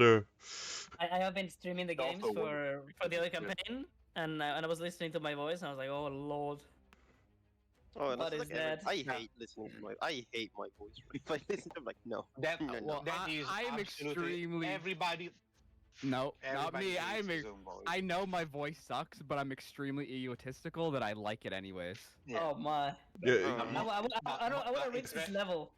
I have been streaming the It games also for the other yeah. campaign, and I was listening to my voice, and I was like, oh lord, Oh, what that's is like that? I Yeah. hate listening to my. I hate my voice. If I listen to, I'm like, no, That no, no. Well, that is I'm absolutely extremely everybody. no, not Everybody me. hates his own voice. I know my voice sucks, but I'm extremely egotistical that I like it anyways. Yeah. Oh my, Oh, I, yeah. I want to reach It's this level.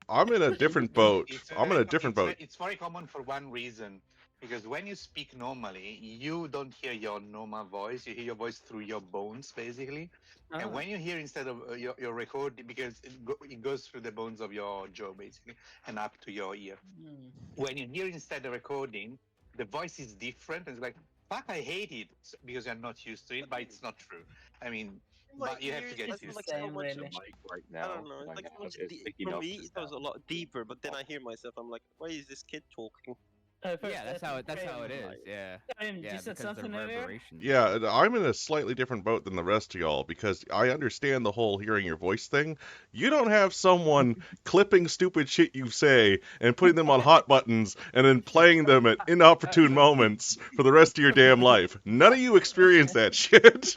I'm in a different boat. I'm in a different boat. it's very common for one reason, because when you speak normally, you don't hear your normal voice. You hear your voice through your bones, basically. And Oh. when you hear instead of your record, because it goes through the bones of your jaw, basically, and up to your ear. Hmm. When you hear instead of recording, the voice is different, and it's like, fuck, I hate it, because you're not used to it, but it's not true. I mean, My but you have to ears, get I It's feel the used like to it. so same, much. really. Mic right I now don't know. It's that like I so have much. is picking For up me, the it was a sound. lot deeper. But then I hear myself. I'm like, why is this kid talking? Yeah, that's how it is. Yeah. You Yeah, said because the something earlier. reverberations. Yeah, I'm in a slightly different boat than the rest of y'all because I understand the whole hearing your voice thing. You don't have someone clipping stupid shit you say and putting them on hot buttons and then playing them at inopportune moments for the rest of your damn life. None of you experience that shit.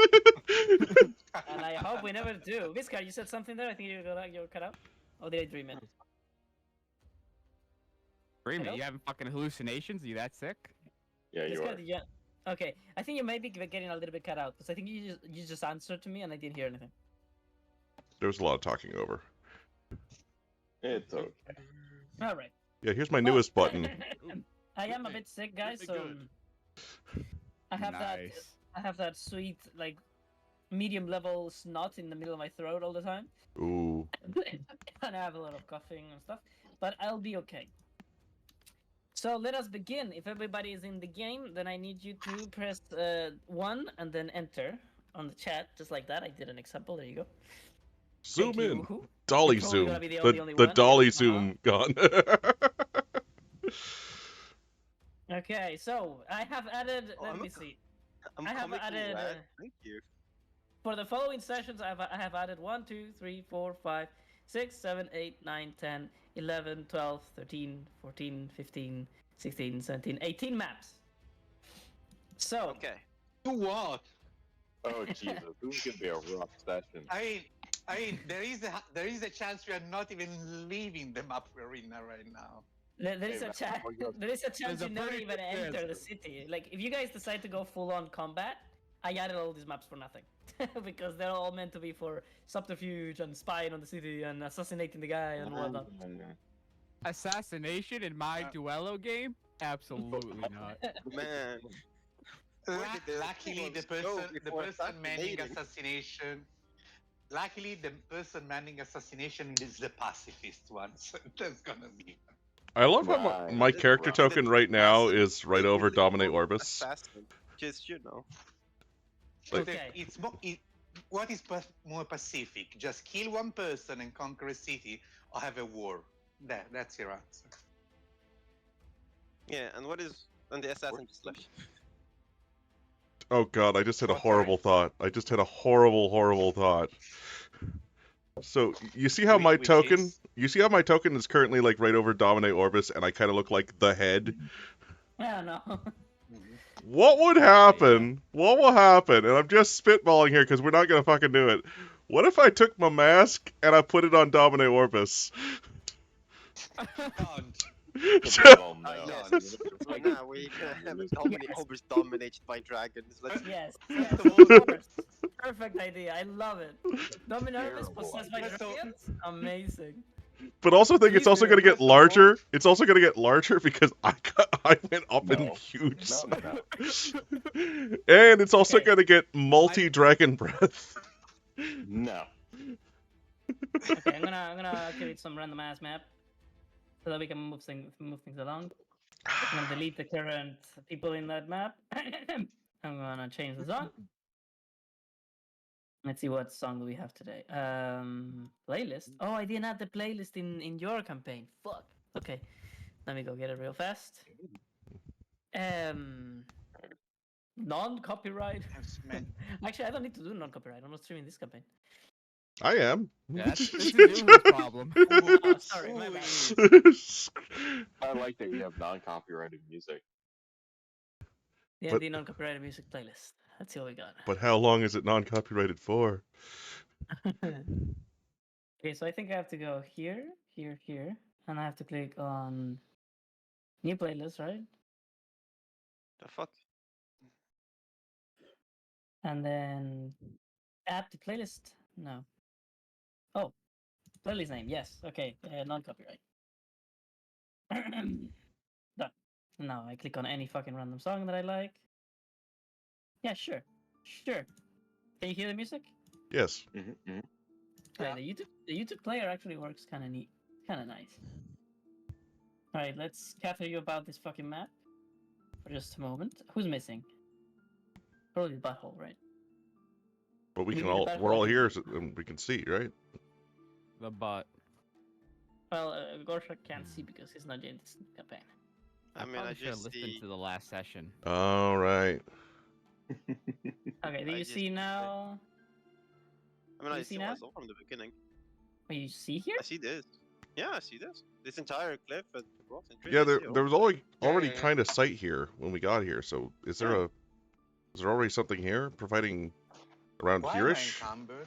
And I hope we never do. Viscar, you said something there. I think you were cut out. Or did I dream it? Dream Hello? it. You having fucking hallucinations? Are you that sick? Yeah, you Viscar, are. did you? Okay, I think you may be getting a little bit cut out because I think you just answered to me and I didn't hear anything. There was a lot of talking over. It's okay. All right. Yeah, here's my Well, newest button. I am a bit sick, guys. Really So good. I have Nice. that sweet like medium level snot in the middle of my throat all the time, Ooh. and I have a lot of coughing and stuff. But I'll be okay. So let us begin. If everybody is in the game, then I need you to press 1 and then enter on the chat, just like that. I did an example. There you go. Zoom Thank you, in. Woohoo. Dolly You're probably gonna zoom. be the The only the one. dolly zoom gone. Okay, so I have added. Oh, Let I'm me a- see. I'm I have comically added, rad. Thank you. For the following sessions, I have added 1, 2, 3, 4, 5, 6, 7, 8, 9, 10, 11, 12, 13, 14, 15, 16, 17, 18 maps. So, Okay. To what? Oh Jesus, this is gonna be a rough session. I mean, there is a chance we are not even leaving the map arena right now. there is Hey, a man, chance. oh my God. There is a chance There's a you never pretty even good enter chance. the city. Like, if you guys decide to go full on combat, I added all these maps for nothing because they're all meant to be for subterfuge and spying on the city and assassinating the guy and whatnot. Assassination in my duello game? Absolutely not. Man. Where did this Luckily, the sequence go person before manning assassinating? assassination. Luckily, the person manning assassination is the pacifist one, so that's gonna be. I love how Right. my This- character Right. token right now Assassin. is right They over really Dominate call it Orbis. Assassin. Just Like- Okay. It's more. What is more pacific? Just kill one person and conquer a city, or have a war. That's your answer. Yeah, and what is and the assassin just left. Oh god, I just had a What, horrible thought. I just had a horrible thought. So you see how my Which token, is- you see how my token is currently like right over Dominate Orbis, and I kind of look like the head. I don't know. What would happen? What will happen? And I'm just spitballing here because we're not gonna fucking do it. What if I took my mask and I put it on Dominate Orbis? Don't. Oh no. Yes. So now we're gonna have a Orbis dominated by dragons. Let's Yes, First yes, of all- of course. Perfect idea. I love it. Dominus Terrible possessed by idea. So- dragons? Amazing. But also think it's Please also do. gonna get First of all- larger. It's also gonna get larger because I went up in No. huge No, size. And it's also Okay. gonna get multi-dragon breath. No. Okay, I'm gonna activate some random ass map so that we can move things along. I'm gonna delete the current people in that map. I'm gonna change the song. Let's see what song do we have today. Playlist. Oh, I didn't add the playlist in your campaign. Fuck. Okay, let me go get it real fast. Non-copyright. Yes, man. Actually, I don't need to do non-copyright. I'm not streaming this campaign. I am. Yeah, that's Zuma's problem. Oh, sorry, my bad. I like that we have non-copyrighted music. Yeah, But- the non-copyrighted music playlist. That's all we got. But how long is it non-copyrighted for? Okay, so I think I have to go here, here, here, and I have to click on new playlist, right? The fuck? And then add to playlist. No. Oh, playlist name. Yes. Okay. Non-copyright. Done. Now I click on any fucking random song that I like. Yeah, sure. Sure. Can you hear the music? Yes. Mm-hmm. Alright, the YouTube player actually works kind of neat, kind of nice. All right, let's cater you about this fucking map for just a moment. Who's missing? Probably the butthole, right? But we You can mean the all back we're all one? here and we can see, right? The butt. Well, Gorsha can't see because he's not in this campaign. I mean, I probably should have just listened see. to the last session. All right. Okay, do I you just see see- now? I mean, You I see see now? what I saw from the beginning. What you see here? I see this. Yeah, I see this. This entire cliff at Ross and Yeah, Trinity. there was already Yeah, yeah. kind of sight here when we got here. So is there already something here providing around Why am I here-ish? encumbered?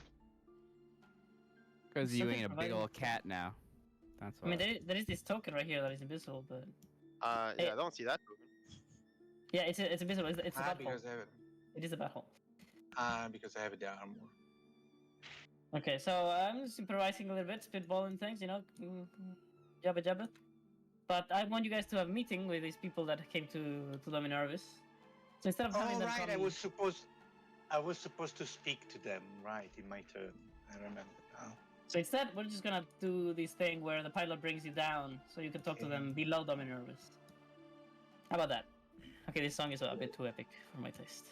Because you Something ain't a big providing- old cat now. That's I why. mean, there is this token right here that is invisible, but Yeah, I don't see that moving. yeah, it's invisible. It's a butthole. Because I have It is a butthole. because I have the armor. Okay, so I'm just improvising a little bit, spitballing things, you know, jabba jabba. But I want you guys to have a meeting with these people that came to Dominarvis. So instead of having Oh them right, come, I was supposed to speak to them. Right, in my turn. I remember now. so instead we're just gonna do this thing where the pilot brings you down, so you can talk to them below Dominarvis. How about that? Okay, this song is a bit too epic for my taste.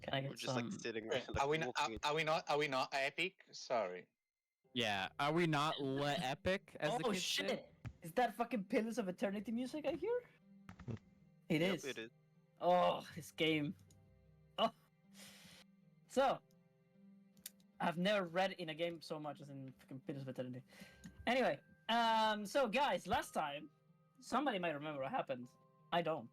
Can I We're get just some? like sitting. Wait, Like, are we not? walking Are we not epic? Sorry. Yeah, are we not epic as the Oh kids say? shit! Is that fucking Pillars of Eternity music I hear? It Yep, is. it is. Oh, this game. Oh. So, I've never read in a game so much as in fucking Pillars of Eternity. Anyway, so guys, last time, somebody might remember what happened. I don't.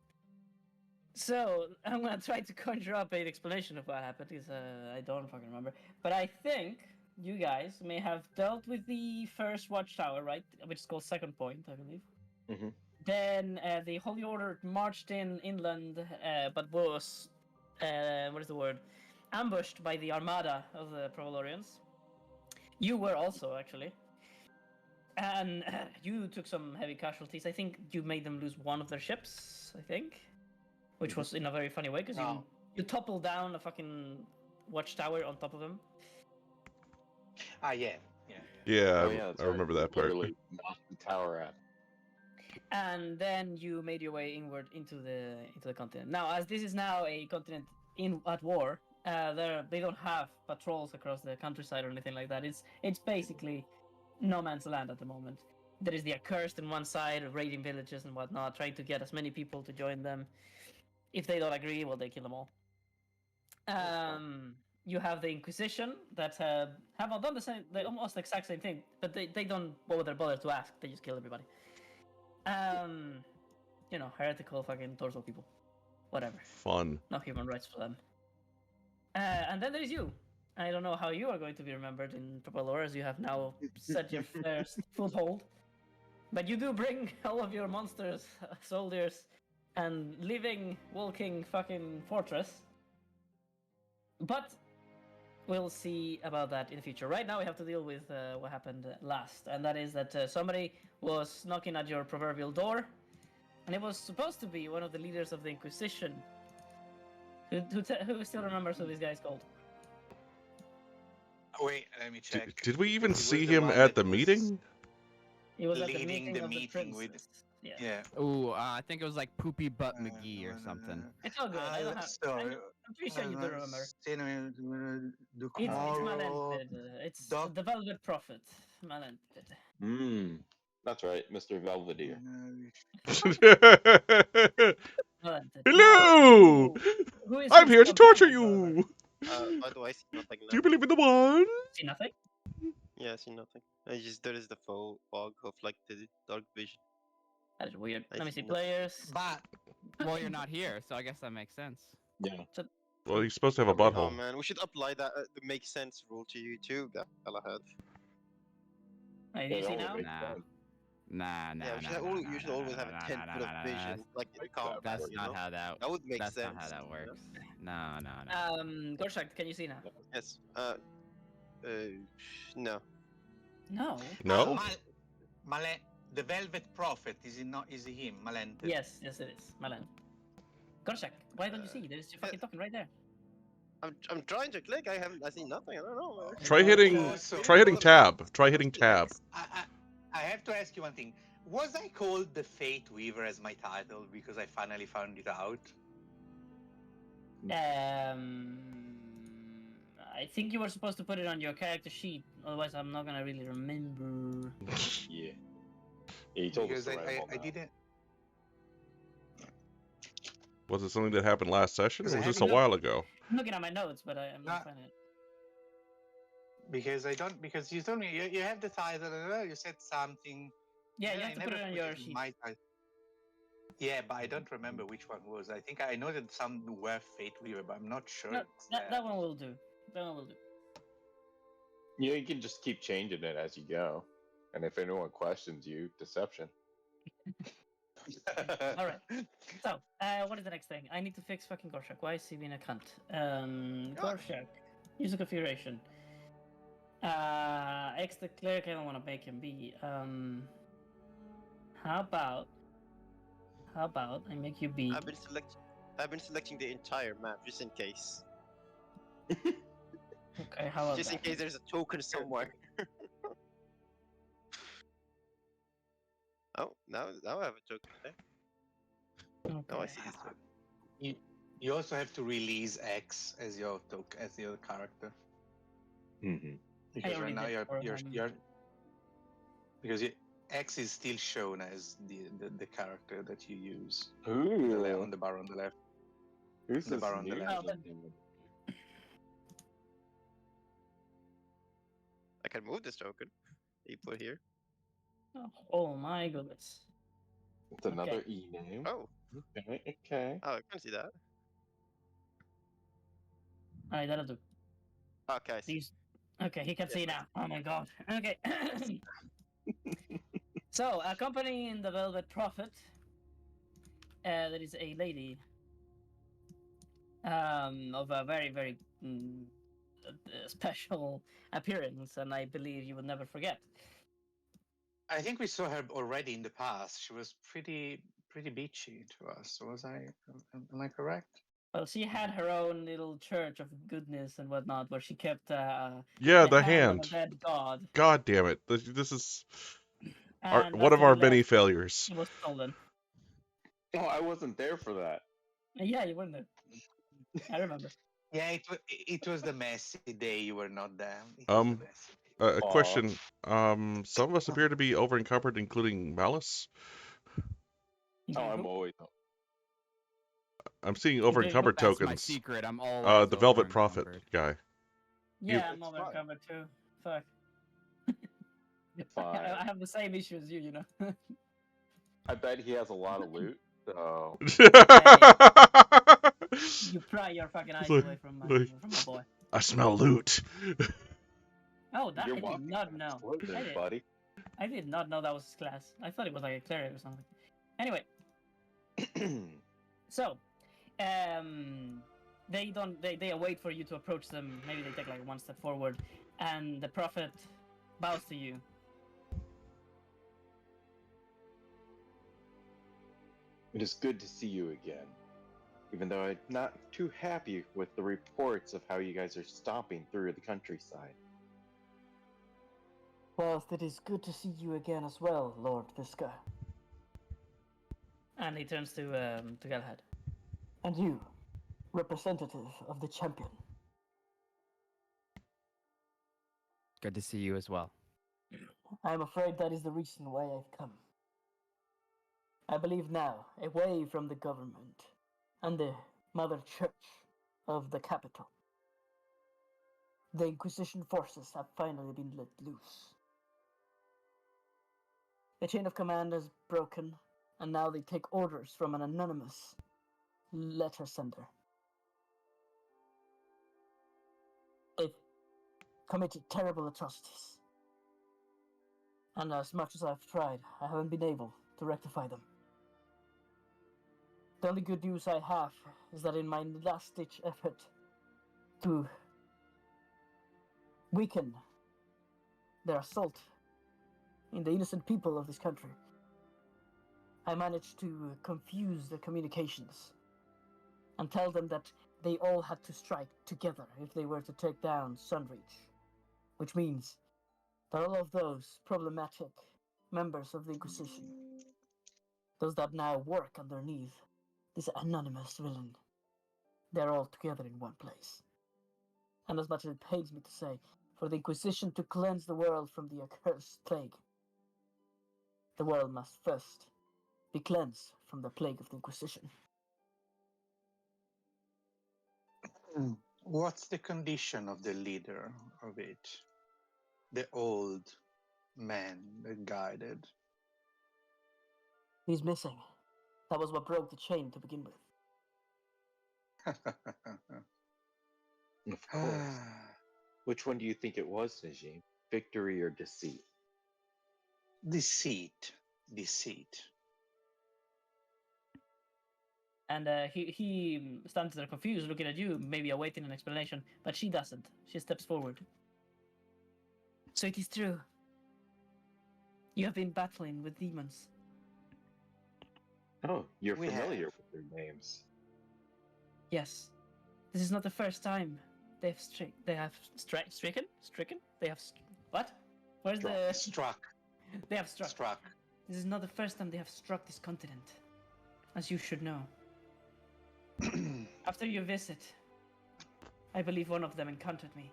So, I'm gonna try to conjure up an explanation of what happened, because I don't fucking remember. But I think you guys may have dealt with the first watchtower, right? Which is called Second Point, I believe. Mhm. Then the Holy Order marched inland, but was what is the word? Ambushed by the armada of the Provalorians. You were also actually, and you took some heavy casualties. I think you made them lose one of their ships. I think, which was in a very funny way because No. you toppled down a fucking watchtower on top of them. Yeah. Yeah, Oh, yeah, that's I right. remember that part. Literally knocked the tower out. And then you made your way inward into the continent. Now, as this is now a continent at war, they don't have patrols across the countryside or anything like that. It's basically no man's land at the moment. There is the accursed on one side, raiding villages and whatnot, trying to get as many people to join them. If they don't agree, well, they kill them all. You have the Inquisition that have done the same, they almost the exact same thing, but they don't bother to ask. They just kill everybody. You know, heretical fucking torso people. Whatever. Fun. No human rights for them. And then there's you. I don't know how you are going to be remembered in Purple Lore, as you have now set your first foothold. But you do bring all of your monsters, soldiers, and living, walking fucking fortress. But we'll see about that in the future. Right now we have to deal with what happened last, and that is that somebody was knocking at your proverbial door, and it was supposed to be one of the leaders of the Inquisition. Who still remembers who this guy is called? Wait, let me check. Did we even He was see the him one at that the was meeting? He was at the leading meeting the of the meeting with- princes. Yeah. Yeah. Ooh, I think it was like Poopy Butt McGee or something. It's all good. I don't have. Sorry. I'm pretty sure you do remember. The It's tomorrow. Malentid. It's Doc- the Velvet Prophet. Malentid. That's right, Mr. Velveteer. Malentid. Hello! Who is I'm his here to torture companion, however? you! By the so I see nothing Do now. you believe in the one? See nothing? Yeah, I see nothing. There is the fog of like the dark vision. That is weird. I Let me see see nothing. players. But Well, you're not here, so I guess that makes sense. Yeah. Well, he's supposed to have a Oh butthole. man, we should apply that the make sense rule to you too, Galahad. Wait, Yeah, you see that now? would make Nah. sense. Nah, nah, Yeah, you should always have a 10 foot of vision, like in combat. That's you not know? how that. That would make That's sense. not how that you know? works. No. Gorshak, can you see now? Yes. No. No. No? The Velvet Prophet is it not? Is it him? Malente. Yes, yes it is. Malan. Gorshak, why don't you see? There's your fucking token right there. I'm trying to click. I see nothing. I don't know. Man. Try hitting Also- tab. Try hitting tab. I have to ask you one thing. Was I called the Fate Weaver as my title because I finally found it out? I think you were supposed to put it on your character sheet. Otherwise, I'm not gonna really remember. Yeah. Yeah, he told us Because to write them all I down. didn't. Was it something that happened last session, or Because I was this a haven't while ago? I'm looking at my notes, but I'm not Ah. finding it. Because I don't. Because you told me you have the title. You said something. Yeah, then you I have to put never it on put your in sheet. my title. Yeah, but I don't remember which one was. I think I know that some were Fate Weaver, but I'm not sure. No, it's that there. one will do. That one will do. Yeah, you can just keep changing it as you go. And if anyone questions you, deception. All right. So, what is the next thing? I need to fix fucking Gorshak. Why is he being a cunt? Gorshak. Use a configuration. X the cleric, I don't want to make him be. How about I make you be? I've been selecting the entire map just in case. Okay, how about Just in that? case there's a token somewhere. Oh, now I have a token there. Now I Okay. see this token. You also have to release X as your character. Mm-hmm. Because already right now did for you're him. because X is still shown as the character that you use on Ooh. the bar on the left. Who's the this bar on the new left. Oh, but- gentleman? I can move this token. You put here. Oh my goodness. It's another E name. Oh, Okay. I can see that. Alright, that'll do. Okay, I see. These. Okay, he can Yes, see I now. Oh my god. Okay. So, accompanying the Velvet Prophet, there is a lady of a very, very special appearance, and I believe you will never forget. I think we saw her already in the past. She was pretty bitchy to us. Am I correct? Well, she had her own little church of goodness and whatnot, where she kept Yeah, the of hand. a dead god. God damn it. This is And one of after our you many left, failures. she was stolen. Oh, I wasn't there for that. Yeah, you weren't there. I remember. Yeah, it was the messy day you were not there. It was Um, the messy day. A question. Some of us appear to be over encumbered, including Malice. Oh, I'm always. I'm seeing over encumbered That's my tokens. secret. I'm always The Velvet Prophet over-encumbered. guy. Yeah, I'm It's over fine. encumbered too. Fuck. Fine. I have the same issue as you know. I bet he has a lot of loot. So You pry your fucking eyes Look, away from my look. boy. I smell loot. Oh, that you're I did welcome. not know. Explosive, I did. buddy. I did not know that was his class. I thought it was like a cleric or something. Anyway, so they wait for you to approach them. Maybe they take like one step forward, and the prophet bows to you. It is good to see you again. Even though I'm not too happy with the reports of how you guys are stomping through the countryside. Well, it is good to see you again as well, Lord Visca. And he turns to Galahad. And you, representative of the champion. Good to see you as well. I am afraid that is the reason why I've come. I believe now, away from the government and the mother church of the capital, The Inquisition forces have finally been let loose. The chain of command has broken, and now they take orders from an anonymous letter sender. They've committed terrible atrocities. And as much as I've tried, I haven't been able to rectify them. The only good news I have is that in my last-ditch effort to weaken their assault in the innocent people of this country, I managed to confuse their communications and tell them that they all had to strike together if they were to take down Sunreach, which means that all of those problematic members of the Inquisition, those that now work underneath this anonymous villain, they're all together in one place. And as much as it pains me to say, for the Inquisition to cleanse the world from the accursed plague, the world must first be cleansed from the plague of the Inquisition. What's the condition of the leader of it? The old man that guided. He's missing. That was what broke the chain to begin with. Of course. Which one do you think it was, Najim? Victory or deceit? Deceit. Deceit. And he stands there confused, looking at you, maybe awaiting an explanation, but she doesn't. She steps forward. So it is true. You have been battling with demons. Oh, you're We familiar have. with their names. Yes. This is not the first time they have stricken? They have what? Where's the? Struck. They have struck. Struck. This is not the first time they have struck this continent, as you should know. After your visit, I believe one of them encountered me.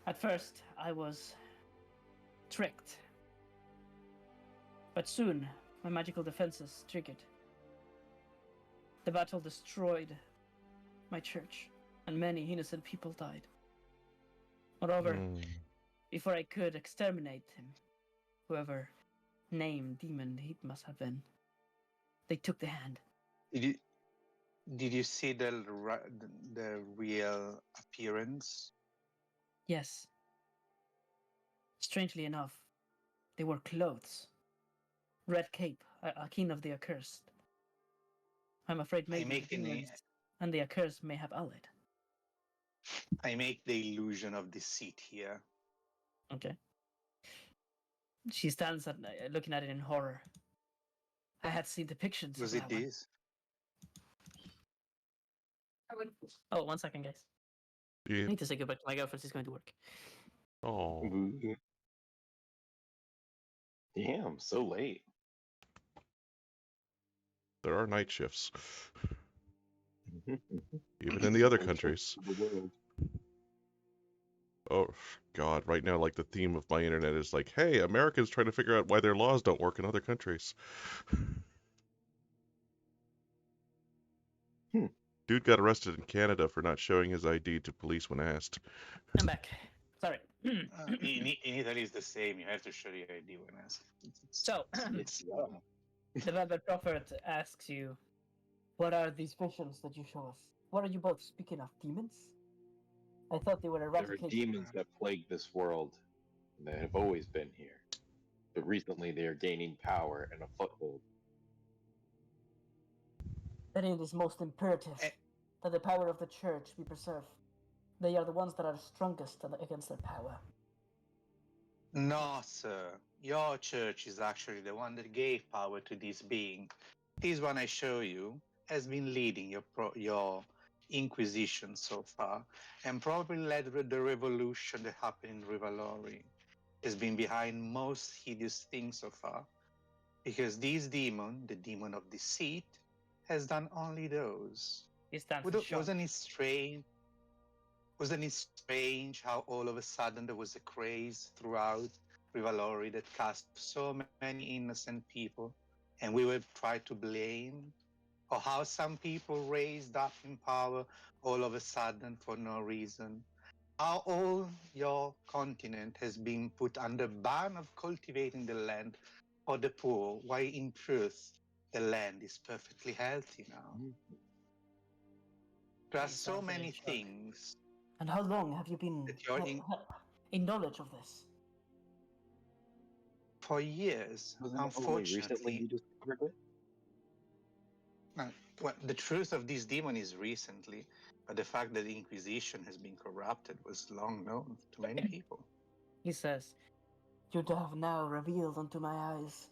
At first, I was tricked. But soon, my magical defenses triggered. The battle destroyed my church, and many innocent people died. Moreover, before I could exterminate him, whoever named demon he must have been, they took the hand. Did you see the real appearance? Yes. Strangely enough, they wore clothes. Red cape, akin of the accursed. I'm afraid maybe make the the demons and the accursed may have allied. I make the illusion of deceit here. Okay. She stands looking at it in horror. I had seen depictions. Was of it that one. this? Oh, 1 second, guys. Yeah. I need to say goodbye to my girlfriend. She's going to work. Oh, Ooh. Damn, so late. there are night shifts, even in the other countries. The world. Oh, God, right now, like, the theme of my internet is like, hey, Americans trying to figure out why their laws don't work in other countries. Dude got arrested in Canada for not showing his ID to police when asked. I'm back. Sorry. In Italy, it's the same. You have to show your ID when asked. So, It's the Velvet Prophet asks you, what are these visions that you show us? What are you both speaking of? Demons? I thought they were There are eradicated. demons that plague this world. And they have always been here. But recently they are gaining power and a foothold. Then it is most imperative that the power of the church be preserved. They are the ones that are strongest against their power. No, sir. Your church is actually the one that gave power to this being. This one I show you has been leading your Inquisition so far, and probably led the revolution that happened in Rivalori. Has been behind most hideous things so far, because this demon, the demon of deceit, has done only those. He stands in shock. Wasn't it strange? Wasn't it strange how all of a sudden there was a craze throughout Rivalori that cast so many innocent people, and we would try to blame or how some people raised up in power all of a sudden for no reason. How all your continent has been put under ban of cultivating the land for the poor, while in truth the land is perfectly healthy now. There are He so sounds very many shocked. things And how long have you been that you're in knowledge of this? for years. Wasn't it only recently Unfortunately, you discovered it? well, the truth of this demon is recently, but the fact that the Inquisition has been corrupted was long known to many people. He says, You have now revealed unto my eyes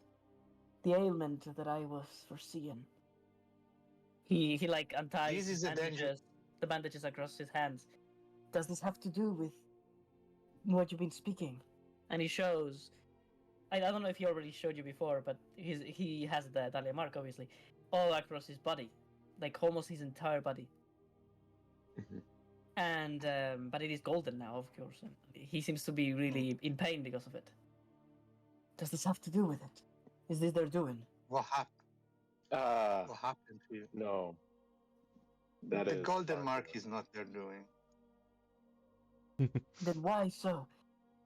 the ailment that I was foreseeing. he like unties This his is a danger. the bandages across his hands, Does this have to do with what you've been speaking? and he shows. I don't know if he already showed you before, but he has the Dahlia mark obviously, all across his body, like almost his entire body. Mhm. And but it is golden now, of course. And he seems to be really in pain because of it. Does this have to do with it? Is this their doing? What happened? Uh, What happened to you? no. That The is golden part mark of it. is not their doing. Then why so?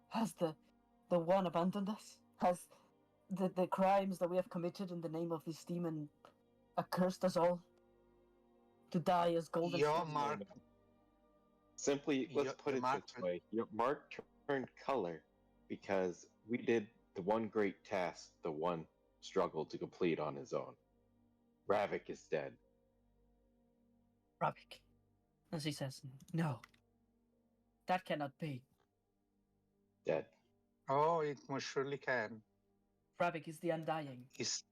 Has the one abandoned us? Has the crimes that we have committed in the name of this demon accursed us all? To die as golden Your sons? mark, Simply, let's put your it mark, this way: your mark turned color because we did the one great task, the one struggle to complete on his own. Ravik is dead. Ravik. And she says, "No, that cannot be. Dead. oh, it most surely can. Ravik is the Undying." He's,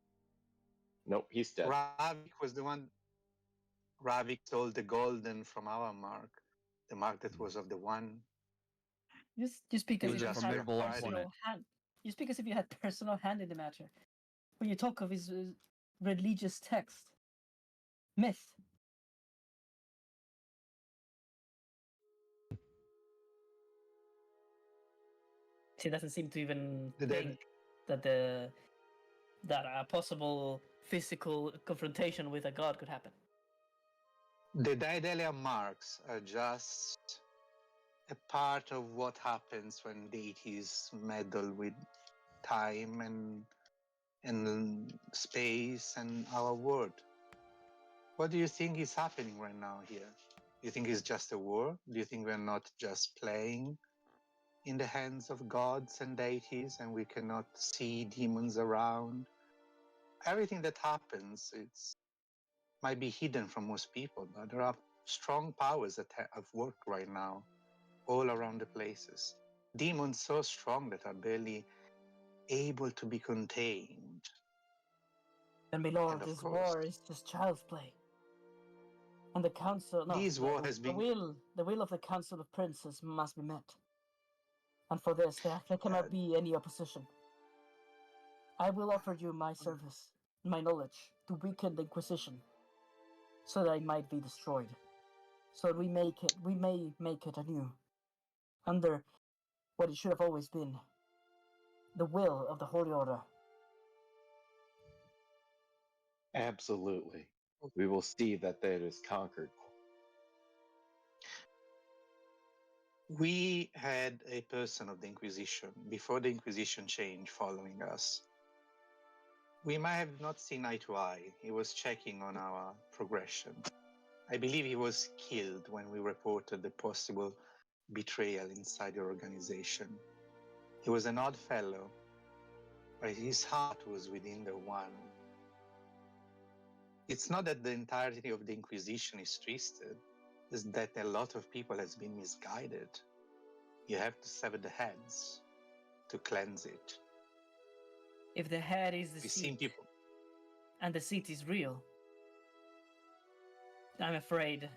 Nope, he's dead. Ravik was the one. Ravik stole the golden from our mark, the mark that was of the one. You speak as You if you just had formidable personal opponent. hand. You speak as if you had personal hand in the matter. When you talk of his religious text, myth. She doesn't seem to even The dead- think that that a possible physical confrontation with a god could happen. The Daedalian marks are just a part of what happens when deities meddle with time and space and our world. What do you think is happening right now here? Do you think it's just a war? Do you think we're not just playing in the hands of gods and deities and we cannot see demons around? Everything that happens, it's might be hidden from most people, but there are strong powers at work right now, all around the places. Demons so strong that are barely able to be contained. And my lord, And of this course, war is just child's play. And the council, no, this war has the been will of the council of princes must be met. And for this, there cannot be any opposition. I will offer you my service, my knowledge, to weaken the Inquisition, so that it might be destroyed. So that we may make it anew, under what it should have always been, the will of the Holy Order. Absolutely. We will see that that is conquered. We had a person of the Inquisition before the Inquisition change following us. We might have not seen eye to eye. He was checking on our progression. I believe he was killed when we reported the possible betrayal inside the organization. He was an odd fellow, but his heart was within the one. It's not that the entirety of the Inquisition is twisted, it's that a lot of people has been misguided. You have to sever the heads to cleanse it. If the head is the We've seen seat, people. and the seat is real, I'm afraid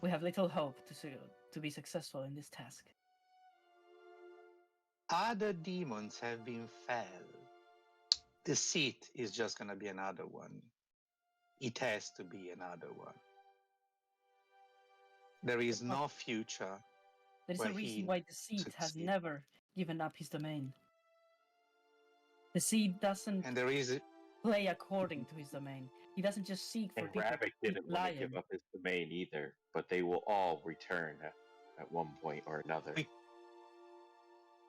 we have little hope to be successful in this task. Other demons have been fell. The seat is just going to be another one. It has to be another one. There is no future. There is where a reason he why the seed has succeed. never given up his domain. The seed doesn't And there is play according to his domain. He doesn't just seek for And people Ravik to didn't want lie to give him. up his domain either, but they will all return at one point or another.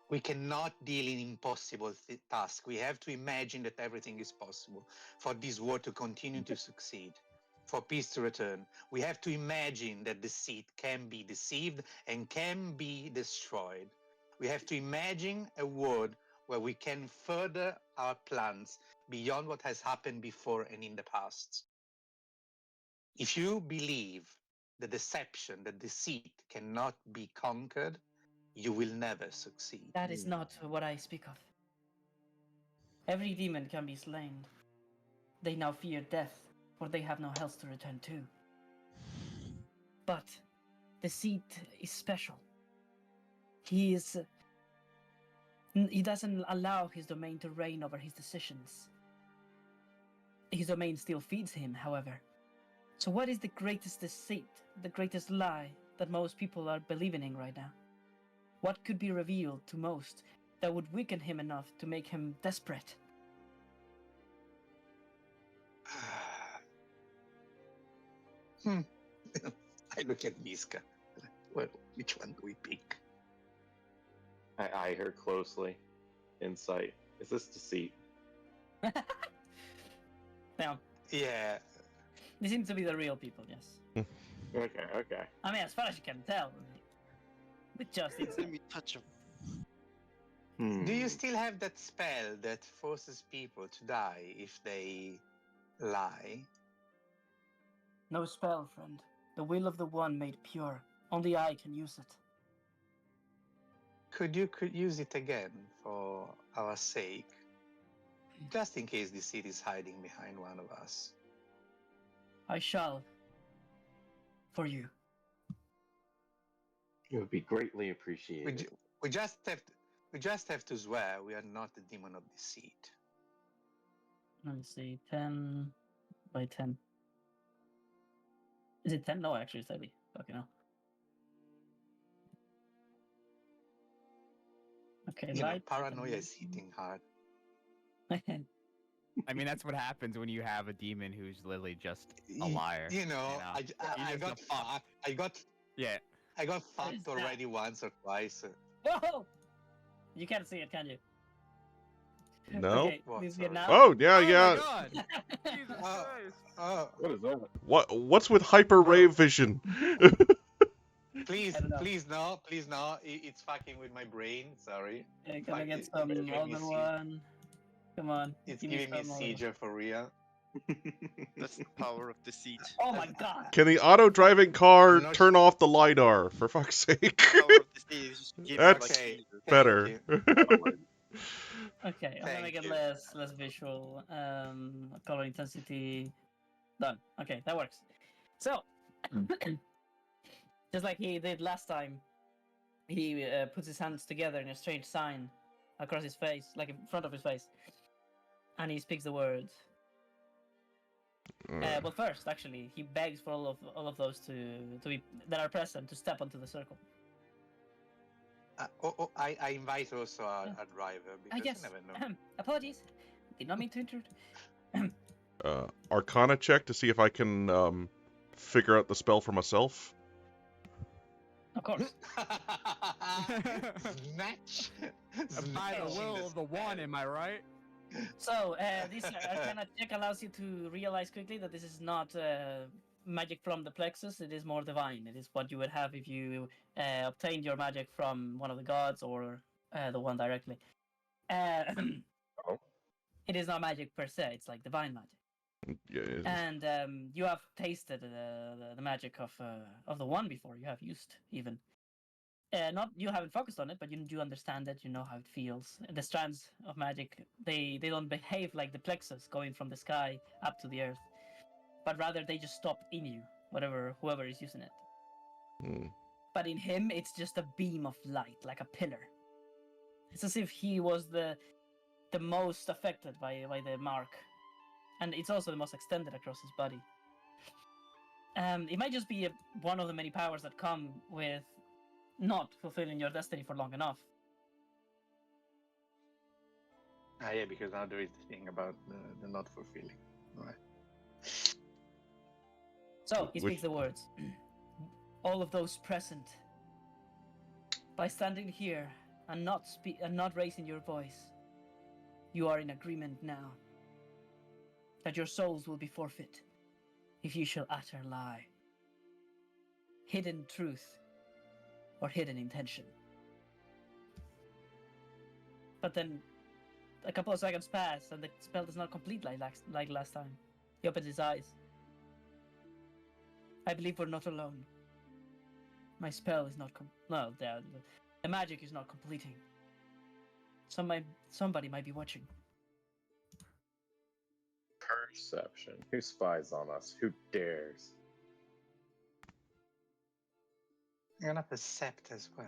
We cannot deal in impossible task. We have to imagine that everything is possible for this war to continue to succeed, for peace to return. We have to imagine that the seed can be deceived and can be destroyed. We have to imagine a world where we can further our plans beyond what has happened before and in the past. If you believe the deception, the deceit cannot be conquered, you will never succeed. That is not what I speak of. Every demon can be slain. They now fear death, for they have no hells to return to. But Deceit is special. He doesn't allow his domain to reign over his decisions. His domain still feeds him, however. So what is the greatest deceit, the greatest lie that most people are believing in right now? What could be revealed to most that would weaken him enough to make him desperate? I look at Miska. Well, which one do we pick? I eye her closely. Insight. Is this deceit? Now, Yeah, they seem to be the real people, yes. Okay. I mean, as far as you can tell, with just Let me touch him. do you still have that spell that forces people to die if they lie? No spell, friend. The will of the One made pure. Only I can use it. Could you use it again for our sake? Just in case the city is hiding behind one of us. I shall. For you. It would be greatly appreciated. We just have to swear we are not the demon of deceit. Let me see, 10 by 10. Is it 10? No, actually, it's 30. Fucking hell. Okay, You know, light. paranoia is hitting hard. I mean, that's what happens when you have a demon who's literally just a liar. You know, He's I just got a fuck. fucked. Yeah. I got What is fucked that? already once or twice. Whoa! You can't see it, can you? No. Okay, What, you see it sorry? now? Oh yeah, Oh yeah. my god! Jesus Oh. Christ! Oh, What is that? What's with hyper rave vision? please, I don't know. please no. It's fucking with my brain. Sorry. Okay, can I Fuck, get it's some giving me older siege. one? Come on. It's give giving me some older one. seizure for real. That's the power of deceit. Oh my god! Can the auto-driving car Not- turn off the lidar? For fuck's sake. Power of deceit is just give That's- like Okay. seizure. Thank Better. you. Okay, I'm gonna make Thank it you. less visual. Color intensity done. Okay, that works. So, just like he did last time, he puts his hands together in a strange sign across his face, like in front of his face, and he speaks the words. Well, first, actually, he begs for all of those to be that are present to step onto the circle. I invite also a driver because Yes. you never know. Apologies. Did not mean to intrude. Arcana check to see if I can figure out the spell for myself. Of course. Snatch. By the Snatch will in of the one, am I right? So, this Arcana check allows you to realize quickly that this is not magic from the plexus, it is more divine. It is what you would have if you obtained your magic from one of the gods or the one directly. Oh. It is not magic per se, it's like divine magic. Yeah, it is. And you have tasted the magic of the one before, you have used even. Not you haven't focused on it, but you do understand it. You know how it feels. The strands of magic, they don't behave like the plexus going from the sky up to the earth, but rather they just stop in you, whoever is using it. Hmm. But in him, it's just a beam of light, like a pillar. It's as if he was the most affected by the mark, and it's also the most extended across his body. It might just be one of the many powers that come with not fulfilling your destiny for long enough. Yeah, because now there is the thing about the not fulfilling. Right. So he Which- speaks the words. All of those present, by standing here and not raising your voice, you are in agreement now that your souls will be forfeit if you shall utter lie, hidden truth, or hidden intention. But then a couple of seconds pass and the spell does not complete like last time. He opens his eyes. I believe we're not alone. My spell is not the magic is not completing. Somebody might be watching. Perception. Who spies on us? Who dares? You're gonna percept as well.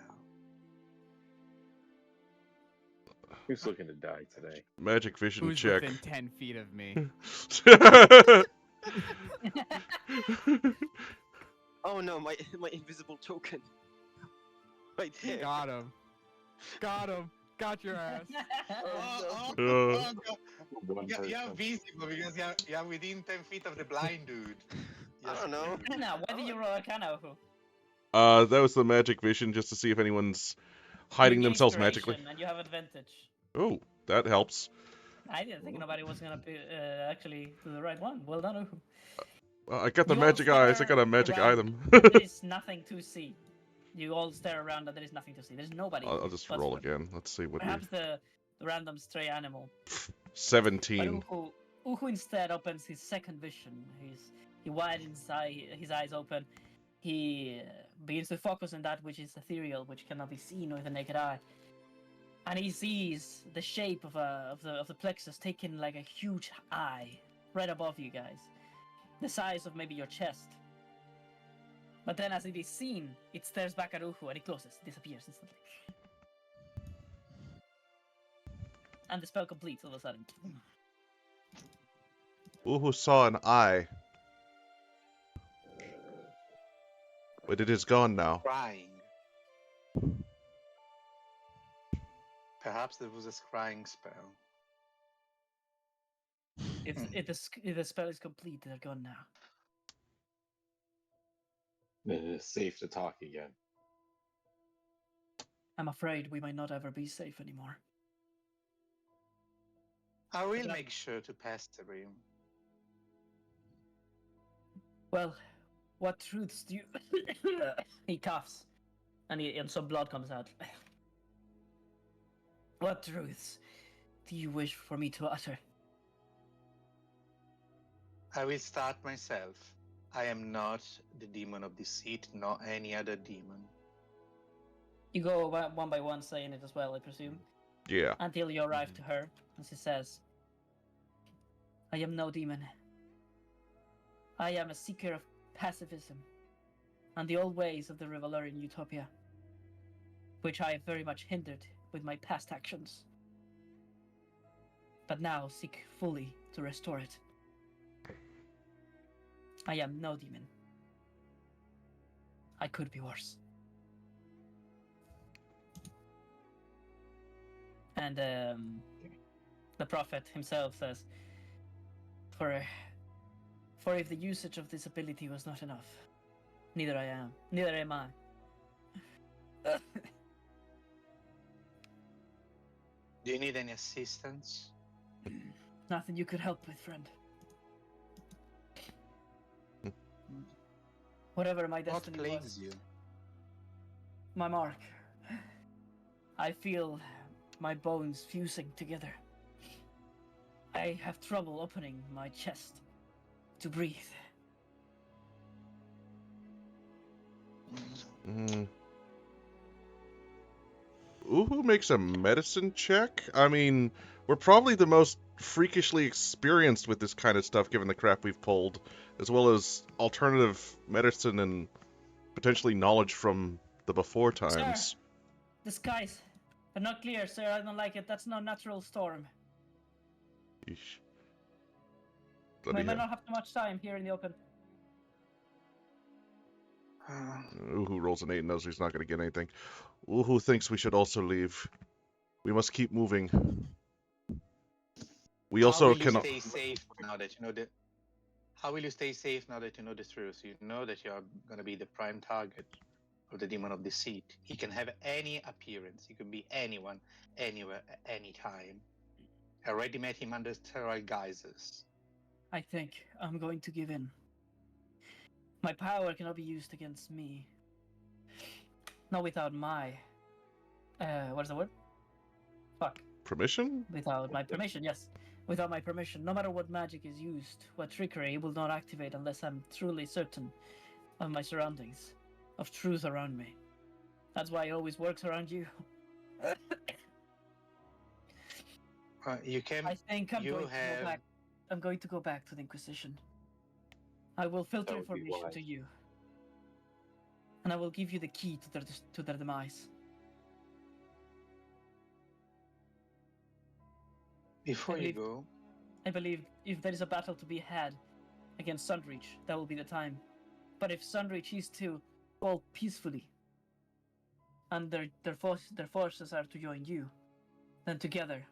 Who's looking to die today? Magic vision Who's check. within 10 feet of me? Oh no, my invisible token. Right there. Got him. Got him. Got your ass. One You're person. visible because you're within 10 feet of the blind dude. I don't know. Now, why did you roll Arcana? That was the magic vision, just to see if anyone's hiding themselves magically. And you have advantage. Oh, that helps. I didn't think nobody was gonna be actually do the right one. Well done, Uhu. I got the You all magic eyes. I stare got a magic around. item. There is nothing to see. You all stare around and there is nothing to see. There's nobody. I'll just but roll again. Let's see what we. Perhaps the random stray animal. But 17. Uhu instead opens his second vision. He widens his eyes open. He begins to focus on that which is ethereal, which cannot be seen with the naked eye. And he sees the shape of the plexus taking like a huge eye right above you guys, the size of maybe your chest. But then, as it is seen, it stares back at Uhu and it closes, disappears instantly. And the spell completes all of a sudden. Uhu saw an eye. But it is gone now. Scrying. Perhaps there was a scrying spell. If the spell is complete, they're gone now. It is safe to talk again. I'm afraid we might not ever be safe anymore. I will But make sure to pester him. Well, what truths do you... He coughs, and some blood comes out. What truths do you wish for me to utter? I will start myself. I am not the demon of deceit, nor any other demon. You go one by one saying it as well, I presume, Yeah. until you arrive to her, and she says, I am no demon. I am a seeker of pacifism and the old ways of the Revelarian utopia, which I have very much hindered with my past actions, but now seek fully to restore it. I am no demon. I could be worse. And the prophet himself says, For if the usage of this ability was not enough, neither am I. Do you need any assistance? Nothing you could help with, friend. Whatever my What destiny plagues was, you? my mark. I feel my bones fusing together. I have trouble opening my chest to breathe. Mm. Uhu makes a medicine check? I mean, we're probably the most freakishly experienced with this kind of stuff given the crap we've pulled, as well as alternative medicine and potentially knowledge from the before times. Sir, the skies are not clear, sir. I don't like it. That's no natural storm. Yeesh. We Bloody might hell. not have too much time here in the open. Uhu rolls an 8 and knows he's not going to get anything. Uhu thinks we should also leave. We must keep moving. We How also will you cannot... stay safe now that you know that? How will you stay safe now that you know the truth? You know that you are going to be the prime target of the demon of deceit. He can have any appearance. He can be anyone, anywhere, at any time. I already met him under several guises. I think I'm going to give in. My power cannot be used against me. Not without my. What's the word? Fuck. Permission? Without my permission, yes. Without my permission, no matter what magic is used, what trickery, it will not activate unless I'm truly certain of my surroundings, of truth around me. That's why it always works around you. You can. I think I'm You going to go have- back. I'm going to go back to the Inquisition. I will filter That would be information wise. to you, and I will give you the key to their demise. Before you believe- go, I believe if there is a battle to be had against Sunreach, that will be the time. But if Sunreach is to fall peacefully, and their forces are to join you, then together,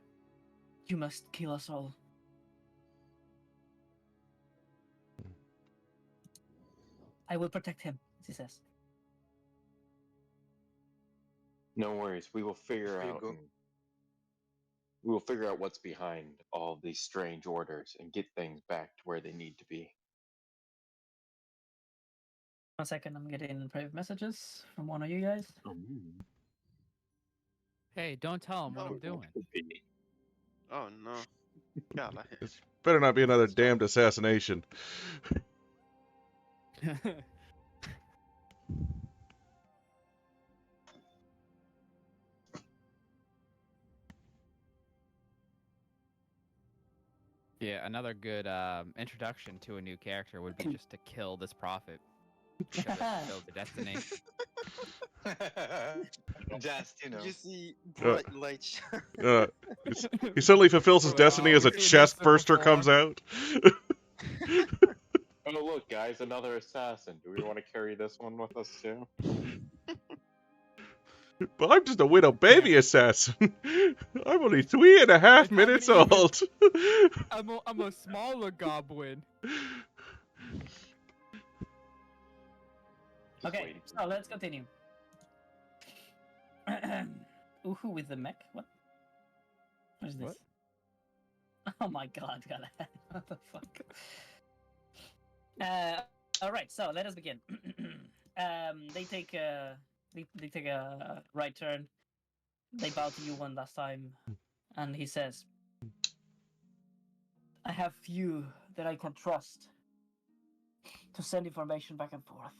you must kill us all. I will protect him, he says. No worries. We will figure Before you out. go- We will figure out what's behind all these strange orders and get things back to where they need to be. 1 second, I'm getting private messages from one of you guys. Hey, don't tell him what I'm No. doing. Oh no. Jävlar. It's better not be another damned assassination. Yeah, another good introduction to a new character would be just to kill this prophet. Because it fulfills the destiny. just, you know. You see bright lights. Uh, he suddenly fulfills his Well, destiny as a we've seen chest this burster before. comes out. Oh, look, guys, another assassin. Do we want to carry this one with us too? But I'm just a widow baby assassin. I'm only 3.5 How minutes many even- old. I'm a smaller goblin. Just Okay, waiting for so let's continue. Uhu with the mech? What? What is this? What? Oh my god, what the fuck? Alright, so let us begin. They take a right turn. They bow to you one last time, and he says, I have few that I can trust to send information back and forth.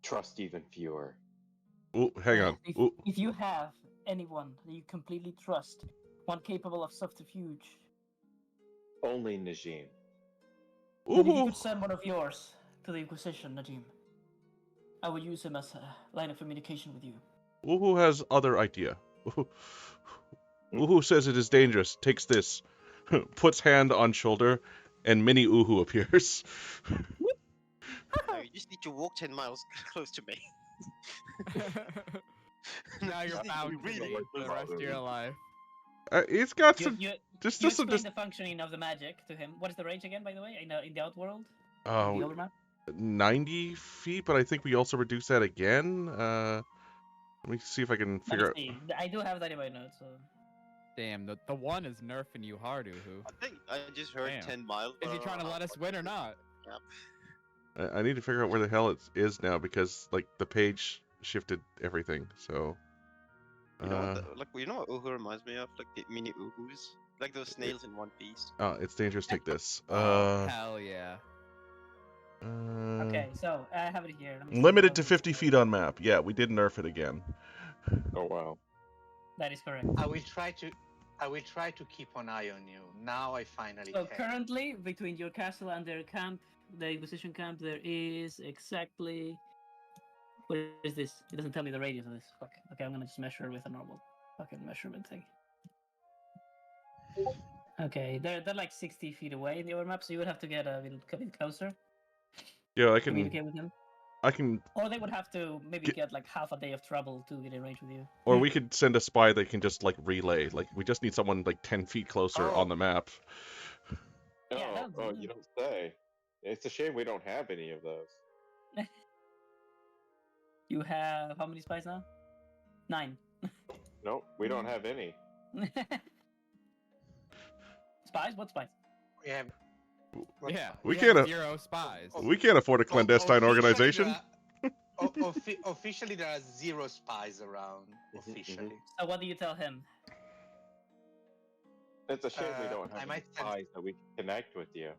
Trust even fewer. Ooh, hang on. If, Ooh, if you have anyone that you completely trust, one capable of subterfuge, Only Najim. then if you ooh. could send one of yours to the Inquisition, Najim, I will use him as a line of communication with you. Uhu has other idea. Uhu says it is dangerous. Takes this. Puts hand on shoulder, and mini Uhu appears. No, you just need to walk 10 miles close to me. Now you're Just need to bound be to really me for the rest of your life. He's got You, some. you, Just you some. explain Just, the functioning of the magic to him. What is the range again, by the way, in the Outworld? The oh, overmap? 90 feet, but I think we also reduced that again. Let me see if I can Let figure me out. see. I do have that in my notes. So. Damn, the one is nerfing you hard, Uhu. I think I just heard Damn. 10 miles. Is but he I don't trying to know let how us much win or it is. not? I need to figure out where the hell it is now because like the page shifted everything. So. You know, you know what Uhu reminds me of? Like the mini Uhus? Like those snails in One Piece. Oh, it's dangerous. Take this. Oh, hell yeah. Okay, so I have it here. Let me see Limited what to it 50 is. feet on map. Yeah, we did nerf it again. Oh, wow. That is correct. I will try to keep an eye on you. Now I finally So can. currently, between your castle and their camp, the Inquisition camp, there is exactly. What is this? It doesn't tell me the radius of this. Fuck. Okay, I'm gonna just measure with a normal fucking measurement thing. Okay, they're like 60 feet away in the overmap, so you would have to get a bit closer Yeah, I to can. communicate with them. I can. Or they would have to maybe Get- get like half a day of trouble to get in range with you. Or we could send a spy that can just like relay. Like we just need someone like 10 feet closer Oh. on the map. Yeah, Oh, that'll oh, do. you don't say. It's a shame we don't have any of those. You have how many spies now? 9. Nope, we don't have any. Spies? What spies? We have. what Yeah, spies? We have can't- 0 spies. Oh, We can't afford a clandestine Officially, organization. Officially, there are 0 spies around. Mhm, Officially. So what do you tell him? It's a shame we don't I have any might send- spies that we can connect with you.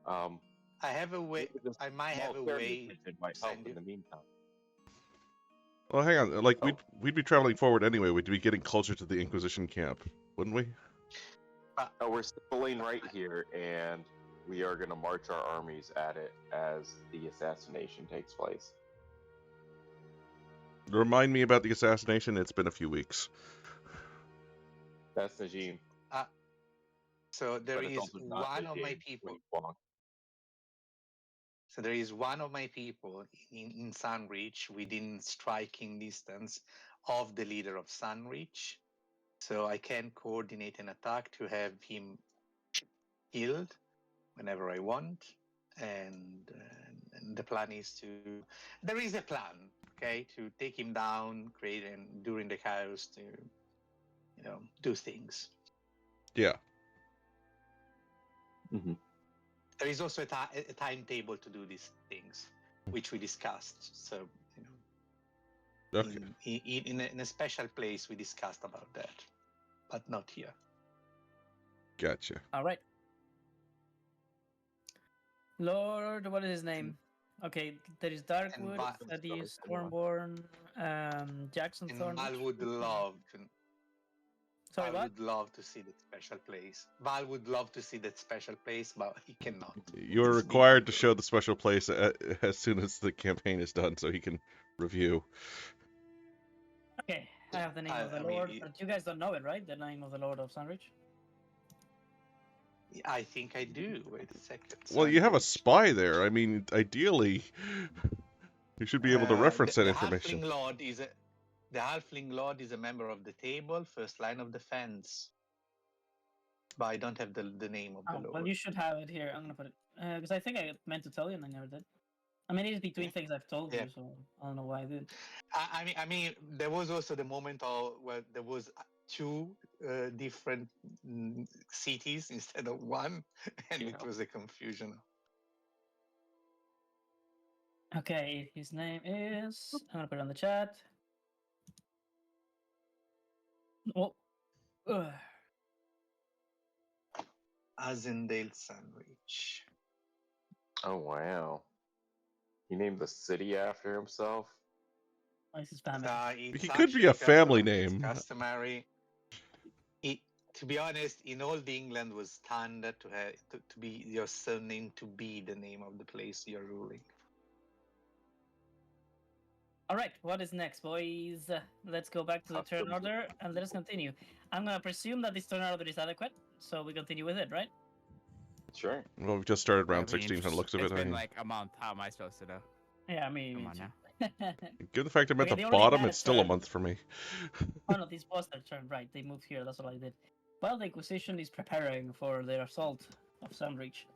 I have a way. maybe this I might small have a pyramid way. mission might to help send in you. the meantime. Well, hang on. Like Oh. we'd be traveling forward anyway. We'd be getting closer to the Inquisition camp, wouldn't we? Oh, we're stippling right here, and we are going to march our armies at it as the assassination takes place. Remind me about the assassination. It's been a few weeks. That's Najim. So there but it's is also not one of my Najim, people. Wing Kwong. So there is one of my people in Sunreach within striking distance of the leader of Sunreach. So I can coordinate an attack to have him killed whenever I want. And the plan is to. There is a plan, okay, to take him down, create and during the chaos to, do things. Yeah. There is also a timetable to do these things, which we discussed. So, Okay. in a special place, we discussed about that, but not here. Gotcha. All right. Lord, what is his name? Okay, there is Darkwood, Val- Thaddeus Sorry, Stormborn, Jackson And Thornwich. Val would love to. Sorry, Val what? would love to see that special place. Val would love to see that special place, but he cannot. You're It's required to big. show the special place as soon as the campaign is done, so he can review. Okay, I have the name of the I mean, Lord, but you guys don't know it, right? The name of the Lord of Sunreach? I think I do. Wait a second. Well, you have a Sunreach. spy there. I mean, ideally, you should be able to reference that information. The Halfling Lord is a member of the table, first line of defense. But I don't have the name of the Oh, Lord. well, you should have it here. I'm gonna put it because I think I meant to tell you and I never did. I mean, it's between things I've told Yeah. you, so I don't know why I did. I mean, there was also the moment where there was 2 different cities instead of 1, and it was a confusion. Okay, his name is. I'm gonna put it on the chat. Oh, ugh. Azendale Sandwich. Oh, wow. He named the city after himself? What's his family? It's He could be actually a family it's name. customary. To be honest, in old England was standard to have to be your surname to be the name of the place you're ruling. All right, what is next, boys? Let's go back to the turn Customs. order and let us continue. I'm gonna presume that this turn order is adequate, so we continue with it, right? Sure. Well, we've just started round I mean, 16 from the looks of it's it. I been mean, like a month. How am I supposed to know? Yeah, I mean, Come on now. given the fact I'm at Okay, the they already bottom, had a it's still a turn. month for me. Oh no, this was their turn, right? They moved here. That's all I did. Well, the Inquisition is preparing for their assault of Sunreach,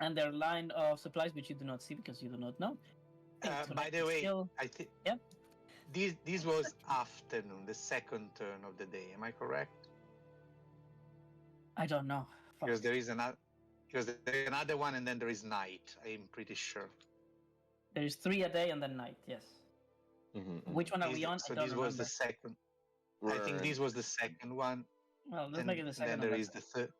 and their line of supplies, which you do not see because you do not know. By the way, Still... I think Yep. this was afternoon, the second turn of the day. Am I correct? I don't know. Fuck. Because there is another one, and then there is night. I'm pretty sure. There's 3 a day and then night. Yes. Which one are we on? So I don't this remember. was the second. I think this was the second one. Well, let's And make it the second. then there and is the third.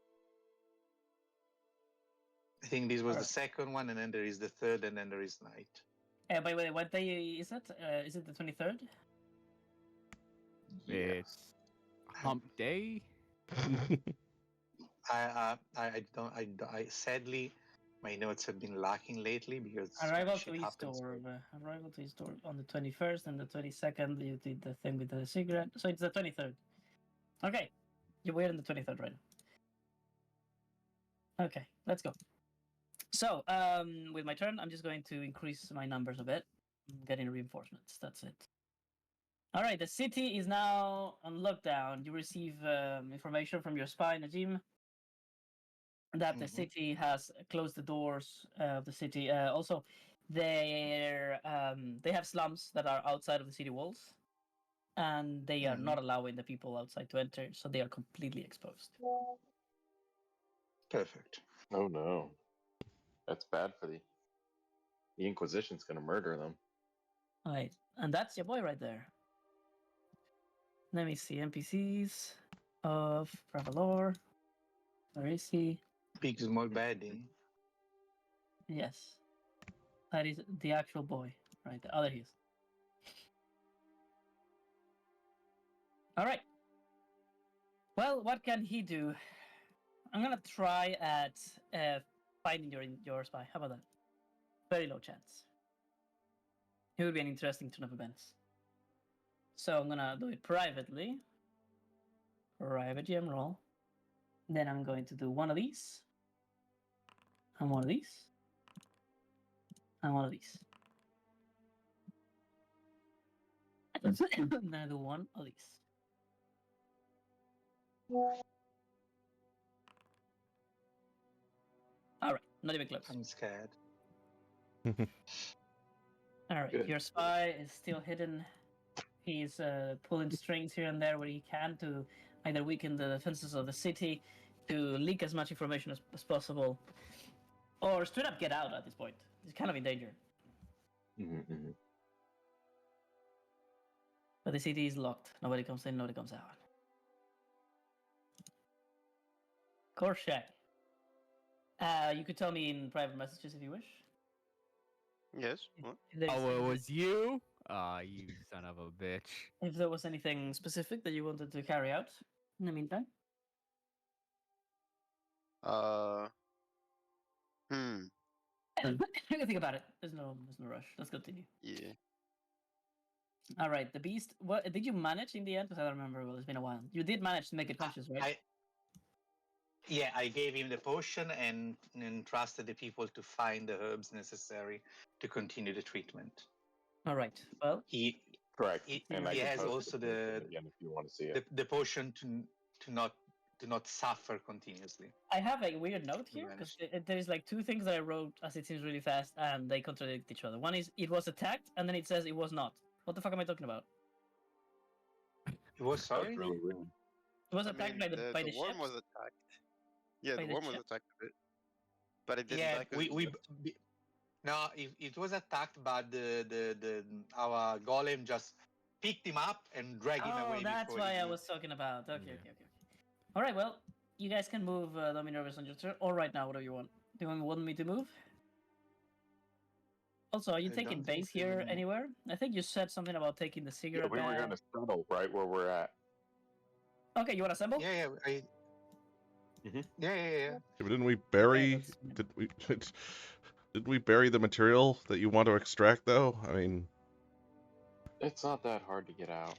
I think this was the second one, and then there is the third, and then there is night. By the way, what day is it? Is it the 23rd? It's hump day. I sadly, my notes have been lacking lately because Arrival shit to happens. Eastorm. Arrival to Eastorm on the 21st and the 22nd. You did the thing with the cigarette. So it's the 23rd. Okay. We're in the 23rd right now. Okay, let's go. So, with my turn, I'm just going to increase my numbers a bit. I'm getting reinforcements. That's it. All right, the city is now on lockdown. You receive information from your spy, Najim. that the Mhm. city has closed the doors of the city. Also, they have slums that are outside of the city walls, and they are not allowing the people outside to enter, so they are completely exposed. Perfect. Oh no, that's bad for the Inquisition's gonna murder them. Right, and that's your boy right there. Let me see NPCs of Travelor. Where is he? Big small baddie. Yes, that is the actual boy right there. Oh, there he is. All right. Well, what can he do? I'm gonna try at finding your spy. How about that? Very low chance. It would be an interesting turn of events. So I'm gonna do it privately. Private gem roll. Then I'm going to do one of these. And one of these. And one of these. And then I do one of these. Alright, not even close. I'm scared. Alright, Good. your spy is still hidden. He's pulling strings here and there where he can to either weaken the defenses of the city, to leak as much information as possible, or straight up get out at this point. He's kind of in danger. Mm-hmm. But the city is locked. Nobody comes in, nobody comes out. Korshak. You could tell me in private messages if you wish. Yes. What? If there's Oh, it anything- was you? Ah, you son of a bitch. If there was anything specific that you wanted to carry out in the meantime. Hmm. You can think about it. There's no rush. Let's continue. Yeah. All right, the beast. What did you manage in the end? Because I don't remember. Well, it's been a while. You did manage to make it conscious, right? I gave him the potion and trusted the people to find the herbs necessary to continue the treatment. All right. Well, He Correct. He- And I he can has post also potion the- again if you want to see it. the potion to not suffer continuously. I have a weird note We here because managed. there's like two things that I wrote as it seems really fast, and they contradict each other. One is it was attacked, and then it says it was not. What the fuck am I talking about? He was That sorry. was really weird. It was I attacked mean, by the worm ships. was attacked. Yeah, By the the worm was ship? attacked a bit, but it didn't Yeah, die 'cause we it we lived. b- no, it was attacked, but the our golem just picked him up and dragged him Oh, away that's before why he I knew. was talking about. Okay, Yeah. okay, okay. All right, well, you guys can move Dominervis on your turn, or right now, whatever you want. Do you want me to move? Also, are you I taking don't think base here we- anywhere? I think you said something about taking the Yeah, cigarette we were bag. gonna settle right where we're at. Okay, you want to assemble? Yeah, Mhm. yeah. But didn't we bury? let's- Did we? Did we bury the material that you want to extract, though? I mean, It's not that hard to get out.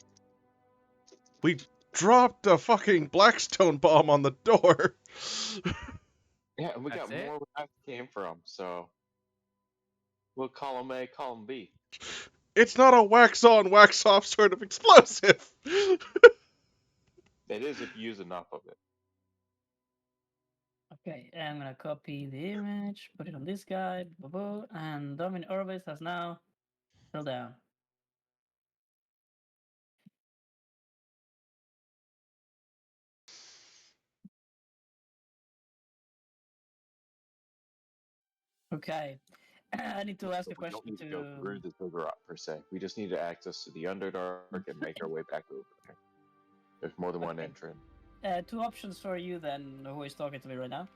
we dropped a fucking Blackstone bomb on the door. Yeah, and we That's got it? more where that came from, so we'll column A, column B. It's not a wax on, wax off sort of explosive. It is if you use enough of it. Okay, I'm gonna copy the image, put it on this guy, and Domin Orbis has now fell down. Okay, I need to ask So a we don't question need to go through to. the Ziggurat per se. We just need to access to the Underdark and make our way back over there. There's more than one Okay. entrance. Two options for you then, who is talking to me right now.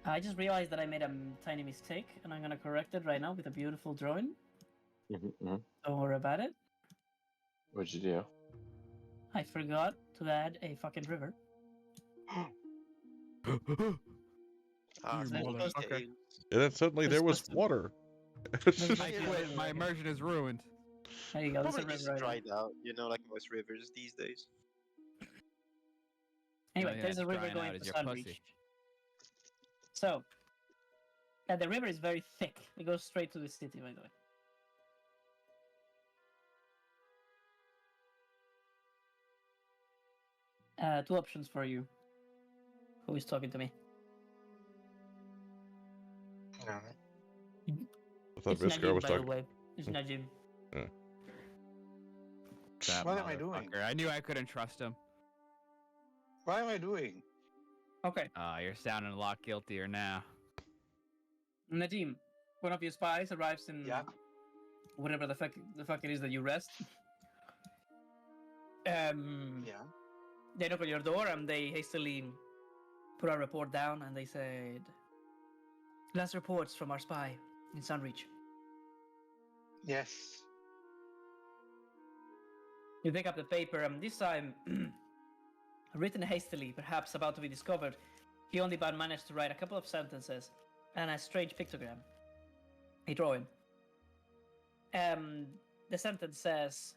I just realized that I made a tiny mistake, and I'm gonna correct it right now with a beautiful drawing. Don't worry about it. What'd you do? I forgot to add a fucking river. Ah, You small motherfucker. details. And then suddenly there was This was- water. I Yeah. quit. My immersion is ruined. There you go. There's a Probably just river right now. dried out, like most rivers these days. Anyway, yeah, there's a it's river drying going out to as your Sunreach. pussy. So, And the river is very thick. It goes straight to the city, by the way. Two options for you. Who is talking to me? Alright. I thought It's Viscar Najim, was by the talking. way. It's Najim. That What am I doing? motherfucker. I knew I couldn't trust him. What am I doing? Okay, You're sounding a lot guiltier now. Najim. One of your spies arrives in Yeah. whatever the fuck it is that you rest. Yeah. They knock on your door and they hastily put a report down and they said, last reports from our spy in Sunreach. Yes. You pick up the paper and this time, written hastily, perhaps about to be discovered, he only but managed to write a couple of sentences and a strange pictogram. A drawing. The sentence says,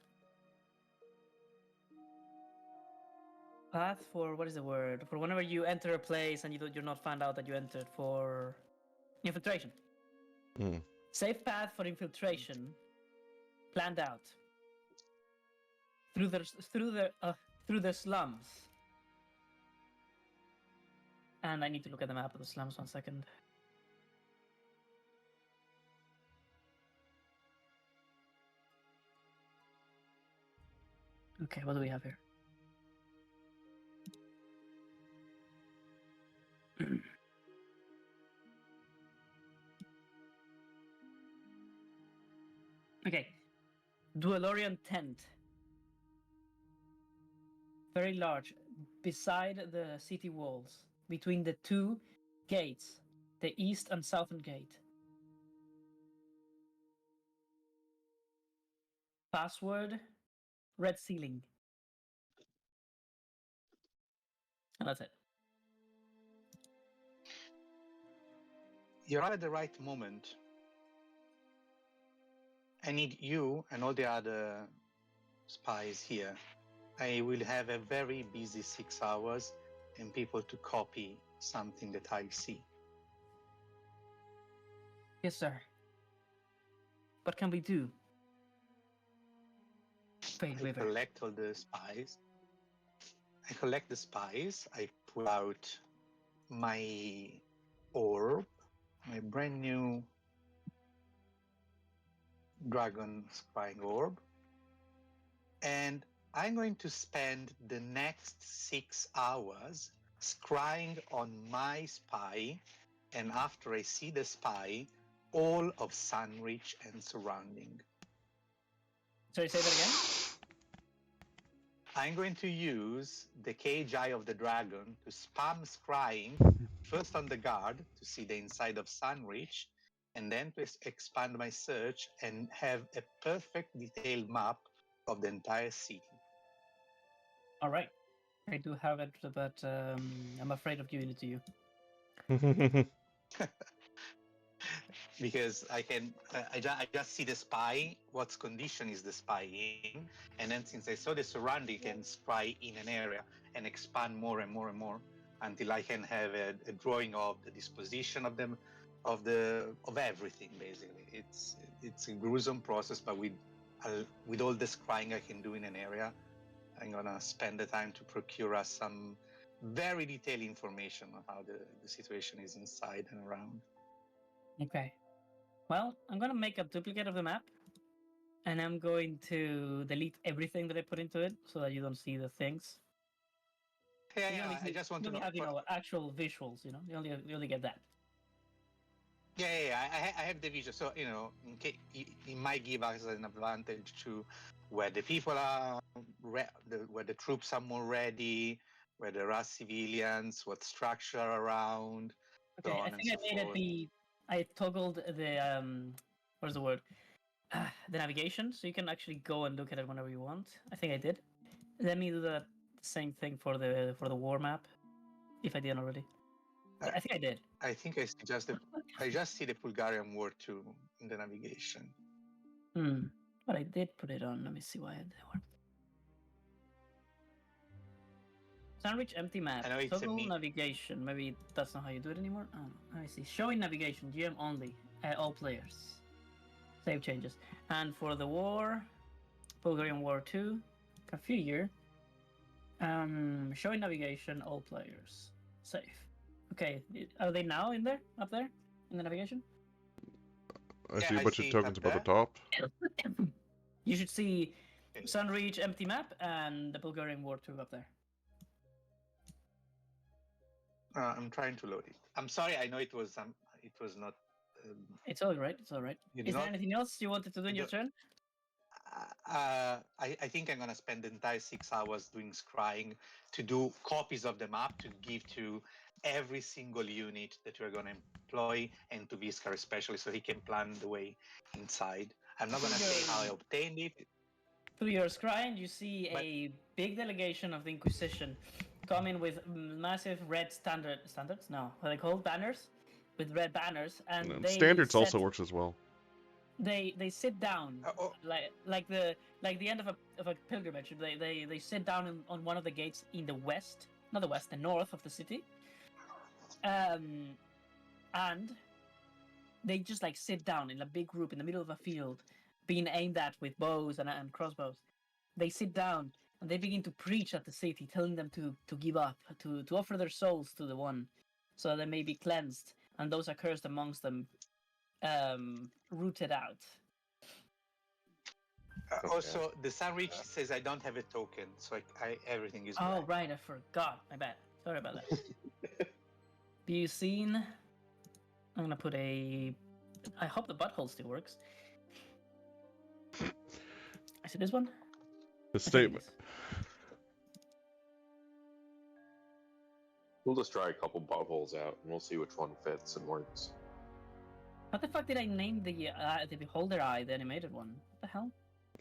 path for, what is the word? For whenever you enter a place and you're not found out that you entered, for infiltration. Hmm. Safe path for infiltration, planned out. Through the slums. And I need to look at the map of the slums 1 second. Okay, what do we have here? Okay. Dwellorian tent. Very large. Beside the city walls. Between the two gates. The east and southern gate. Password. Red ceiling. And that's it. You're at the right moment. I need you and all the other spies here. I will have a very busy 6 hours and people to copy something that I see. Yes, sir. What can we do? Fade I River. collect all the spies. I collect the spies. I pull out my orb, my brand new dragon scrying orb. And I'm going to spend the next 6 hours scrying on my spy. And after I see the spy, all of Sunreach and surrounding. Sorry, say that again? I'm going to use the Cage Eye of the Dragon to spam scrying first on the guard to see the inside of Sunreach, and then to expand my search and have a perfect detailed map of the entire city. All right. I do have it, but I'm afraid of giving it to you. Because I just see the spy, what condition is the spy in, and then since I saw the surrounding, I can spy in an area and expand more and more and more until I can have a drawing of the disposition of them, of everything. Basically, it's a gruesome process, but with all the scrying I can do in an area, I'm gonna spend the time to procure us some very detailed information on how the situation is inside and around. Okay. Well, I'm going to make a duplicate of the map. And I'm going to delete everything that I put into it so that you don't see the things. Yeah, You only I just want you to only know. have, actual visuals, You only get that. Yeah. I have the vision, so it might give us an advantage to where the people are, where the troops are more ready, where there are civilians, what structure around. Okay, so I on think and I so made forth. it I toggled the what's the word? The navigation, so you can actually go and look at it whenever you want. I think I did. Let me do the same thing for the war map, if I didn't already. I think I did. I think I just see the Bulgarian War too in the navigation. But I did put it on. Let me see why I did. Sunreach empty map. I know it's a Toggle me- navigation. Maybe that's not how you do it anymore. Oh, let me see. Showing navigation. GM only. All players. Save changes. And for the war, Bulgarian War 2, a few year. Showing navigation. All players. Save. Okay. Are they now in there? Up there? In the navigation? I Yeah, see a I bunch see of it tokens up above the there. top. You should see Okay. Sunreach empty map and the Bulgarian War 2 up there. I'm trying to load it. I'm sorry. I know it was not. It's all right. It's all right. You Is there not- anything else you wanted to do in you your don't- turn? I think I'm gonna spend the entire 6 hours doing scrying to do copies of the map to give to every single unit that we're gonna employ, and to Viscar especially, so he can plan the way inside. I'm not gonna say how I obtained it. Through your scrying, you see But- a big delegation of the Inquisition coming with massive red standards? No, what are they called? Banners? With red banners, and And they standards set- also works as well. They sit down Oh. like the end of a pilgrimage. They sit down on one of the gates in the west, not the west, the north of the city. And they just like sit down in a big group in the middle of a field, being aimed at with bows and crossbows. They sit down and they begin to preach at the city, telling them to give up, to offer their souls to the one, so they may be cleansed, and those accursed amongst them rooted out. Okay. Also, the Sunreach says I don't have a token, so everything is. Oh black. right, I forgot. My bad. Sorry about that. View scene. I'm gonna put a. I hope the butthole still works. Is it this one? The I think it statement. is. We'll just try a couple buttholes out, and we'll see which one fits and works. What the fuck did I name the beholder eye, the animated one? What the hell?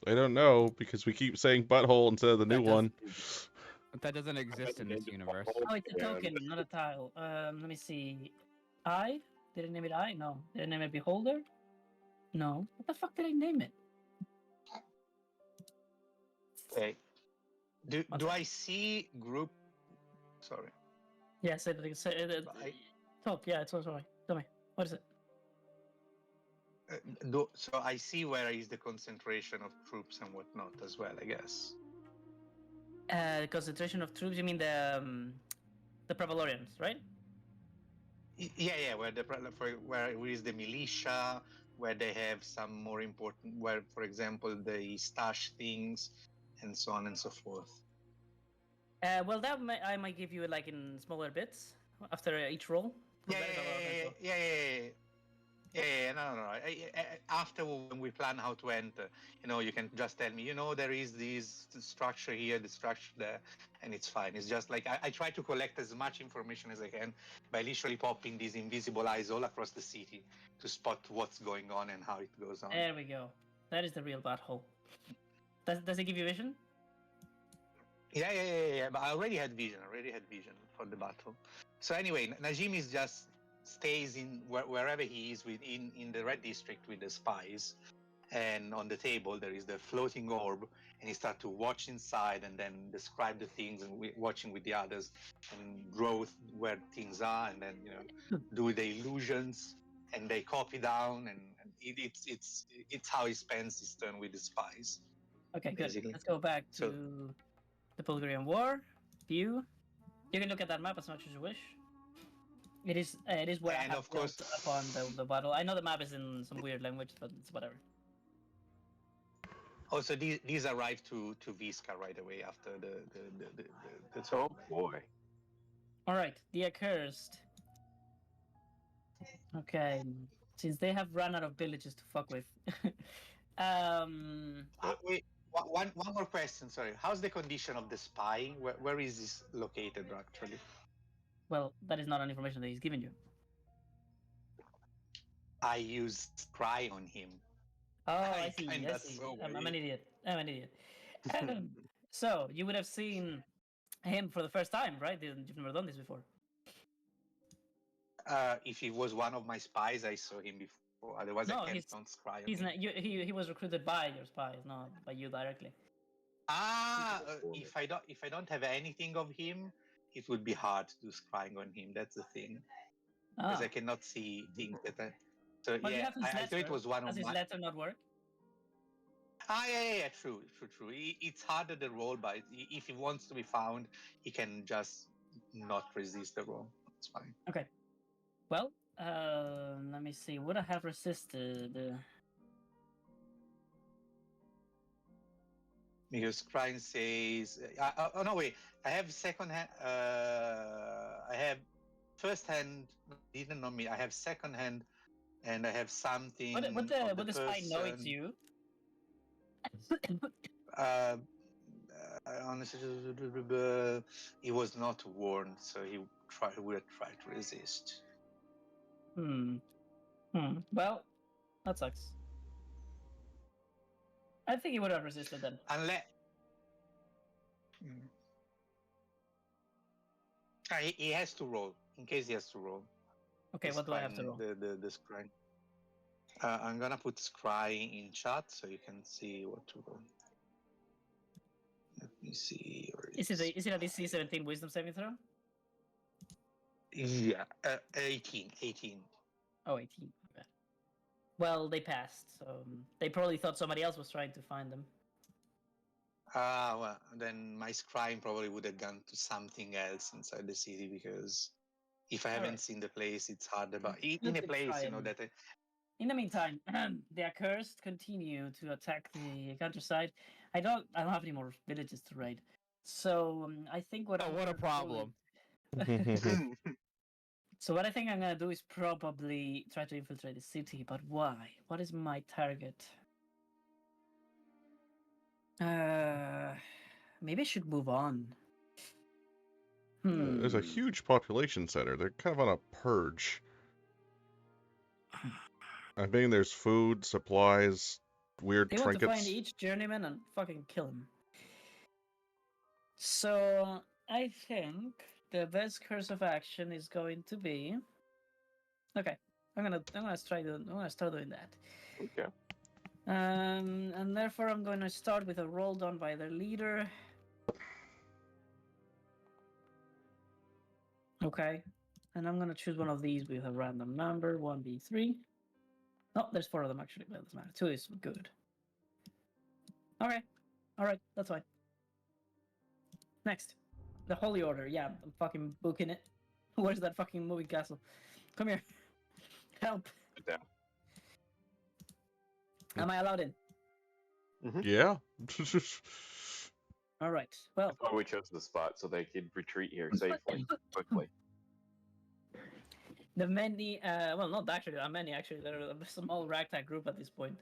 I don't know because we keep saying butthole instead of the new That does- one. But that doesn't exist in this universe. Oh, it's a token, not a tile. Let me see. Eye? Did I name it eye? No. Did I name it beholder? No. What the fuck did I name it? Okay. Do One I see group? Sorry. Yes, I- talk. Yeah, it's all sorry. Tell me. What is it? So I see where is the concentration of troops and whatnot as well, I guess. Concentration of troops. You mean the Pravalorians, right? Yeah, where is the militia, where they have some more important, where, for example, they stash things, and so on and so forth. Well, I might give you like in smaller bits after each roll. Yeah, That is a lot of info. yeah. No. After when we plan how to enter, you can just tell me, there is this structure here, the structure there, and it's fine. It's just like I try to collect as much information as I can by literally popping these invisible eyes all across the city to spot what's going on and how it goes on. There we go. That is the real butthole. Does it give you vision? Yeah. But I already had vision for the battle. So anyway, Najim is just stays in wherever he is in the red district with the spies, and on the table there is the floating orb, and he starts to watch inside and then describe the things and watching with the others and draw where things are, and then do the illusions, and they copy down, and it's how he spends his turn with the spies. Okay, good. Basically. Let's go back to So- the Bulgarian War. View. You can look at that map as much as you wish. It is where I And have of course- built upon the battle. I know the map is in some weird language, but it's whatever. Also, these arrive to Visca right away after the Oh boy. All right, the accursed. Okay, since they have run out of villages to fuck with. Wait, one more question. Sorry, how's the condition of the spy? Where is this located actually? Well, that is not an information that he's given you. I used Cry on him. Oh, I I see. kinda I see. saw I'm where an idiot. I'm an idiot. So you would have seen him for the first time, right? You've never done this before. If he was one of my spies, I saw him before. Otherwise, No, I he's- can't Cry on He's him. not. He was recruited by your spies, not by you directly. Ah, Before me. if I don't have anything of him, it would be hard to do scrying on him. That's the thing, because Ah. I cannot see things that I. So Well, you yeah, have his I thought it letter. was one of Does his my. letter not work? Yeah. True. It's harder the roll, but if he wants to be found, he can just not resist the roll. It's fine. Okay. Well, let me see. Would I have resisted? Because Crime says, oh no, wait, I have second hand, I have first hand, didn't know me, I have second hand, and I have something. Would the spy know it's person. you? Honestly, he was not warned, so he would have tried to resist. Well, that sucks. I think he would have resisted then. Unless. He has to roll, in case he has to roll. Okay, what do I have to roll? The scrying. I'm gonna put scrying in chat so you can see what to roll. Let me see. Is it a DC 17 Wisdom saving throw? Yeah, 18. Oh, 18. Okay. Well, they passed, so they probably thought somebody else was trying to find them. Well, then my scrying probably would have gone to something else inside the city, because if I haven't seen the place, it's harder. But in a place, you know that. In the meantime, the accursed continue to attack the countryside. I don't have any more villages to raid, so I think what. Oh, what a problem! So what I think I'm gonna do is probably try to infiltrate the city. But why? What is my target? Maybe I should move on. There's a huge population center. They're kind of on a purge. I mean, there's food, supplies, weird They trinkets. want to find each journeyman and fucking kill him. So I think the best course of action is going to be. Okay, I'm gonna start doing that. Okay. And therefore I'm going to start with a roll done by their leader. Okay, and I'm gonna choose one of these with a random number, 1d3. No, there's 4 of them actually, but it doesn't matter. 2 is good. Okay, alright, that's fine. Next, the Holy Order. Yeah, I'm fucking booking it. Where's that fucking moving castle? Come here. Help. Yeah. Am I allowed in? Yeah. All right. Well, That's why we chose the spot so they could retreat here safely, quickly. the many, well, not actually that many. Actually, there are a small ragtag group at this point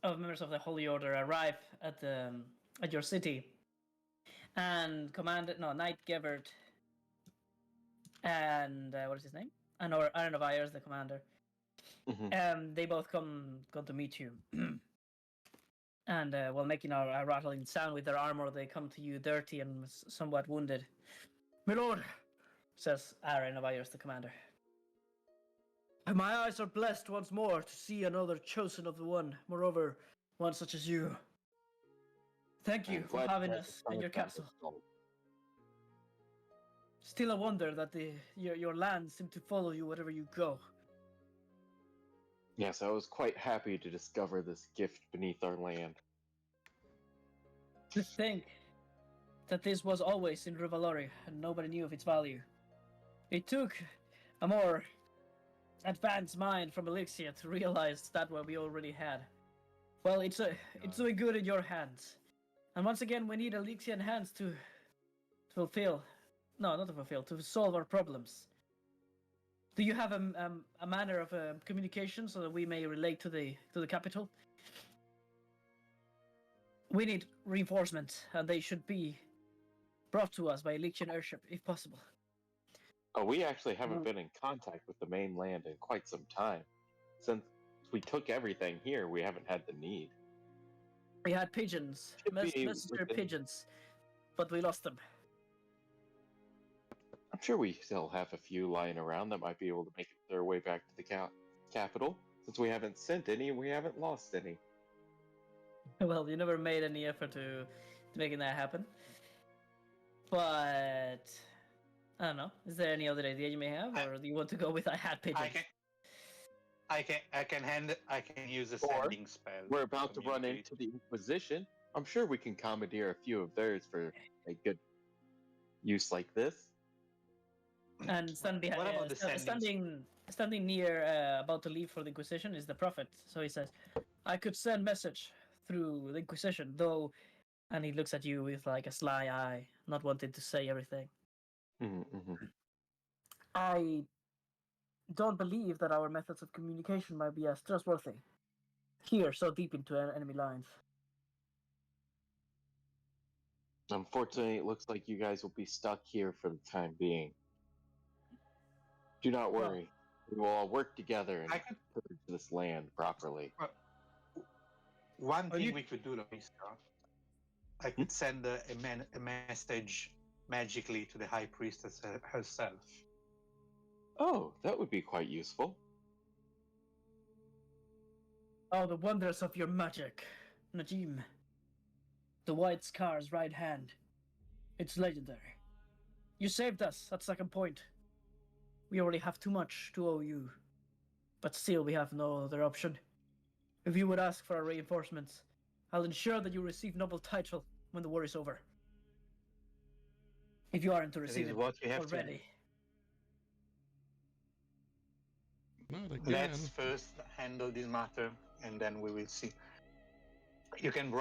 of members of the Holy Order arrive at your city, and Knight Gevert and what is his name? Aaron of Ayers, the commander. They both come to meet you. And while making a rattling sound with their armor, they come to you dirty and somewhat wounded. My lord, says Aaron of Ayers, the commander. My eyes are blessed once more to see another chosen of the one. Moreover, one such as you. Thank you for having us in your castle. Still a wonder that your lands seem to follow you wherever you go. Yes, I was quite happy to discover this gift beneath our land. To think that this was always in Rivalori and nobody knew of its value. It took a more advanced mind from Elixir to realize that what we already had. Well, it's doing good in your hands. And once again, we need Elixir hands to solve our problems. Do you have a manner of communication so that we may relate to the capital? We need reinforcements, and they should be brought to us by Elixir airship, if possible. Oh, we actually haven't been in contact with the mainland in quite some time. Since we took everything here, we haven't had the need. We had pigeons, messenger pigeons, but we lost them. I'm sure we still have a few lying around that might be able to make their way back to the capital. Since we haven't sent any, we haven't lost any. Well, you never made any effort to making that happen. But I don't know. Is there any other idea you may have, or do you want to go with I had pigeons? I can use a Or sending spell. We're to about to run communicate. into the Inquisition. I'm sure we can commandeer a few of theirs for a good use like this. And stand behind, What about the standing near, about to leave for the Inquisition is the Prophet. So he says, "I could send message through the Inquisition, though," and he looks at you with like a sly eye, not wanting to say everything. Mm-hmm. I don't believe that our methods of communication might be as trustworthy here, so deep into enemy lines. Unfortunately, it looks like you guys will be stuck here for the time being. Do not Well- worry. We will all work together and I could- purge this land properly. One Are thing you- we could do, Lomiska, I could send a message magically to the High Priestess herself. Oh, that would be quite useful. Oh, the wonders of your magic, Najim. The White Scar's right hand. It's legendary. You saved us at Second Point. We already have too much to owe you. But still, we have no other option. If you would ask for our reinforcements, I'll ensure that you receive noble title when the war is over. If you aren't to This receive is it what we have to already. Not again. Let's first handle this matter, and then we will see. You can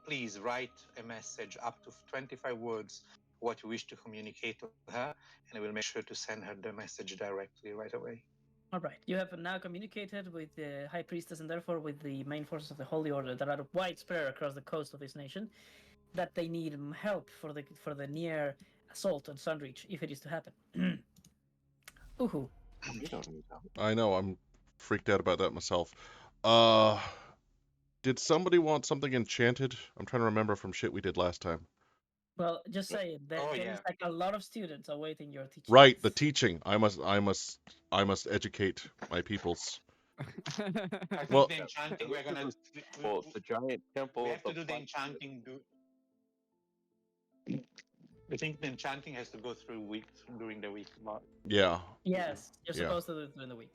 please write a message up to 25 words what you wish to communicate to her, and I will make sure to send her the message directly right away. All right. You have now communicated with the High Priestess and therefore with the main forces of the Holy Order that are widespread across the coast of this nation, that they need help for the near assault on Sunreach, if it is to happen. Uhu. We don't need help. I know, I'm freaked out about that myself. Did somebody want something enchanted? I'm trying to remember from shit we did last time. Well, just say that Oh, there's yeah. like a lot of students awaiting your teaching. Right, the teaching. I must educate my peoples. I think Well- the enchanting we're gonna. Well, the giant temple. We of have to do the Fun- enchanting. I think the enchanting has to go through during the week. But Yeah. Yes, you're Yeah. supposed to do it during the week.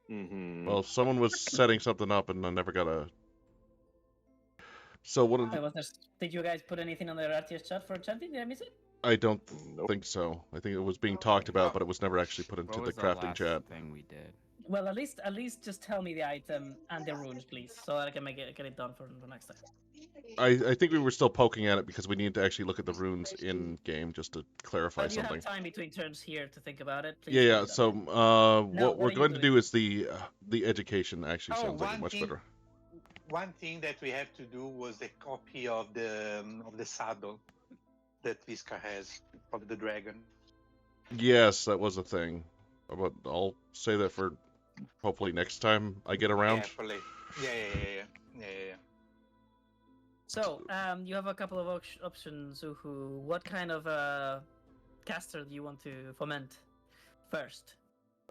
Mhm. Well, someone was setting something up and I never got a. So what? Did you guys put anything on the RTS chat for enchanting? Did I miss it? I don't Nope. think so. I think it was being talked about, but it was never actually put into What the was the crafting last chat. thing we did? Well, at least just tell me the item and the runes, please, so that I can get it done for the next time. I think we were still poking at it because we needed to actually look at the runes in game just to clarify But you something. have time between turns here to think about it. Please Yeah, do yeah. that. So, what what are we're you going to doing? do is the education. Actually, Oh, sounds like one much thing- better. one thing that we have to do was a copy of the saddle that Visca has of the dragon. Yes, that was a thing. But I'll say that for hopefully next time I get around. Yeah, for later. Yeah. So, you have a couple of options, Uhu. What kind of caster do you want to foment first?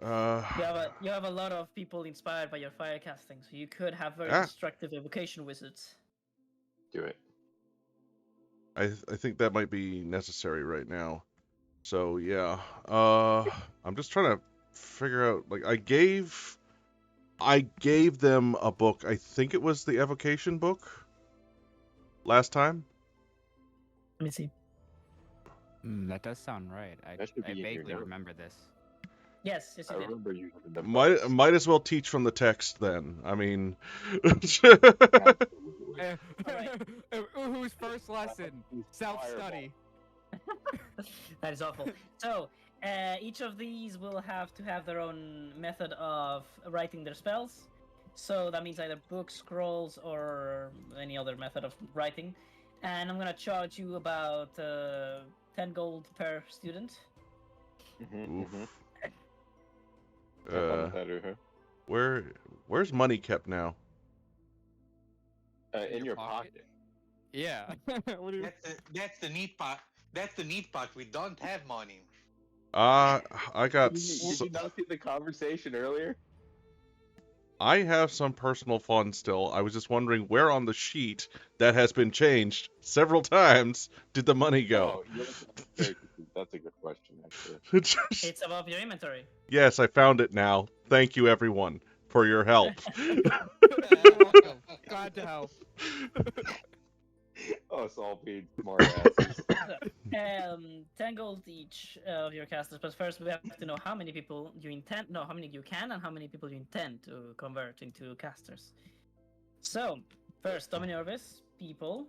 You have a lot of people inspired by your fire casting, so you could have very Ah. destructive evocation wizards. Do it. I think that might be necessary right now. So yeah, I'm just trying to figure out. Like, I gave them a book. I think it was the evocation book. Last time. Let me see. That does sound right. That should I be in your vaguely note. remember this. Yes, I you did. remember you having the Might books. might as well teach from the text then. I mean. Absolutely. Uhu's first lesson: self-study. That is awful. So, each of these will have to have their own method of writing their spells. So that means either books, scrolls, or any other method of writing. And I'm gonna charge you about 10 gold per student. Mhm, mhm. Oof. Have fun with that, Uhu. Where's money kept now? In your pocket? pocket. Yeah. What do you? That's the neat part. That's the neat part. We don't have money. I got Did you not see the conversation earlier? I have some personal funds still. I was just wondering where on the sheet that has been changed several times did the money go? Oh, you look at the character sheet. That's a good question, actually. It's above your inventory. Yes, I found it now. Thank you, everyone, for your help. Glad to help. Oh, it's all being smart asses. 10 gold each of your casters, but first we have to know how many people you intend, no, how many you can and how many people you intend to convert into casters. So, first, Dominic Orvis, people.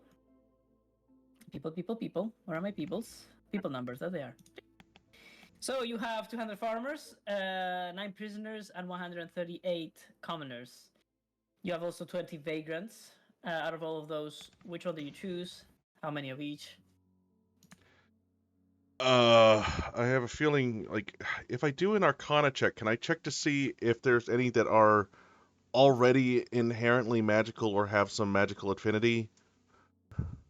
Where are my peoples? People numbers, there they are. So you have 200 farmers, 9 prisoners, and 138 commoners. You have also 20 vagrants. Out of all of those, which one do you choose? How many of each? I have a feeling like if I do an Arcana check, can I check to see if there's any that are already inherently magical or have some magical affinity?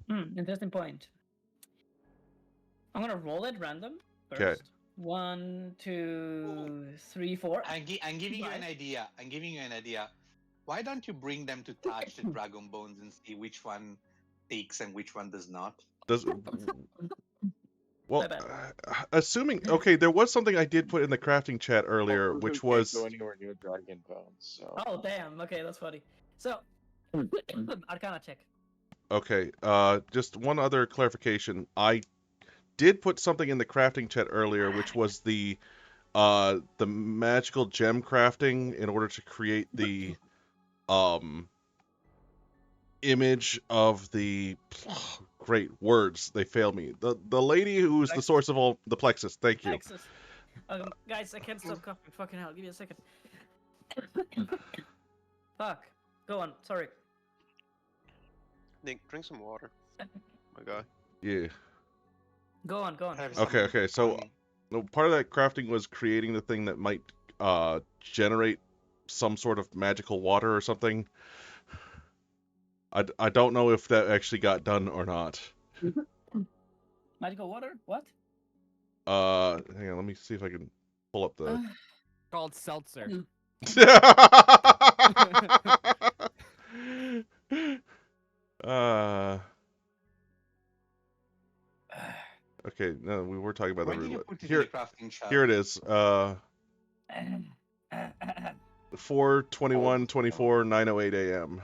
Interesting point. I'm gonna roll it random first. Okay. 1, 2, 3, 4. I'm giving you an Right. idea. I'm giving you an idea. Why don't you bring them to touch the dragon bones and see which one takes and which one does not? Does well, My bad. assuming okay, there was something I did put in the crafting chat earlier, Oh, which Uhu can't was go anywhere near dragon bones. So Oh damn! Okay, that's funny. So, Arcana check. okay. Just one other clarification. I did put something in the crafting chat earlier, which was the magical gem crafting in order to create the image of the great words. They fail me. The lady who's the source of all the plexus. Thank you. Texas. Guys, I can't stop coughing. Fucking hell! Give me a second. Fuck. Go on. Sorry. Nick, drink some water. My guy. Yeah. Go on. Go on. Have some Okay. So honey. no, part of that crafting was creating the thing that might generate some sort of magical water or something. I don't know if that actually got done or not. Magical water? What? Hang on, let me see if I can pull up the. Called seltzer. Okay, no, we were talking about Where the did you roulette. put it in Here, the crafting shop? here it is. 4:21:24 9:08 a.m.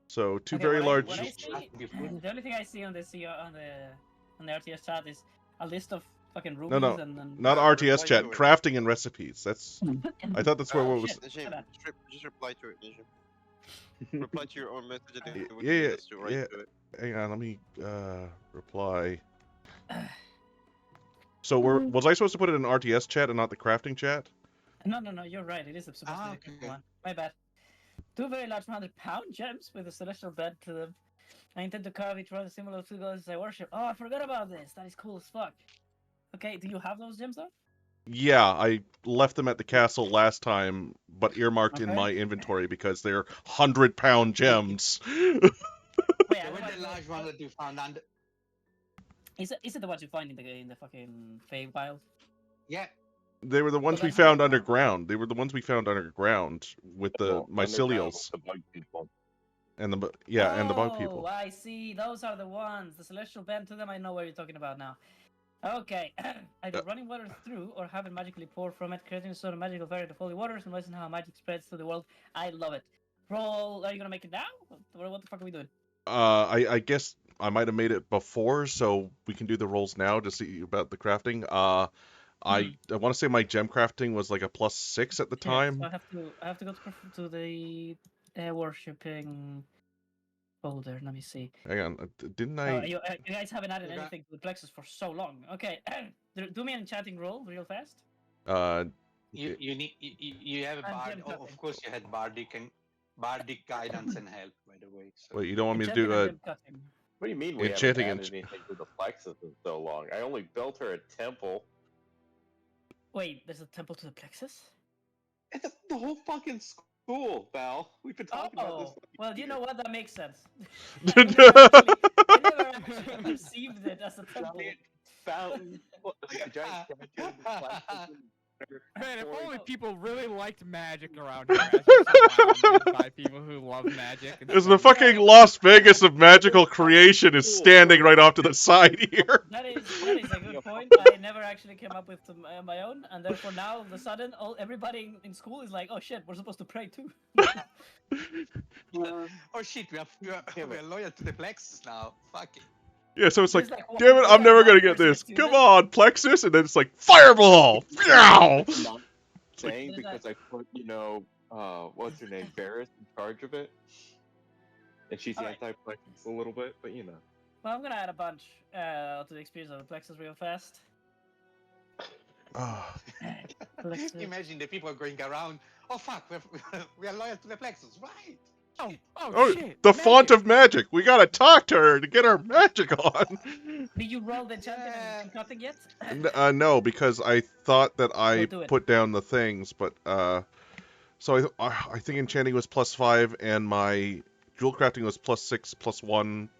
So two Okay, very what large. I see, the only thing I see on the RTS chat is a list of fucking rubies No, and Not Yeah, RTS reply chat, to it. crafting and recipes. That's. I thought that's where Oh, what was. shit. Najim, bad. just reply to it, Najim. Reply to your own message and it would Yeah, lead us to right yeah. to it. Hang on, let me reply. So was I supposed to put it in RTS chat and not the crafting chat? No, you're right. It is supposed to be the okay. quick one. My bad. 2 very large 100-pound gems with a celestial bed to them. I intend to carve each one a symbol of 2 gods I worship. Oh, I forgot about this. That is cool as fuck. Okay, do you have those gems though? Yeah, I left them at the castle last time, but earmarked in Okay. my inventory because they're 100-pound gems. Wait, They I were don't the know. large one that you found under. Is it the ones you find in the fucking fave pile? Yeah, They were the ones we that's found underground. underground. They were the ones we found underground with the well, underground mycelials with the bug people. and the and the bug people. Oh, I see. Those are the ones. The celestial bend to them. I know what you're talking about now. Okay. Either running water through or have it magically pour from it, creating a sort of magical variant of holy waters and listen how magic spreads to the world. I love it. Roll. Are you gonna make it now? What the fuck are we doing? I guess I might have made it before, so we can do the rolls now to see about the crafting. I want to say my gem crafting was like a +6 at the Yeah, time. so I have to go to the worshipping folder. Let me see. Hang on, didn't Oh, I? you guys haven't added You got- anything to the Plexus for so long. Okay, do me an enchanting roll real fast. you need you have a And bard. gem Oh, cutting. of course, you had bardic guidance and help, by the way. So. Wait, you don't want me to Enchanting do and gem cutting. What do you mean we Enchanting haven't and- added anything to the plexus in so long? I only built her a temple. Wait, there's a temple to the Plexus? It's the whole fucking school, Val. We've been talking about this. Oh, for well, you know years. what? That makes sense. I never actually perceived it as a temple. Giant fountain, like a giant statue of the plexus Man, if Or- only people really liked magic around here. As you're surrounded by people who love magic. and Is the stuff. fucking Las Vegas of magical creation is standing right off to the side here. That is a good point. I never actually came up with them on my own, and therefore now all of a sudden, everybody in school is like, "Oh shit, we're supposed to pray too." Oh shit, we are loyal to the Plexus now. Fuck it. Yeah, so it's like, There's like, damn it, we I'm are never gonna one get person this. student. Come on, Plexus, and then it's like fireball. Meow. Not saying There's because I put, what's her name, Barris in charge of it, and she's Alright. anti-Plexus a little bit, but Well, I'm gonna add a bunch to the experience of the Plexus real fast. Ah, Plexus. Imagine the people going around. Oh fuck, we are loyal to the Plexus, right? Oh, oh, shit. the font of magic. We gotta talk to her to get our magic on. Did you roll the enchanted Yeah. and nothing yet? No, because I thought that I We'll do it. put down the things, but so I think enchanting was +5 and my jewel crafting was +6, +1.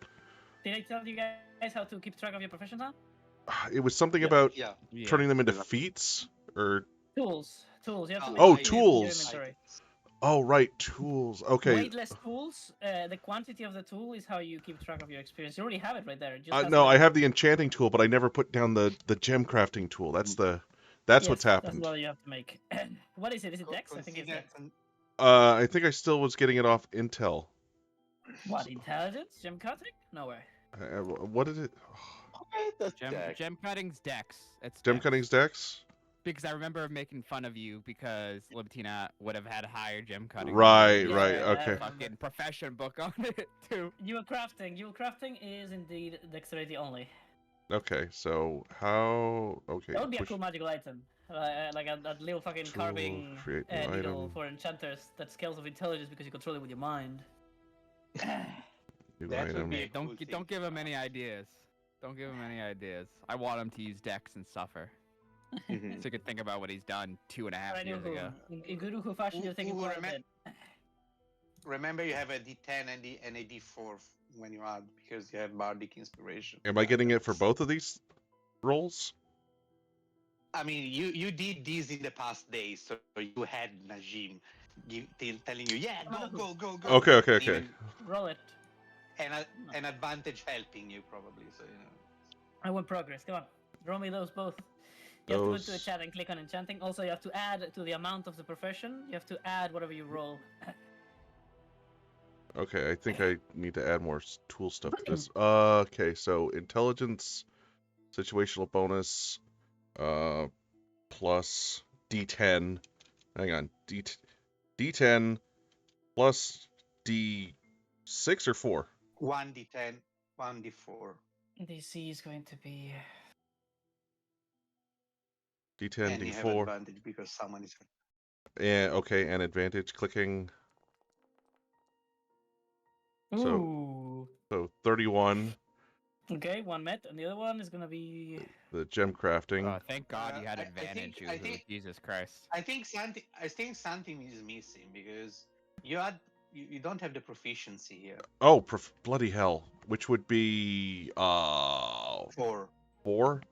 Did I tell you guys how to keep track of your professions now? It was something about Yeah. Yeah. turning them into feats, or Tools. You have to Oh, list them in your tools. inventory. oh right, tools. Okay, Weightless tools. The quantity of the tool is how you keep track of your experience. You already have it right there. It just has to no, be- I have the enchanting tool, but I never put down the gem crafting tool. That's Yes, what's happened. That's what you have to make. What is it? Is it Dex? I think it's Dex. I think I still was getting it off Intel. What, intelligence? Gem cutting? No way. What is it? that's Gem cutting's Dex. It's Gem Dex. cutting's Dex? Because I remember making fun of you because Libertina would have had higher gem cutting. Right, Yeah, right, yeah, okay. Fucking profession book on it too. You crafting is indeed dexterity only. Okay, so how? Okay, That would be a push cool magical item. Like a little fucking tool, carving create new needle item. for enchanters that scales of intelligence because you control it with your mind. new That would item. be a Hey, cool thing. don't give him any ideas. Don't give him any ideas. I want him to use Dex and suffer, Mhm. so he could think about what he's done 2.5 I knew years who. ago. In Guru fashion, you're thinking Who more of remem- it. Remember, you have a D10 and a D4 when you add because you have bardic inspiration. Am I getting it for both of these rolls? I mean, you did these in the past days, so you had Najim telling you, yeah, go. Okay. Even Roll it. an advantage helping you probably. So I want progress. Come on. Roll me those both. You have to go to a Those- chat and click on enchanting. Also, you have to add to the amount of the profession. You have to add whatever you roll. Okay, I think I need to add more tool stuff to this. Okay, so intelligence, situational bonus, plus D10. Hang on, D10 plus D6 or 4? 1d10, 1d4. DC is going to be. D10, And you have D4. advantage because someone is. And okay, and advantage clicking. So- Ooh. So 31, Okay, one met, and the other one is gonna be. the gem crafting. Oh, thank God you had I advantage, think- I Uhu. think- Jesus Christ. I think something is missing because you don't have the proficiency here. Oh, bloody hell. Which would be 4?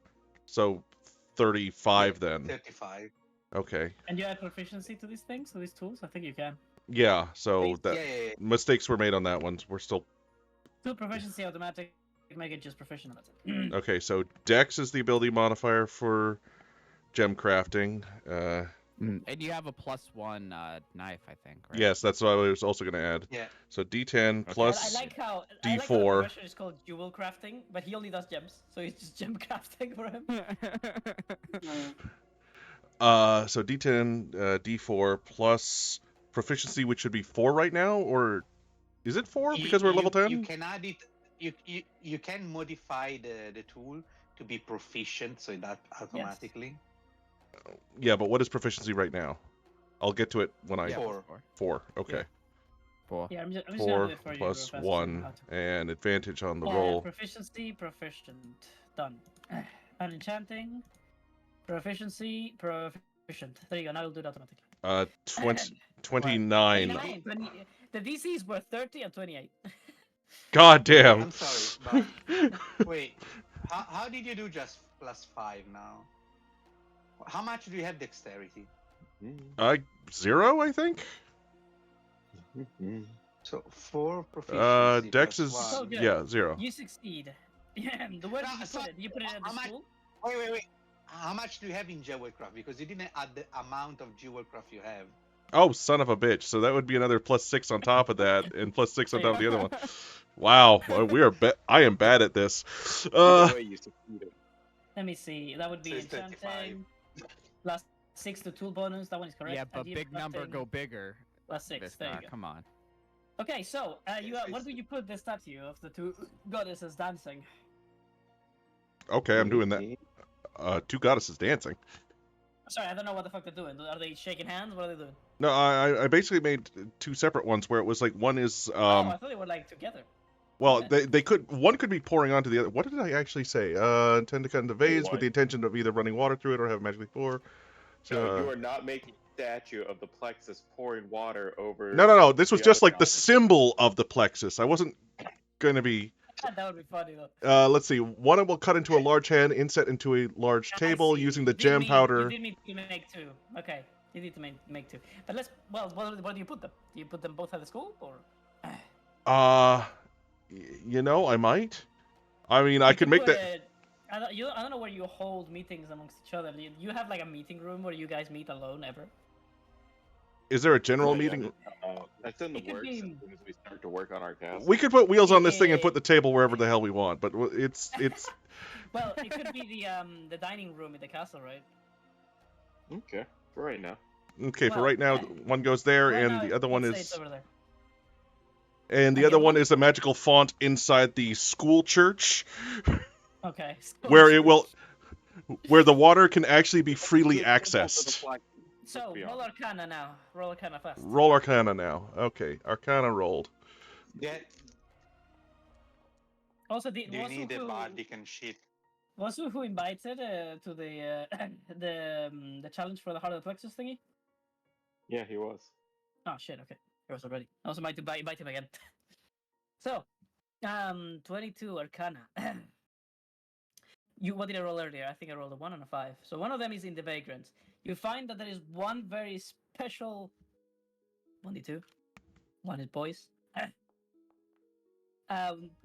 So 35 then. 35. Okay. And you add proficiency to these things, to these tools? I think you can. Yeah, so that Yeah. mistakes were made on that one. We're still 2 proficiency automatic, make it just proficient. That's it. okay. So Dex is the ability modifier for gem crafting. And you have a +1 knife, I think, right? Yes, that's what I was also going to add. Yeah. So D10 Okay. I plus. like how D4. the profession is called jewel crafting, but he only does gems, so it's just gem crafting for him. So D10, D4 plus proficiency, which should be 4 right now, or is it 4 because we're level 10? You can add it. You can modify the tool to be proficient, so that automatically. Yeah, but what is proficiency right now? I'll get to it when I Yeah, Four. 4. Okay. Yeah. 4. Yeah, I'm just gonna 4 do it for you plus real fast, 1 how to- and advantage on the roll. Proficiency, proficient. Done. Unenchanting. Proficiency, proficient. There you go, now you'll do it automatically. 29. 29. The DCs were 30 and 28. God damn. I'm sorry, but wait. How did you do just +5 now? How much do you have dexterity? 0, I think. So 4 proficiency. Dex plus is one. So good. yeah 0. You succeed. Yeah, the where did you So- put it? Did you put it at how the much- school? Wait. How much do you have in Jewelcraft? Because you didn't add the amount of Jewelcraft you have. Oh, son of a bitch! So that would be another +6 on top of that, and +6 on So top of the other one. Wow, we are. I am bad at this. Either way, you succeeded. Let me see. That would be So it's 35. enchanting. Plus 6 to tool bonus. That one is correct. Yeah, And but you big number crafting go bigger. plus 6. There Vistar, you go. come on. Okay, so you Yes, what it's- would you put the statue of the two goddesses dancing? Okay, I'm doing that. 2 goddesses dancing. Sorry, I don't know what the fuck they're doing. Are they shaking hands? What are they doing? No, I basically made 2 separate ones where it was like one is Oh, I thought they were like together. well okay. they could one could be pouring onto the other. What did I actually say? Intend to cut into vase with the intention of either running water through it or have magically pour. So you are not making a statue of the plexus pouring water over. No. This was the just other like the goddess. symbol of the plexus. I wasn't going to be. That would be funny though. Let's see. One will cut into a large hand, inset into a large I table see. using the You did gem mean- powder. You did need to make 2. Okay, you need to make 2. But let's. Well, where do you put them? Do you put them both at the school or? You know, I might. I mean, I You could make put that. I don't know where you hold meetings amongst each other. You have like a meeting room where you guys meet alone ever? Is there a general Oh, yeah, meeting? That's in the It could works be- as soon as we start to work on our castle. We could put wheels on this thing and Yeah. put the table wherever the hell we want, but it's Well, it could be the dining room in the castle, right? Okay, for right now. okay. For Well, right now, one goes there, Right and now, the other one let's say is, it's over there. and the Okay, other one one- is a magical font inside the school church, Okay. where it will, where the water can actually be freely Let's go for the accessed. flag. So be roll honest. Arcana now. Roll Arcana fast. Roll Arcana now. Okay, Arcana rolled. Yeah. Also, Do you need a bardic and shit? was who invited to the the challenge for the Heart of the Plexus thingy? Yeah, he was. Oh shit! Okay, he was already. I also might invite him again. So, 22 Arcana. What did I roll earlier? I think I rolled a 1 and a 5. So one of them is in the vagrant. You find that there is one very special 1d2. One is boys.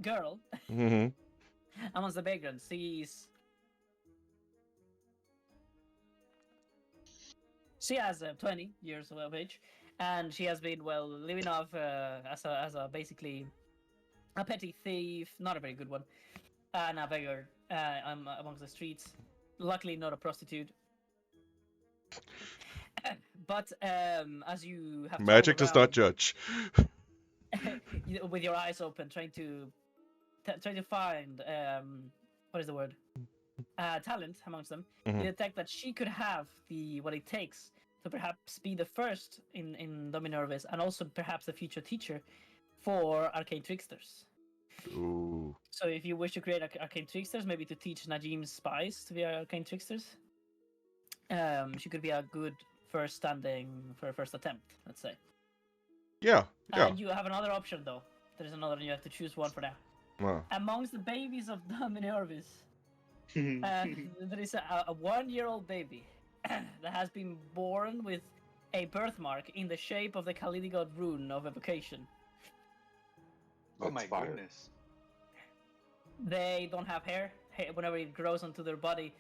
Girl hmm amongst the vagrants. She has 20 years of age, and she has been living off as a basically a petty thief, not a very good one, and a beggar amongst the streets. Luckily, not a prostitute. But as you have Magic does not traveled judge. around with your eyes open, trying to find what is the word? Talent amongst them. Mhm. You detect that she could have what it takes to perhaps be the first in Dominorvis, and also perhaps the future teacher for arcane tricksters. Ooh. So if you wish to create arcane tricksters, maybe to teach Najim's spies to be arcane tricksters, she could be a good first standing for a first attempt, let's say. Yeah. Yeah. And you have another option though. There is another, and you have to choose one for now. Wow. Amongst the babies of Dominorvis, there is a 1-year-old baby that has been born with a birthmark in the shape of the Kalidigod rune of evocation. Oh my That's fire. goodness. They don't have hair. Whenever it grows onto their body,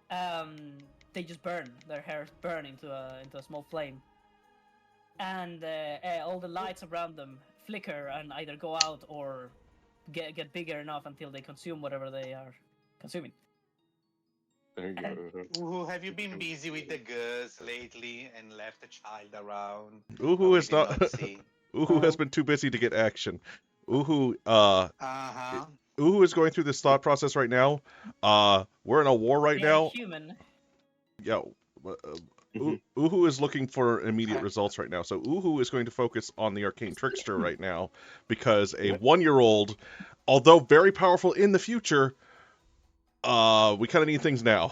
they just burn. Their hairs burn into a small flame, and all the lights around them flicker and either go out or get bigger enough until they consume whatever they are consuming. There you go. Ooh, have you been busy with the girls lately and left the child around? Uhu We is did not. see. Uhu has been too busy to get action. Uhu, Uh-huh. Uhu is going through this thought process right now. We're in a war right They are now. human. Yeah. Mhm. Uhu is looking for immediate results right now. So Uhu is going to focus on the arcane trickster right now because a 1-year-old, although very powerful in the future, we kind of need things now.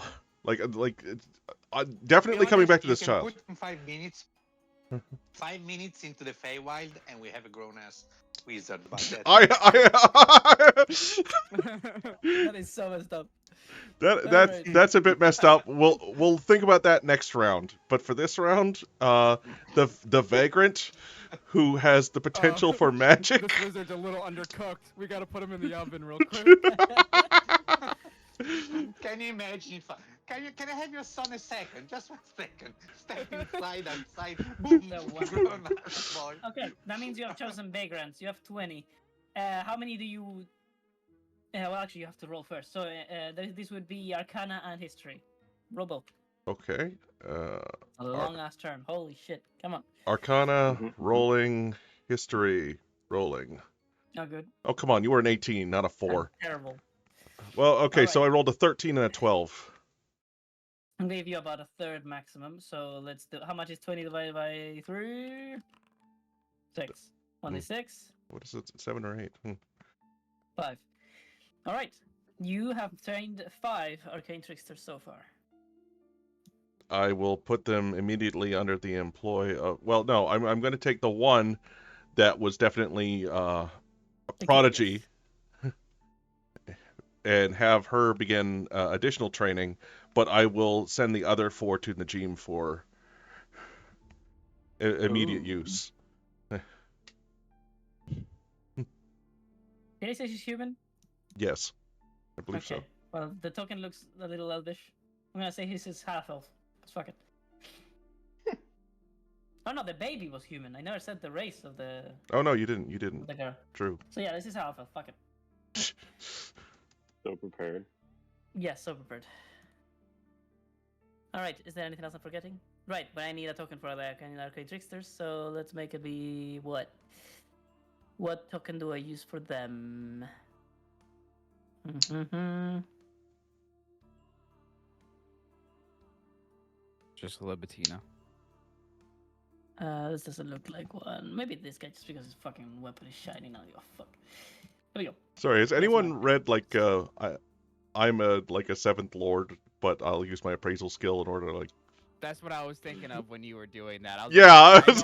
Definitely coming back to this You can child. put in 5 minutes. 5 minutes into the Feywild, and we have a grown-ass wizard. But that's I That is so messed up. Alright. That's a bit messed up. We'll think about that next round. But for this round, the vagrant who has the potential for magic. This wizard's a little undercooked. We gotta put him in the oven real quick. Can you imagine? Can I have your son a second? Just 1 second. Step inside, outside. Boom. So one. Grown up boy. Okay, that means you have chosen vagrants. You have 20. How many do you? Well, actually, you have to roll first. So this would be Arcana and History. Roll both. Okay. A long ass turn. Holy shit! Come on. Arcana, rolling, history, rolling. Oh, good. Oh, come on, you were an 18, not a 4. Terrible. Well, okay, Alright. so I rolled a 13 and a 12. I'm gonna give you about a third maximum. So let's do. How much is 20 divided by 3? 6. 1d6. What is it, 7 or 8? 5. All right. You have trained 5 arcane tricksters so far. I will put them immediately under the employ of... Well, no, I'm going to take the one that was definitely a prodigy and have her begin additional training, but I will send the other 4 to Najim for immediate use. Did he say she's human? Yes, I believe Okay. so. Well, the token looks a little elvish. I'm gonna say he's half elf. Fuck it. Oh no, the baby was human. I never said the race of the Oh, no, you didn't. You didn't. girl. True. So yeah, this is half elf. Fuck it. So prepared. Yes, so prepared. All right. Is there anything else I'm forgetting? Right, but I need a token for the arcane tricksters. So let's make it be what? What token do I use for them? Just a Libitina. This doesn't look like one. Maybe this guy, just because his fucking weapon is shiny now. Oh fuck. Here we go. Sorry, has Yes, anyone ma'am. read, like, I'm a 7th lord, but I'll use my appraisal skill in order to, like... That's what I was thinking of when you were doing that. I was Yeah! like,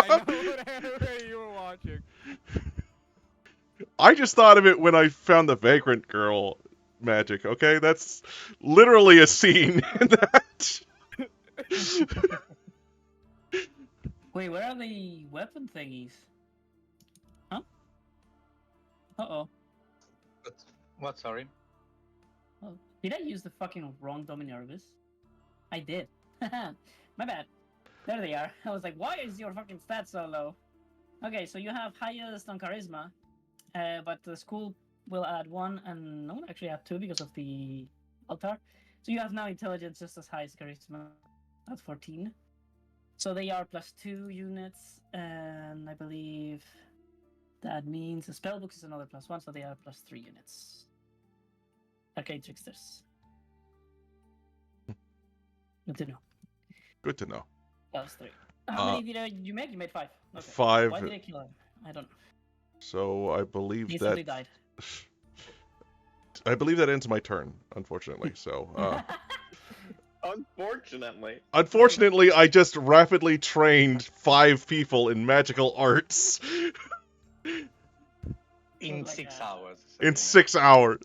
I know what anime you were watching. I just thought of it when I found the vagrant girl magic, okay? That's literally a scene in that. Wait, where are the weapon thingies? Huh? Uh-oh. What? Sorry. Oh, did I use the fucking wrong Dominarvis? I did. My bad. There they are. I was like, why is your fucking stat so low? Okay, so you have highest on charisma, but the school will add 1, and no, actually add 2 because of the altar. So you have now intelligence just as high as charisma at 14. So they are +2 units, and I believe that means the spellbooks is another +1, so they are +3 units. Arcane tricksters. Good to know. Good to know. +3. How many did you make? You made 5. Okay. 5. Why did I kill him? I don't know. So I believe He that... suddenly died. I believe that ends my turn, unfortunately, so... Unfortunately. Unfortunately, I just rapidly trained 5 people in magical arts In Like 6 a- hours. in 6 hours.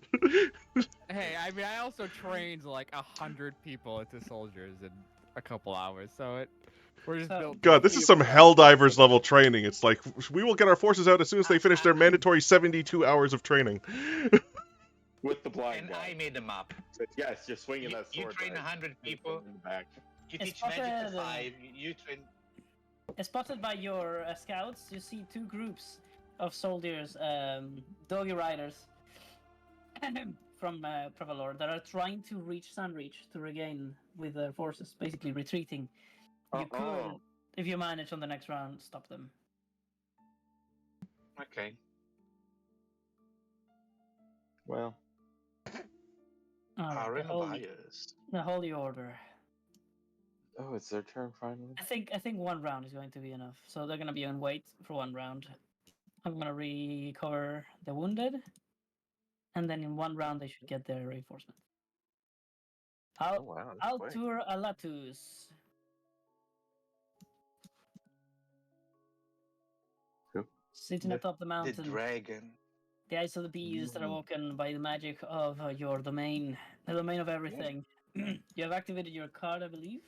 Hey, I mean, I also trained like 100 people into soldiers in a couple hours, so we're just So- built. God, this is some Helldivers level training. It's like, we will get our forces out as soon as they finish their mandatory 72 hours of training. With the blind And guy. I made them up. So, yes, you're swinging that You sword. train right? 100 people. In the back. You It's teach magic to spotted, 5. You train. Spotted by your scouts, you see 2 groups of soldiers, doggy riders, from Prevalor that are trying to reach Sunreach to regain with their forces, basically retreating. You could, if you manage on the next round, stop them. Okay. Well, Alright, Harem of Ayers. the Holy Order. oh, it's their turn finally. I think 1 round is going to be enough. So they're gonna be on wait for 1 round. I'm gonna recover the wounded, and then in 1 round they should get their reinforcement. Oh wow. that's quick. Altur Alatus. Who? Sitting atop the The mountain. dragon. The eyes of the beast that are woken by the magic of your domain, the domain of everything. You have activated your card, I believe.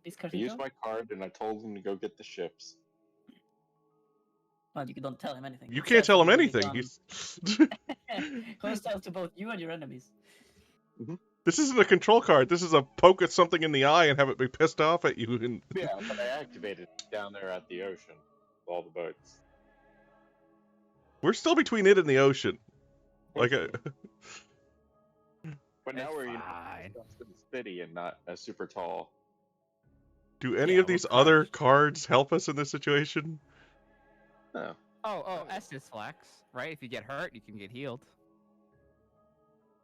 This I used my card and I told him to go get the ships. Well, you don't tell him anything. You It can't says tell that him it will be anything. done. He's Hostile to both you and your enemies. this isn't a control card. This is a poke at something in the eye and have it be pissed off at you. And Yeah, but I activated it down there at the ocean with all the boats. we're still between it and the ocean. Like a. But now It's we're fine. in the city and not a super tall. Do any Yeah, of we're these other crouched. cards help us in this situation? No. Oh, Estus Flex, right? If you get hurt, you can get healed.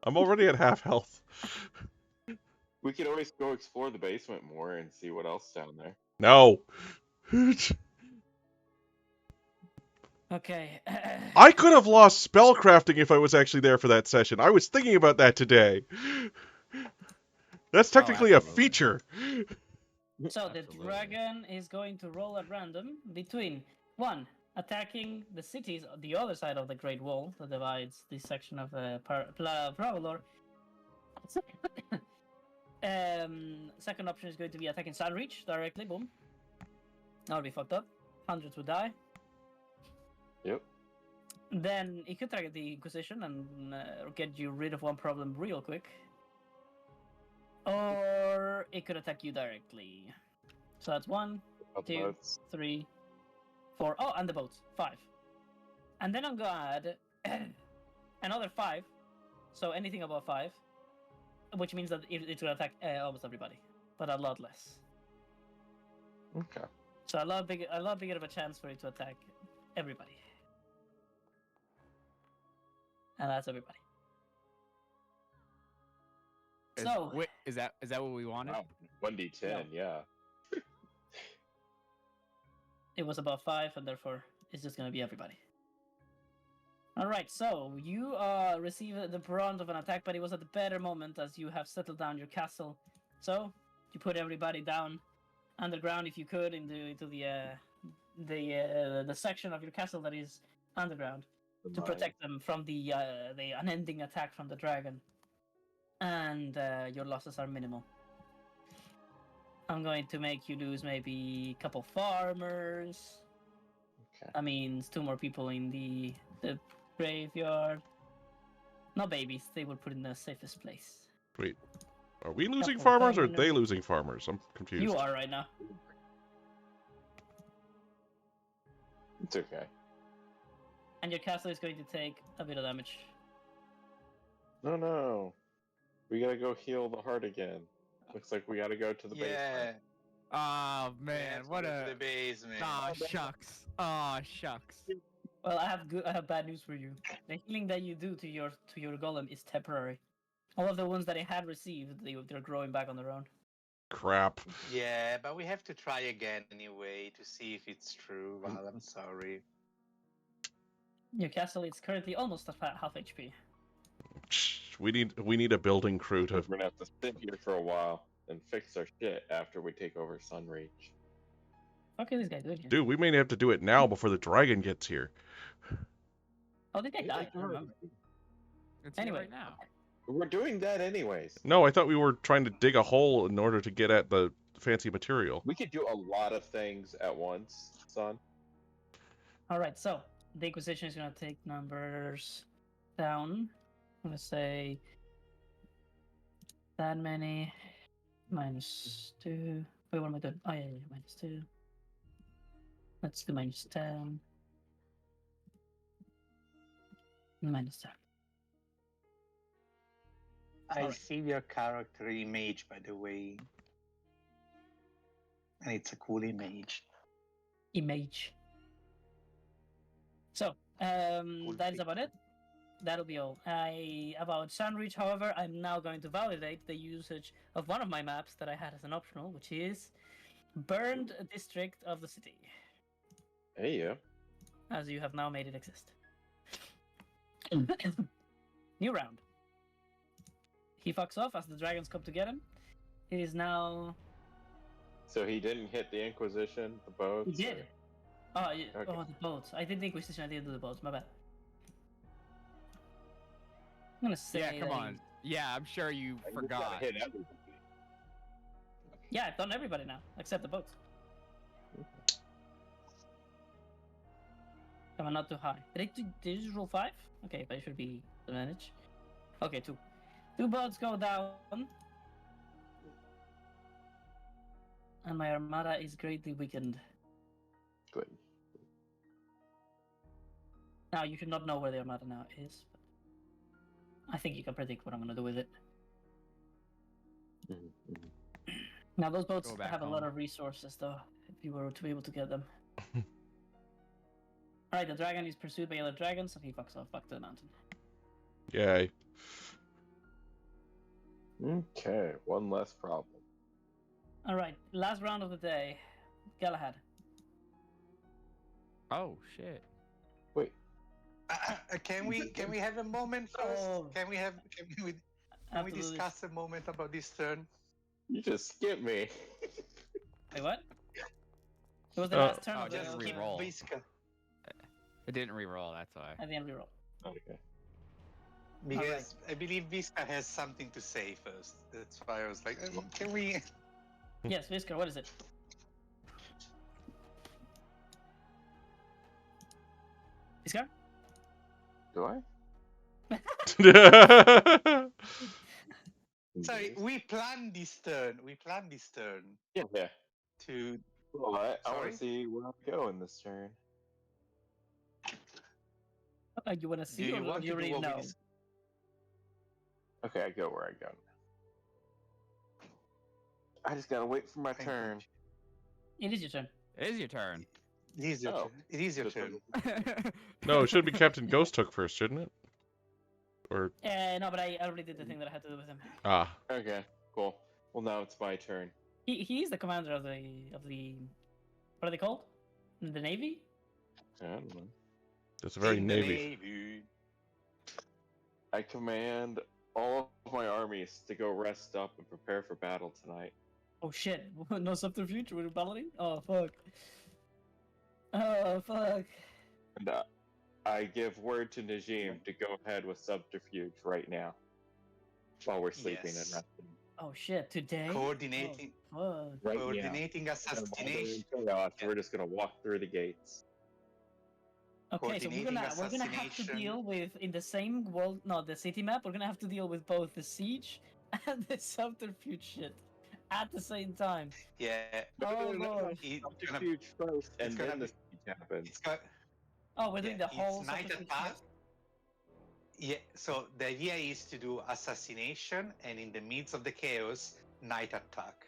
I'm already at half health. We could always go explore the basement more and see what else is down there. No. Okay. I could have lost spellcrafting if I was actually there for that session. I was thinking about that today. That's technically a absolutely. feature. So the Absolutely. dragon is going to roll at random between 1. Attacking the cities on the other side of the Great Wall that divides this section of Pravalor. Second option is going to be attacking Sunreach directly. Boom. That'll be fucked up. Hundreds would die. Yep. Then he could target the Inquisition and get you rid of one problem real quick. Or it could attack you directly. So that's 1, Of the 2, boats. 3, 4. Oh, and the boats. 5. And then I'm gonna add another 5. So anything above 5. Which means that it will attack almost everybody. But a lot less. Okay. So a lot bigger of a chance for it to attack everybody. And that's everybody. So Is that what we wanted? Wow. 1d10, yeah. it was above 5, and therefore it's just gonna be everybody. Alright, so you receive the brunt of an attack, but it was at the better moment as you have settled down your castle. So you put everybody down underground if you could into the section of your castle that is underground to protect them from the unending attack from the dragon. And your losses are minimal. I'm going to make you lose maybe a couple farmers. Okay. That means 2 more people in the graveyard. No babies, they will put in the safest place. Wait, are we losing Couple farmers or are they governors. losing farmers? I'm confused. You are right now. It's okay. And your castle is going to take a bit of damage. No. We gotta go heal the heart again. Looks like we gotta go to the Yeah. basement. Oh we man, have to what go to a the basement. Aw, shucks. Aw, shucks. Well, I have bad news for you. The healing that you do to your golem is temporary. All of the ones that I had received, they're growing back on their own. Crap. Yeah, but we have to try again anyway to see if it's true. Well, I'm sorry. Your castle is currently almost at half HP. We need a building crew to. We're gonna have to sit here for a while and fix our shit after we take over Sunreach. What is this guy doing here? Dude, we may have to do it now before the dragon gets here. Oh, the guy died. I We're- remember. It's here Anyway. right now. We're doing that anyways. No, I thought we were trying to dig a hole in order to get at the fancy material. We could do a lot of things at once, son. Alright, so the Inquisition is gonna take numbers down. I'm gonna say that many minus 2. Wait, what am I doing? Oh, yeah, minus 2. Let's do minus 10. Minus 10. I Alright. see your character image, by the way. And it's a cool image. Image. So, Cool that is pic. about it. That'll be all. About Sunreach, however, I'm now going to validate the usage of one of my maps that I had as an optional, which is Burned District of the City, Hey, you. as you have now made it exist. New round. He fucks off as the dragons come to get him. It is now. So he didn't hit the Inquisition, the boats? He did. or- Oh, yeah. Okay. Oh, the boats. I did the Inquisition. I didn't do the boats. My bad. gonna say. Yeah, come that on. Yeah, I'm sure you You gotta forgot. hit everybody. Yeah, I've done everybody now, except the boats. Come on, not too high. Did you just roll 5? Okay, but it should be advantage. Okay, 2. 2 boats go down. And my armada is greatly weakened. Good. Now, you should not know where the armada now is. But I think you can predict what I'm gonna do with it. Now, those boats Go back have a lot home. of resources, though, if you were to be able to get them. Alright, the dragon is pursued by other dragons, and he fucks off back to the mountain. Yay. Okay, one less problem. Alright, last round of the day. Galahad. Oh shit. Wait, Can we have a moment first? Oh. Can we Absolutely. discuss a moment about this turn? you just skipped me. Wait, what? It was the Oh. last turn Oh, of the just game. re-roll. Visca. It didn't re-roll, that's why. At the end, reroll. Okay. Because I believe Visca has something to say first. That's why I was like, can we? Yes, Whisker, what is it? Whisker? Do I? Sorry, we planned this turn. Yeah, yeah. To Well, I want Sorry? to see where I go in this turn. You want to see do or you want you to do already what we know? dis- Okay, I go where I go. I just gotta wait for my Thank you. turn. It is your turn. It is your turn. It is your Oh. turn. It is your Just turn. No, it should be Captain Ghost Hook first, shouldn't it? Or No, but I already did the thing that I had to do with him. ah, Okay, cool. Well, now it's my turn. He's the commander of the what are they called? The Navy? I don't know. that's a very In the navy. I command all of my armies to go rest up and prepare for battle tonight. Oh shit! No subterfuge. We're battling. Oh fuck. Oh fuck. And I give word to Najim to go ahead with subterfuge right now. While we're sleeping Yes. and resting. Oh shit! Today. Coordinating, Oh, fuck. Right now. coordinating assassination. Chaos, we're just gonna walk through the gates. Okay, so we're Coordinating gonna have to assassination. deal with in the same world, no, the city map. We're gonna have to deal with both the siege and the subterfuge shit at the same time. Yeah. Oh lord! It's gonna, Subterfuge first, and gonna then the be- siege happens. it's got, Oh, we're doing yeah, the whole it's night subterfuge attack. first? Yeah, so the idea is to do assassination and in the midst of the chaos, night attack.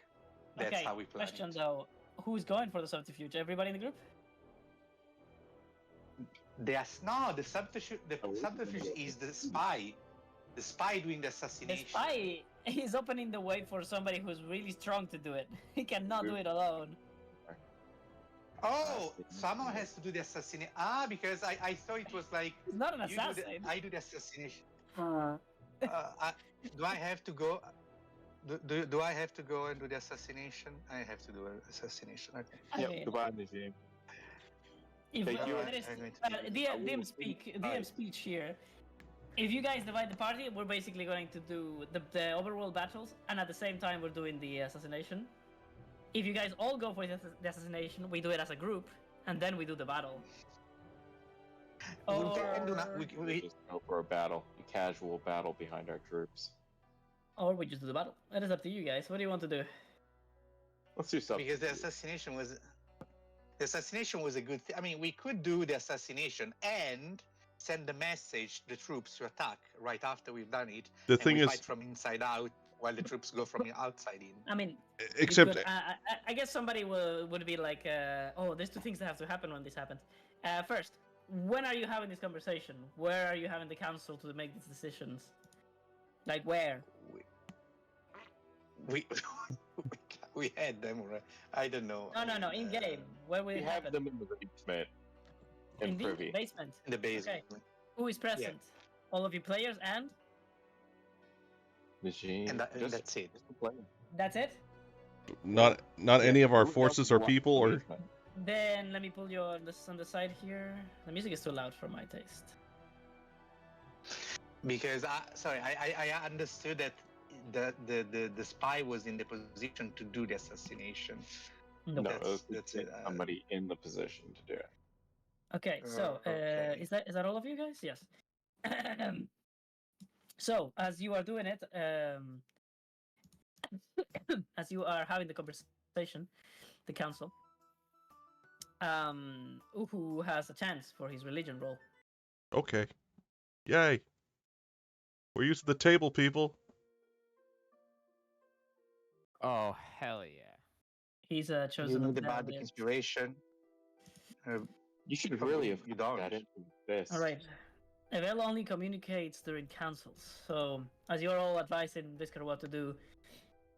That's Okay, how we plan question it. though: who's going for the subterfuge? Everybody in the group? The subterfuge is the spy. The spy doing the The assassination. spy is opening the way for somebody who's really strong to do it. He cannot do it alone. Oh, someone has to do the assassination. Ah, because I thought it was like He's not an you do the- assassin. I do the assassination. Do I have to go? Do I have to go and do the assassination? I have to do an assassination. Okay. I Yep, mean, goodbye, Najim. if Thank you. there is, I'm going to do DM, I will DM speak, DM Alright. speech here. If you guys divide the party, we're basically going to do the overworld battles, and at the same time we're doing the assassination. If you guys all go for the assassination, we do it as a group, and then we do the battle. We can do Or, We just go for a battle, a casual battle behind our troops. or we just do the battle. That is up to you guys. What do you want to do? Let's do something. Because the assassination was a good thing. I mean, we could do the assassination and send the message the troops to attack right after we've done it. The And thing we is, fight from inside out while the troops go from outside in. I mean, you except could- I guess somebody would be like, oh, there's two things that have to happen when this happens. First, when are you having this conversation? Where are you having the council to make these decisions? Like where? We we had them, right? I don't know. No, in game. Where will We it have happen? them in the basement. In In the privy. basement. In the basement. Who is present? All of you players, and Najim. And just that's it. play. that's it. not any of our We're forces gonna or walk people the or basement. Then let me pull you on the side here. The music is too loud for my taste. Because I understood that the spy was in the position to do the assassination. No, That's it's it. somebody in the position to do it. Okay, so Okay. is that all of you guys? Yes. So as you are doing it, as you are having the conversation, the council, Uhu has a chance for his religion roll. Okay. Yay. We're using the table, people. Oh hell yeah! He's You chosen know of about the Daredevil. inspiration. You should really have You put don't. that into this. All right. Evel only communicates during councils, so as you're all advising Viscar what to do,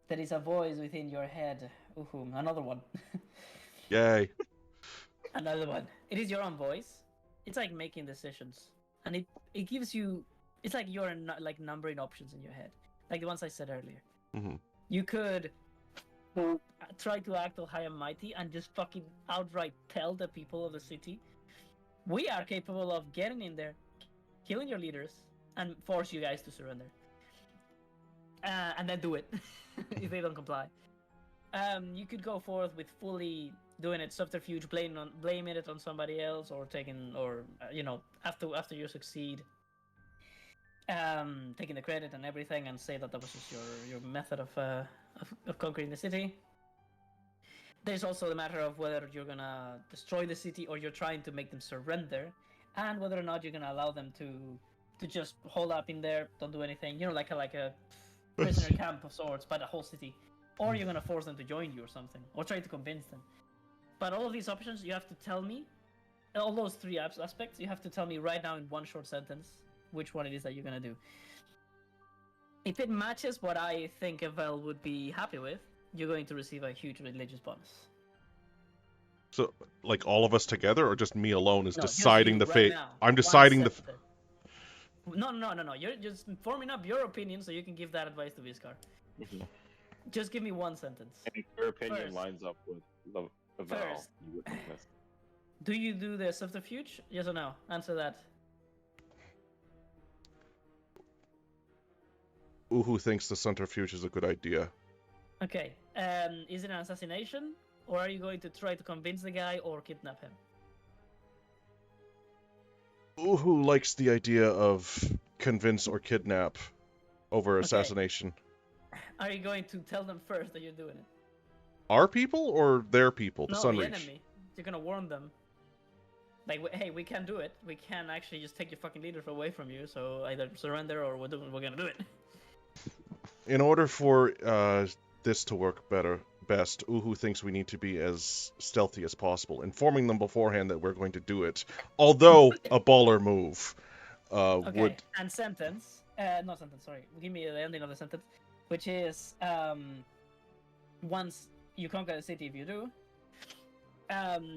there is a voice within your head. Uhu, another one. Yay. Another one. It is your own voice. It's like making decisions, and it gives you. It's like you're like numbering options in your head, like the ones I said earlier. Mhm. You could try to act all high and mighty and just fucking outright tell the people of the city, we are capable of getting in there, killing your leaders, and force you guys to surrender. And then do it if they don't comply. You could go forth with fully doing it subterfuge, blaming it on somebody else, or after you succeed, taking the credit and everything, and say that was just your method of conquering the city. There's also the matter of whether you're gonna destroy the city or you're trying to make them surrender, and whether or not you're gonna allow them to just hold up in there, don't do anything. Like a prisoner camp of sorts, but a whole city. Or you're gonna force them to join you or something, or try to convince them. But all of these options, you have to tell me. All those three aspects, you have to tell me right now in one short sentence which one it is that you're gonna do. If it matches what I think Evel would be happy with, you're going to receive a huge religious bonus. So, like all of us together, or just me alone is No, just deciding you, the right fate? now. I'm One deciding the. sentence. No. You're just forming up your opinion so you can give that advice to Viscar. Mhm. Just give me one sentence. And if your opinion First. lines up with the Val, First. you wouldn't miss. Do you do the subterfuge? Yes or no? Answer that. Uhu thinks the centrifuge is a good idea. Okay. Is it an assassination, or are you going to try to convince the guy or kidnap him? Uhu likes the idea of convince or kidnap over assassination. Are you going to tell them first that you're doing it? Our people or their people? The No, Sunreach. the enemy. You're gonna warn them. Like, hey, we can't do it. We can't actually just take your fucking leaders away from you. So either surrender or we're gonna do it. In order for this to work best, Uhu thinks we need to be as stealthy as possible, informing them beforehand that we're going to do it. Although a baller move Okay. would. And sentence. Not sentence. Sorry. Give me the ending of the sentence, which is once you conquer the city, if you do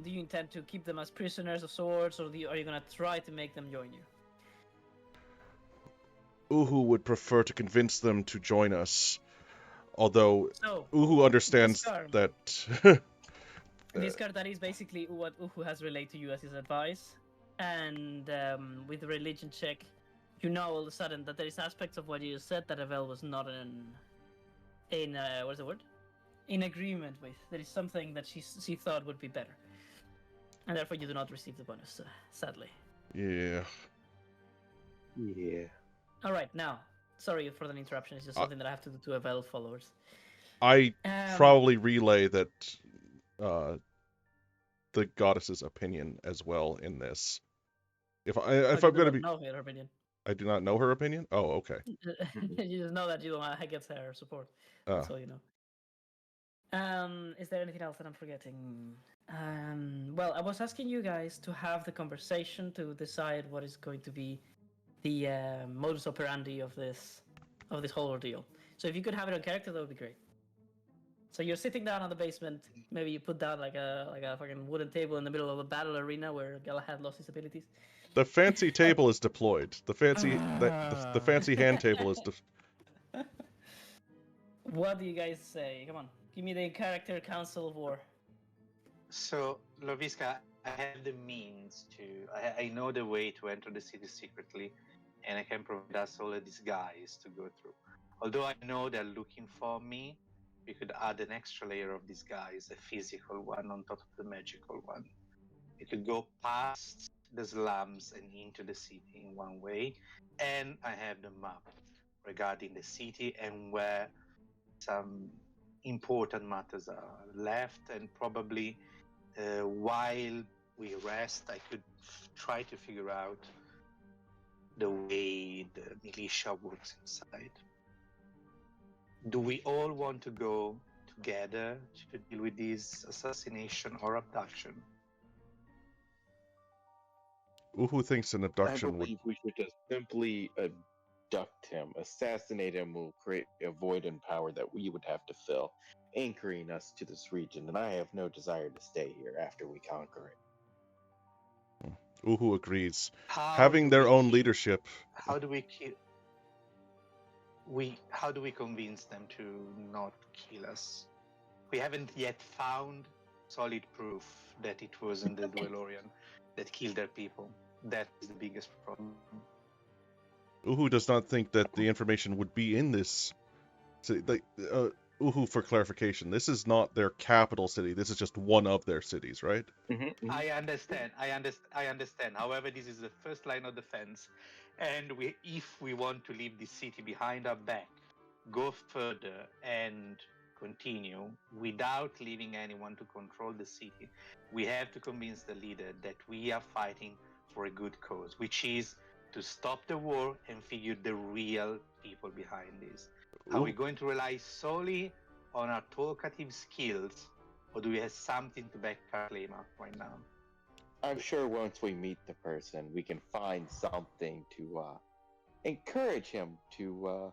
you intend to keep them as prisoners of sorts, or are you gonna try to make them join you? Uhu would prefer to convince them to join us, although So Uhu understands Viscar. that. Viscar, that is basically what Uhu has relayed to you as his advice. And with the religion check, you know all of a sudden that there is aspects of what you said that Evel was not in what's the word? In agreement with. There is something that she thought would be better, and therefore you do not receive the bonus, sadly. Yeah. Yeah. All right, now, sorry for the interruption. It's just something that I have to do to Evel followers. I Um, probably relay that the goddess's opinion as well in this. If I'm going to be, know her opinion. I do not know her opinion. Oh, okay. You just know that you don't get her support. That's all you know. Is there anything else that I'm forgetting? Well, I was asking you guys to have the conversation to decide what is going to be the modus operandi of this whole ordeal. So if you could have it on character, that would be great. So you're sitting down on the basement. Maybe you put down like a fucking wooden table in the middle of a battle arena where Galahad lost his abilities. The fancy table is deployed. The fancy hand table is. What do you guys say? Come on, give me the character council of war. So, Loviska, I have the means to. I know the way to enter the city secretly, and I can provide us all of these guys to go through. Although I know they're looking for me, we could add an extra layer of disguise, a physical one on top of the magical one. You could go past the slums and into the city in one way, and I have the map regarding the city and where some important matters are left, and probably while we rest, I could try to figure out the way the militia works inside. Do we all want to go together to deal with this assassination or abduction? Uhu thinks an I abduction would. believe we should just simply abduct him. Assassinate him will create a void in power that we would have to fill, anchoring us to this region, and I have no desire to stay here after we conquer it. Uhu agrees. How Having do their we own keep- leadership. How do we keep? How do we convince them to not kill us? We haven't yet found solid proof that it wasn't the Dwellorian that killed their people. That is the biggest problem. Uhu does not think that the information would be in this. Uhu, for clarification, this is not their capital city. This is just one of their cities, right? I understand. I understand. However, this is the first line of defense, and if we want to leave this city behind our back, go further and continue without leaving anyone to control the city, we have to convince the leader that we are fighting for a good cause, which is to stop the war and figure the real people behind this. Are we going to rely solely on our talkative skills, or do we have something to back our claim up right now? I'm sure once we meet the person, we can find something to encourage him to.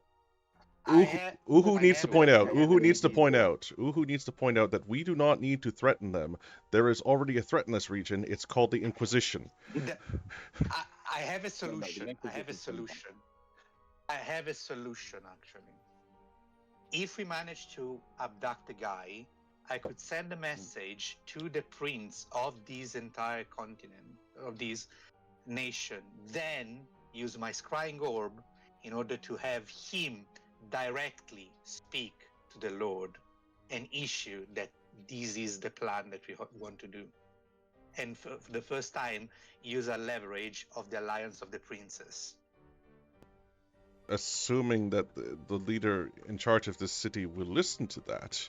Uhu needs to point out. Uhu needs to point out. Uhu needs to point out that we do not need to threaten them. There is already a threat in this region. It's called the Inquisition. I have a solution. No, I have a solution. I have a solution, actually. If we manage to abduct the guy, I could send a message to the prince of this entire continent, of this nation, then use my scrying orb in order to have him directly speak to the Lord and issue that this is the plan that we want to do. And for the first time, use a leverage of the Alliance of the Princes. Assuming that the leader in charge of this city will listen to that.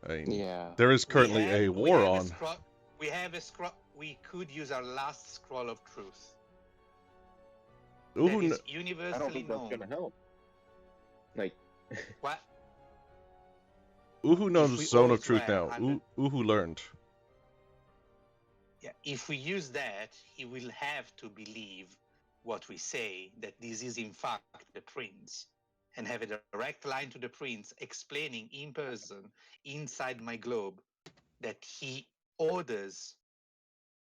I mean, Yeah. there is currently a war on. We could use our last scroll of truth. Uhu, That is I don't universally think that's known. gonna help. Like, What? Uhu knows we Zone all of Truth swear now. under- Uhu learned. Yeah, if we use that, he will have to believe what we say, that this is in fact the prince, and have a direct line to the prince explaining in person, inside my globe, that he orders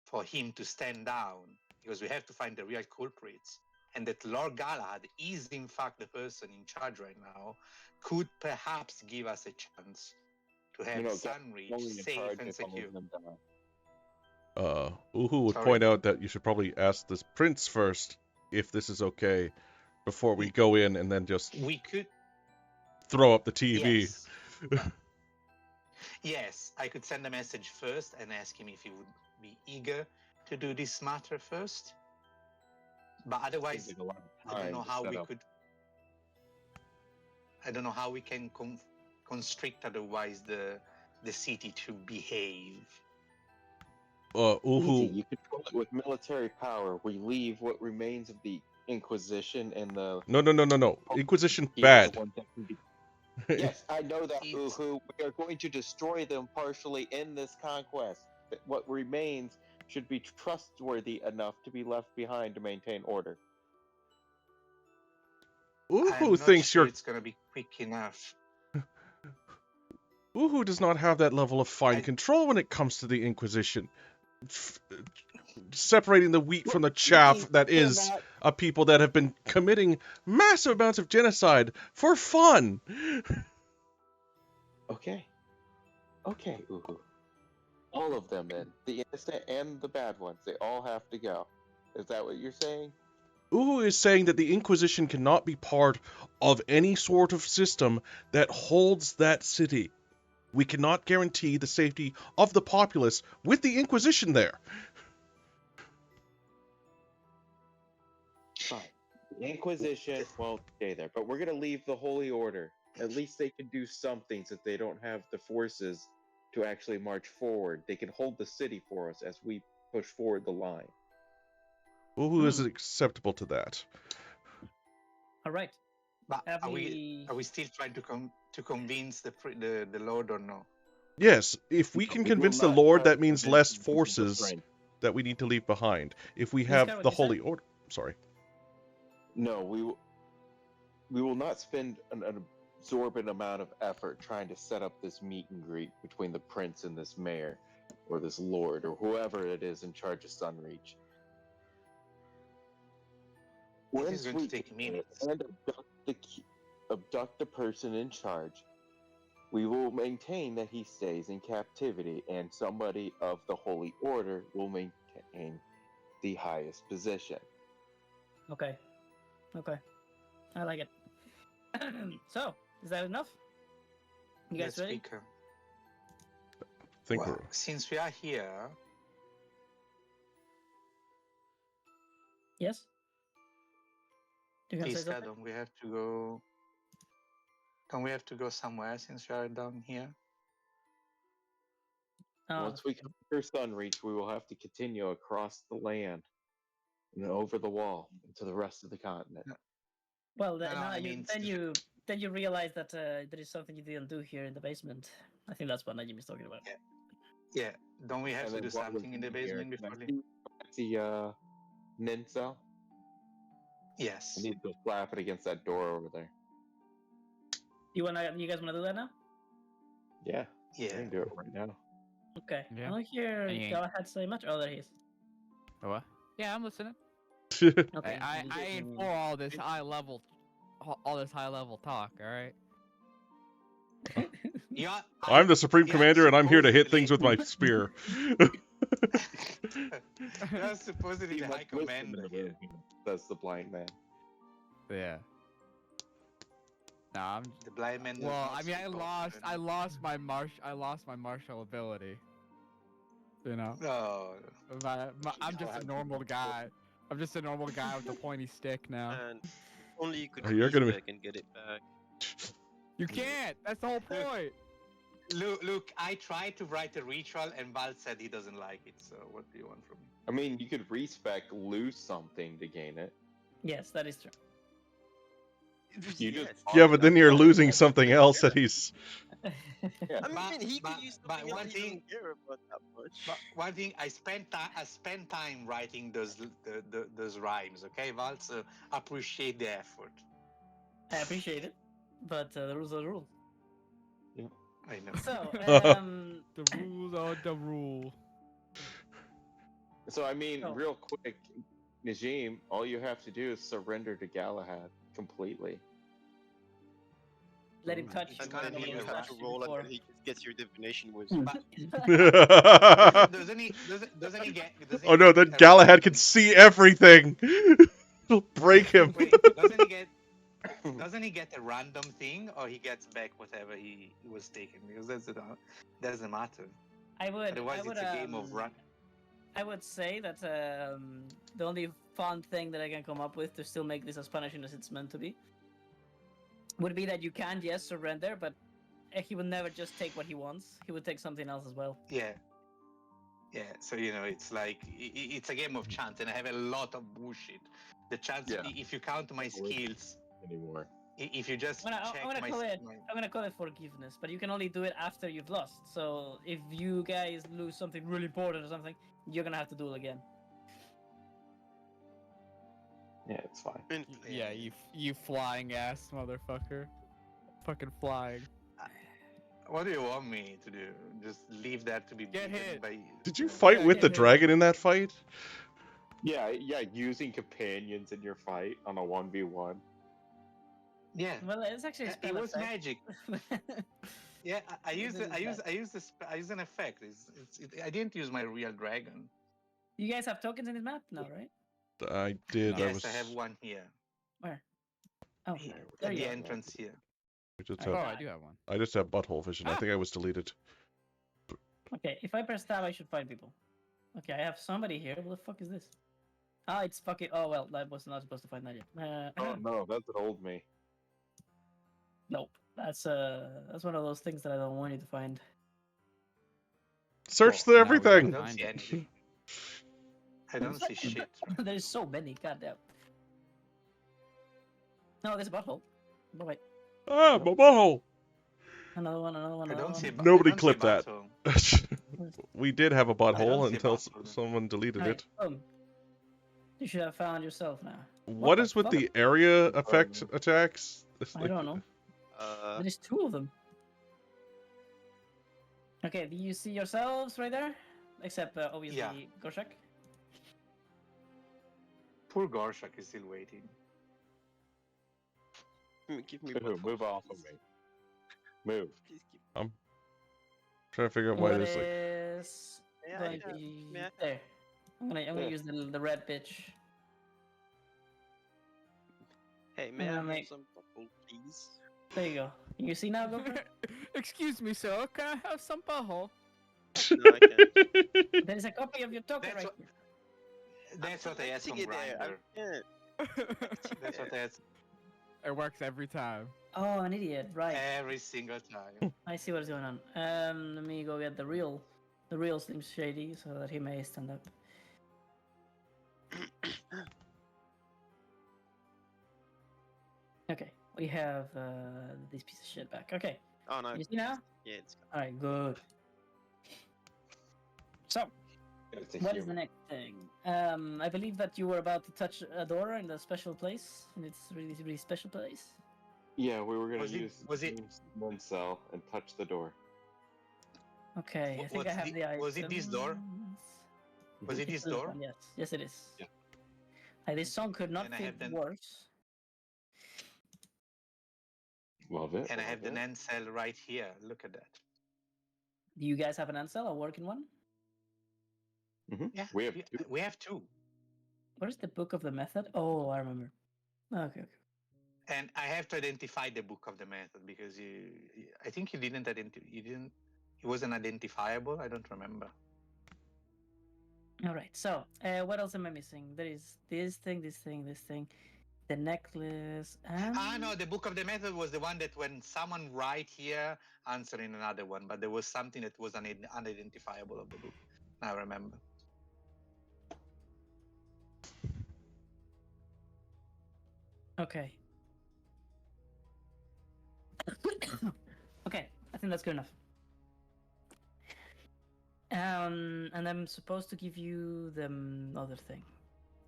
for him to stand down, because we have to find the real culprits, and that Lord Galahad is in fact the person in charge right now, could perhaps give us a chance to have Sunreach only in safe charge and if all of secure. them die. Uhu would Sorry? point out that you should probably ask this prince first if this is okay before we go in and then just We could. throw up the TV. Yes. Yes, I could send a message first and ask him if he would be eager to do this matter first. But otherwise, Seems like a lot of I don't time know to how set we up. could. I don't know how we can constrict otherwise the city to behave. Easy. Uhu, You control it with military power. We leave what remains of the Inquisition and the. no. Inquisition He is bad. the one that can be- Yes, I know that, It's- Uhu. We are going to destroy them partially in this conquest. But what remains should be trustworthy enough to be left behind to maintain order. I'm Uhu not thinks sure you're. it's gonna be quick enough. Uhu does not have that level of fine I- control when it comes to the Inquisition. Separating the wheat from the chaff that is a people that have been committing massive amounts of genocide for fun. Okay, Uhu. All of them then. The innocent and the bad ones. They all have to go. Is that what you're saying? Uhu is saying that the Inquisition cannot be part of any sort of system that holds that city. We cannot guarantee the safety of the populace with the Inquisition there. Fine. The Inquisition won't stay there, but we're gonna leave the Holy Order. At least they can do something since they don't have the forces to actually march forward. They can hold the city for us as we push forward the line. Uhu is acceptable to that. All right. But Have are we still trying to convince the Lord or no? Yes, if we No, can we will convince the not, Lord, that means convince less them to keep us forces right. that we need to leave behind. If we Is that have what the you said? Holy Order... Sorry. No, we will not spend an absorbent amount of effort trying to set up this meet and greet between the prince and this mayor, or this lord, or whoever it is in charge of Sunreach. This is going to take minutes. And abduct the person in charge, we will maintain that he stays in captivity, and somebody of the Holy Order will maintain the highest position. Okay. Okay. I like it. So, is that enough? You guys Yes, ready? Speaker. Think Well, we're... since we are here, Yes? You can say please, something? Adam, we have to go. Don't we have to go somewhere since we are down here? Once we conquer Sunreach, we will have to continue across the land and over the wall to the rest of the continent. Well, No, I you, mean, then you realize that there is something you didn't do here in the basement. I think that's what Najim is talking about. Yeah, don't we have And to then do while we're something in the in here, basement can I before leaving? see Ninsa? Yes. I need to slap it against that door over there. You guys wanna do that now? Yeah, Yeah. I can do it right now. Okay. Yeah. I don't hear And you ain't- Galahad say much. Oh, there he is. What? Yeah, I'm listening. Okay. I ain't for all this high level talk. All right. Yeah, I'm the Supreme yeah, Commander, and I'm here to hit supposedly- things with my spear. You're supposedly Be the much High wisdom in Commander the here. room, That's the blind man. Yeah. Nah, I'm. The blind man. does Well, not I mean, speak I often. lost my martial ability. You know, No. I'm just a normal guy. I'm just a normal guy with a pointy stick now. And only you could You're gonna be- back and get it back. You can't. That's the whole point. Look, I tried to write a ritual, and Val said he doesn't like it. So what do you want from me? I mean, you could respec lose something to gain it. Yes, that is true. You just Yes. Yeah, but then you're losing something else that he's... I But- mean, he but- could use but something one else. He thing- doesn't care about that much. But one thing, I spent time writing those rhymes. Okay, Val. So appreciate the effort. I appreciate it, but the rules are the rules. I know. So, The rules are the rule. So I mean, Oh. real quick, Najim, all you have to do is surrender to Galahad completely. let him touch It's you. gonna and be nobody a has rush touched to you roll before. until he gets your divination with. But doesn't he get? Oh no, then Galahad can see everything! It'll break him. Wait, doesn't he get a random thing, or he gets back whatever he was taking? Because that's the matter. I would. Otherwise, it's a game of run. I would say that the only fun thing that I can come up with to still make this as punishing as it's meant to be would be that you can, yes, surrender, but he would never just take what he wants. He would take something else as well. Yeah. Yeah, so it's like it's a game of chance, and I have a lot of bullshit. The chance, Yeah. if you count my skills, Anymore. if you just I'm check gonna my, call it. my I'm gonna call it forgiveness, but you can only do it after you've lost. So if you guys lose something really important or something, you're gonna have to do it again. Yeah, it's fine. I mean, Yeah, you flying ass motherfucker. Fucking flying. What do you want me to do? Just leave that to be Get beaten hit. by? Did you fight with the dragon in that fight? Yeah, using companions in your fight on a 1v1. Yeah, Well, it's actually a it spell was effect. magic. Yeah, I used This is I used an effect. I didn't use my real dragon. You guys have tokens in this map now, right? I did. No. I Yes, was. I have one here. Where? Oh, Here, there at you the are. entrance here. I just Alright. have. Oh, I do have one. I just have butthole vision. I Ah! think I was deleted. Okay, if I press tab, I should find people. Okay, I have somebody here. What the fuck is this? Ah, it's fucking. Oh well, I was not supposed to find that yet. Oh no, that's an old me. Nope. That's one of those things that I don't want you to find. Search Well, the now we gotta I everything. don't Find see it. anything. I don't see shit. There's so many. Goddamn. No, there's a butthole. Oh, wait. Ah, my butthole. Another one. Another one. I Another don't one. see. I Nobody don't see clipped that. butthole. We did have a don't butthole see a until butthole. someone deleted Alright, it. boom. You should have found yourself now. What the is with fuck? the area effect attacks? It's I like- don't know. There is two of them. Okay, do you see yourselves right there? Except obviously Yeah. Gorshak. Poor Gorshak is still waiting. Give me Move butthole, off of please. me. Move. Please give Trying to figure out why What there's like. is May I, going to may I- there? I'm gonna Yeah. use the red bitch. Hey, may I Yeah, have mate. some butthole, please? There you go. You see now, Gorshak? Excuse me, sir. Can I have some butthole? No, I can't. There is a copy of your token That's right what- here. That's what I had from Connecting it there, Grindr. I can't. That's what I had It works every time. Oh, an idiot. Right. every single time. I see what's going on. Let me go get the real Slim Shady so that he may stand up. Okay, we have this piece of shit back. Okay, Oh no. you see now? Yeah, it's All right, good. So, It's a what is the human. next thing? I believe that you were about to touch a door in a special place, in its really special place. Yeah, we were gonna Was it- use one cell and touch the door. Okay, I think I What's have the was it this door? items. Was it It's this door? one, yes, yes, it is. Yeah. This song could not And I fit have the- worse. Love it. And I have the love it. NAND cell right here. Look at that. Do you guys have an ansel or working one? Yeah, We have two. we have two. What is the book of the method? Oh, I remember. Okay. And I have to identify the book of the method because I think you didn't it wasn't identifiable. I don't remember. All right. So, what else am I missing? There is this thing, the necklace, and No, the book of the method was the one that when someone write here, answering another one, but there was something that was unidentifiable of the book. Now I remember. okay. Okay, I think that's good enough. And I'm supposed to give you the other thing.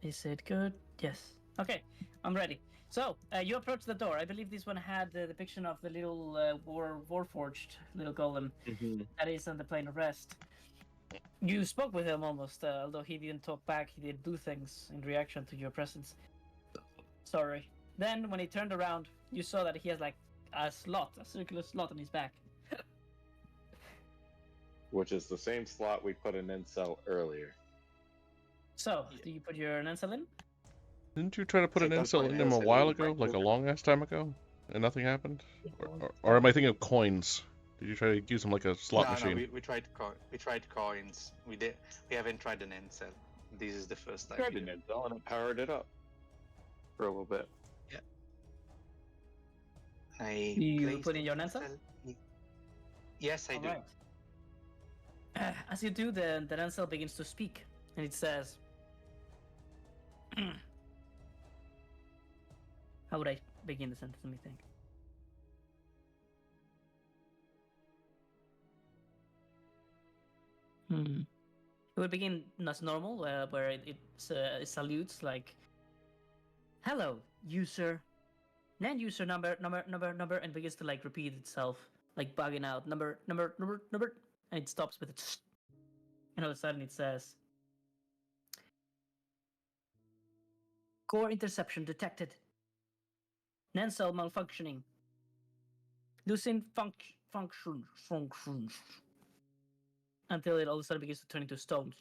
Is it good? Yes. Okay, I'm ready. So, you approach the door. I believe this one had the depiction of the little Warforged little golem that is on the plane of rest. You spoke with him almost, although he didn't talk back. He did do things in reaction to your presence. Sorry. Then, when he turned around, you saw that he has like a circular slot on his back. Which is the same slot we put an incel earlier. So, do you put your Nansel in? Didn't you try to put So an that's incel why in him a Ansel while was ago, right like a over. long ass time ago, and nothing happened? Or am I thinking of coins? Did you try to use them like a slot machine? No, we tried coins. We haven't tried an end cell. This is the first time. Tried we an did. incel and it powered it up for a little bit. I Do you placed put in an your end Nansel? cell. Yes, I do. Alright. As you do, the Nansel begins to speak, and it says, how would I begin the sentence? Let me think. It would begin as normal, where it salutes like, "Hello, user, NAND user number," and begins to like repeat itself, like bugging out, number, and it stops with it, and all of a sudden it says, "Core interception detected. NAND cell malfunctioning. Losing functions." Until it all of a sudden begins to turn into stone.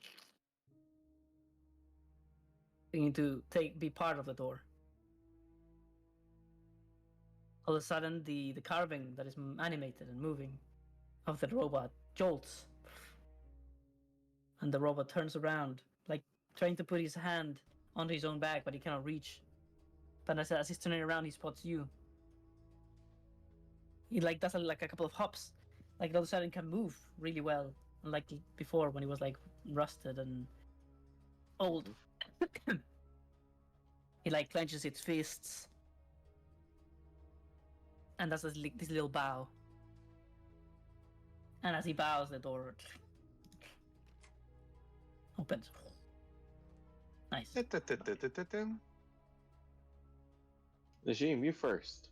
beginning to be part of the door. All of a sudden, the carving that is animated and moving of the robot jolts, and the robot turns around, like trying to put his hand onto his own back, but he cannot reach. But as he's turning around, he spots you. He like does like a couple of hops, like all of a sudden can move really well, unlike before when he was like rusted and old. He like clenches its fists and does this little bow. And as he bows, the door opens. Nice. Najim, you first.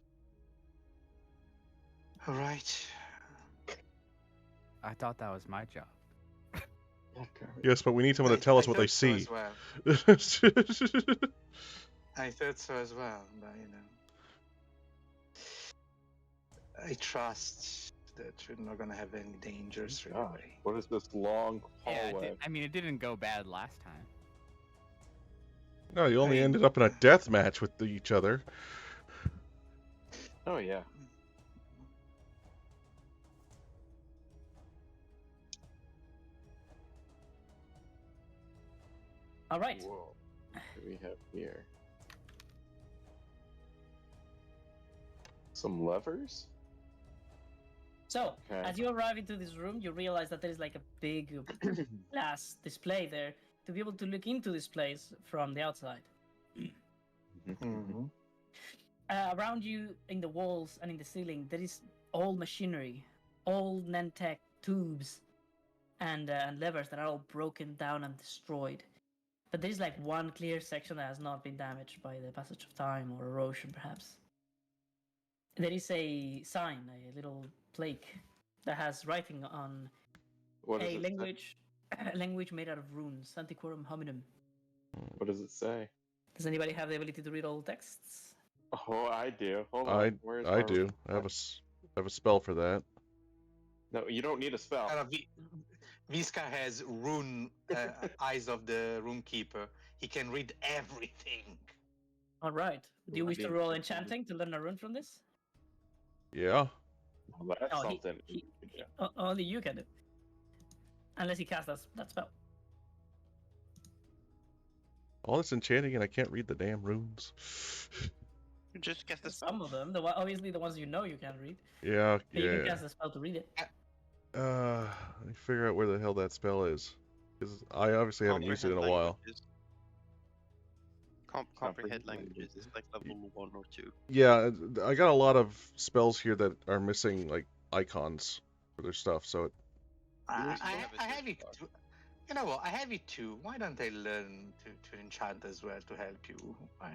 All right. I thought that was my job. Yes, but we need someone to tell us what they see. Well. I thought so as well, but I trust that we're not gonna have any dangers really. God, what is this long Yeah, hallway? I mean, it didn't go bad last time. No, you only ended up in a death match with each other. Oh yeah. All right. Whoa. What do we have here? Some levers? So, Okay. as you arrive into this room, you realize that there is like a big glass display there to be able to look into this place from the outside. Mm-hmm. Around you, in the walls and in the ceiling, there is old machinery, old Nentech tubes, and levers that are all broken down and destroyed. But there is like one clear section that has not been damaged by the passage of time or erosion, perhaps. There is a sign, a little plaque, that has writing on What does a it language, language made out of runes, Antiquorum Hominum. say? What does it say? Does anybody have the ability to read all texts? Oh, I do. Hold on. Where's I do. I have a spell for that. No, you don't need a spell. Viska has rune eyes of the rune keeper. He can read everything. All right. Do you wish to Being roll confused. enchanting to learn a rune from this? Yeah. Well, that's No, something. Only you can do. Unless he casts that spell. All this enchanting and I can't read the damn runes. Just cast the spell. Some of them, obviously the ones you know you can read. Yeah, But you can yeah. cast a spell to read it. Let me figure out where the hell that spell is. Because I obviously haven't used it in a while. Comprehend languages is like level 1 or 2. Yeah, I got a lot of spells here that are missing, like, icons for their stuff, so it... I have a have it search too. You know what? I have it too. Why don't I learn to enchant as well to help you? Why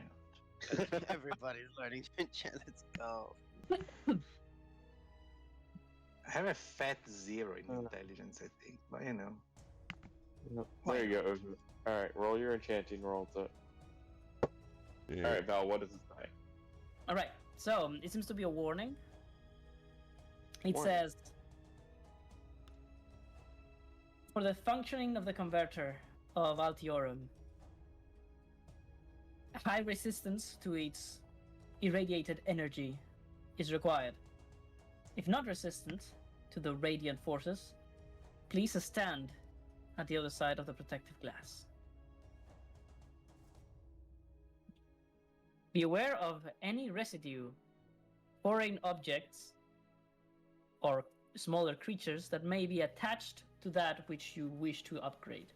not? Everybody's learning to enchant. Let's go. I have a fat 0 in intelligence, I think. But There you go. Alright, roll your enchanting roll to. Yeah. Alright, Val, what does it say? All right. So it seems to be a warning. It Warning. says, for the functioning of the converter of Altiorum, high resistance to its irradiated energy is required. If not resistant to the radiant forces, please stand at the other side of the protective glass. Be aware of any residue, foreign objects, or smaller creatures that may be attached to that which you wish to upgrade.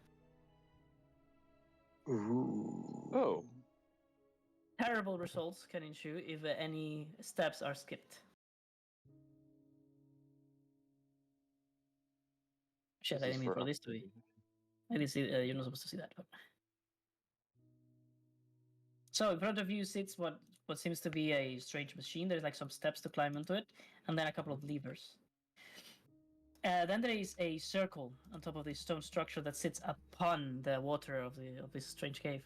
Ooh. Oh. Terrible results can ensue if any steps are skipped. Shit, I didn't mean for this to be. I didn't see. You're not supposed to see that. But... So in front of you sits what seems to be a strange machine. There's like some steps to climb onto it, and then a couple of levers. Then there is a circle on top of this stone structure that sits upon the water of this strange cave.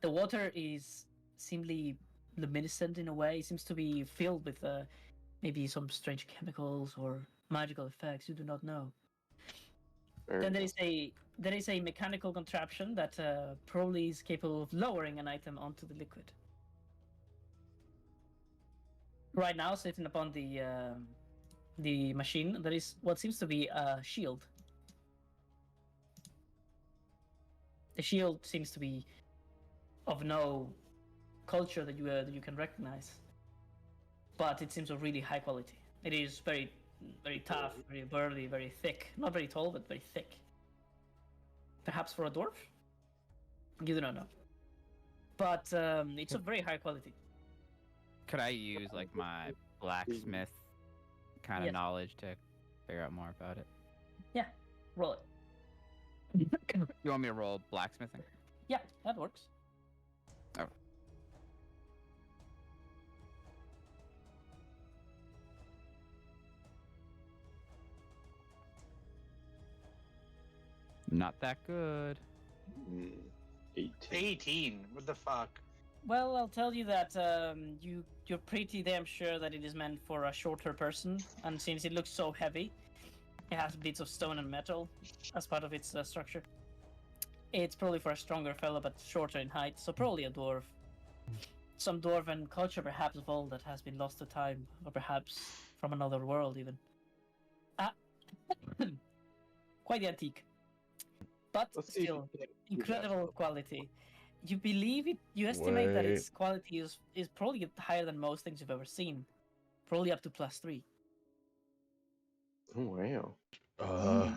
The water is seemingly luminescent in a way. It seems to be filled with maybe some strange chemicals or magical effects. You do not know. Very Then well. there is a mechanical contraption that probably is capable of lowering an item onto the liquid. Right now, sitting upon the machine, there is what seems to be a shield. The shield seems to be of no culture that you can recognize, but it seems of really high quality. It is very, very tough, very burly, very thick. Not very tall, but very thick. Perhaps for a dwarf? You do not know. But it's of very high quality. Could I use like my blacksmith kind of Yes. knowledge to figure out more about it? Yeah, roll it. You want me to roll blacksmithing? Yeah, that works. Not that good. 18. 18. What the fuck? Well, I'll tell you that you're pretty damn sure that it is meant for a shorter person, and since it looks so heavy, it has bits of stone and metal as part of its structure. It's probably for a stronger fellow, but shorter in height, so probably a dwarf. Some dwarven culture, perhaps of old, that has been lost to time, or perhaps from another world, even. Ah, quite antique, but Let's see if still you can do that. incredible quality. You believe it? You estimate that its quality is probably higher than most things you've ever seen, probably up to +3. Oh, wow.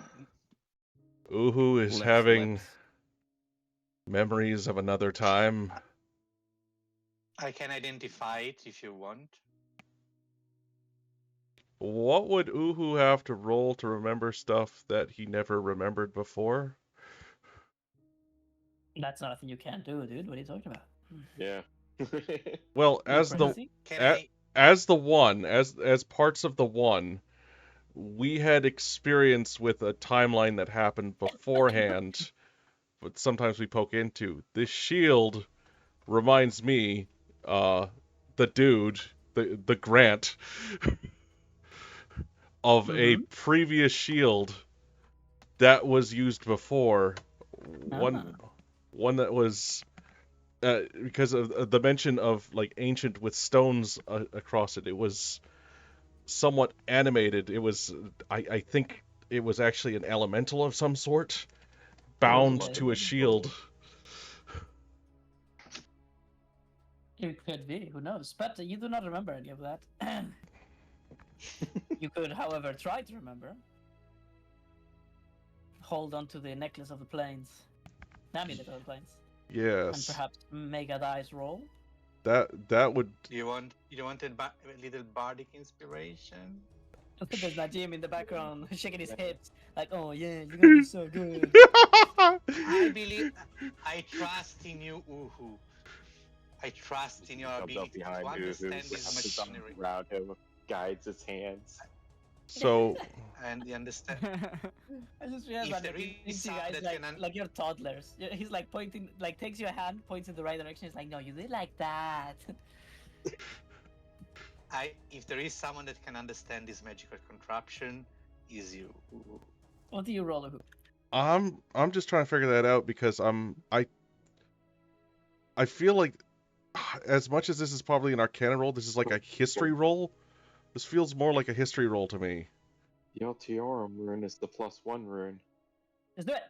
Uhu is Lips, having lips. memories of another time. I can identify it if you want. What would Uhu have to roll to remember stuff that he never remembered before? That's not a thing you can do, dude. What are you talking about? Yeah. Well, You as the crazy? Can a- I? as the one, as parts of the one, we had experience with a timeline that happened beforehand, but sometimes we poke into. This shield reminds me, the dude, the Grant, of a previous shield that was used before. One that was because of the mention of like ancient with stones across it. It was somewhat animated. It was, I think, it was actually an elemental of some sort, bound Okay. to a shield. It could be. Who knows? But you do not remember any of that. You could, however, try to remember. Hold on to the necklace of the plains. Amulet of the plains. And Yes, perhaps make a dice roll. that would. You want a little bardic inspiration? There's Najim in the background shaking his hips, like, oh yeah, you're gonna be so good. I believe. I trust in you, Uhu. I trust in your Comes up ability behind to Uhu, understand wraps this his arms machinery around him, guides his hands. So and you understand. I just realized If that there you is see some guys that can like you're toddlers. He's like pointing, like takes your hand, points in the right direction. He's like, no, you did like that. If there is someone that can understand this magical contraption, is you. Uhu. What do you roll? Uhu? I'm just trying to figure that out because I feel like, as much as this is probably an Arcana roll, this is like a history roll. This feels more like a history roll to me. The Altiorum rune is the +1 rune. Let's do it.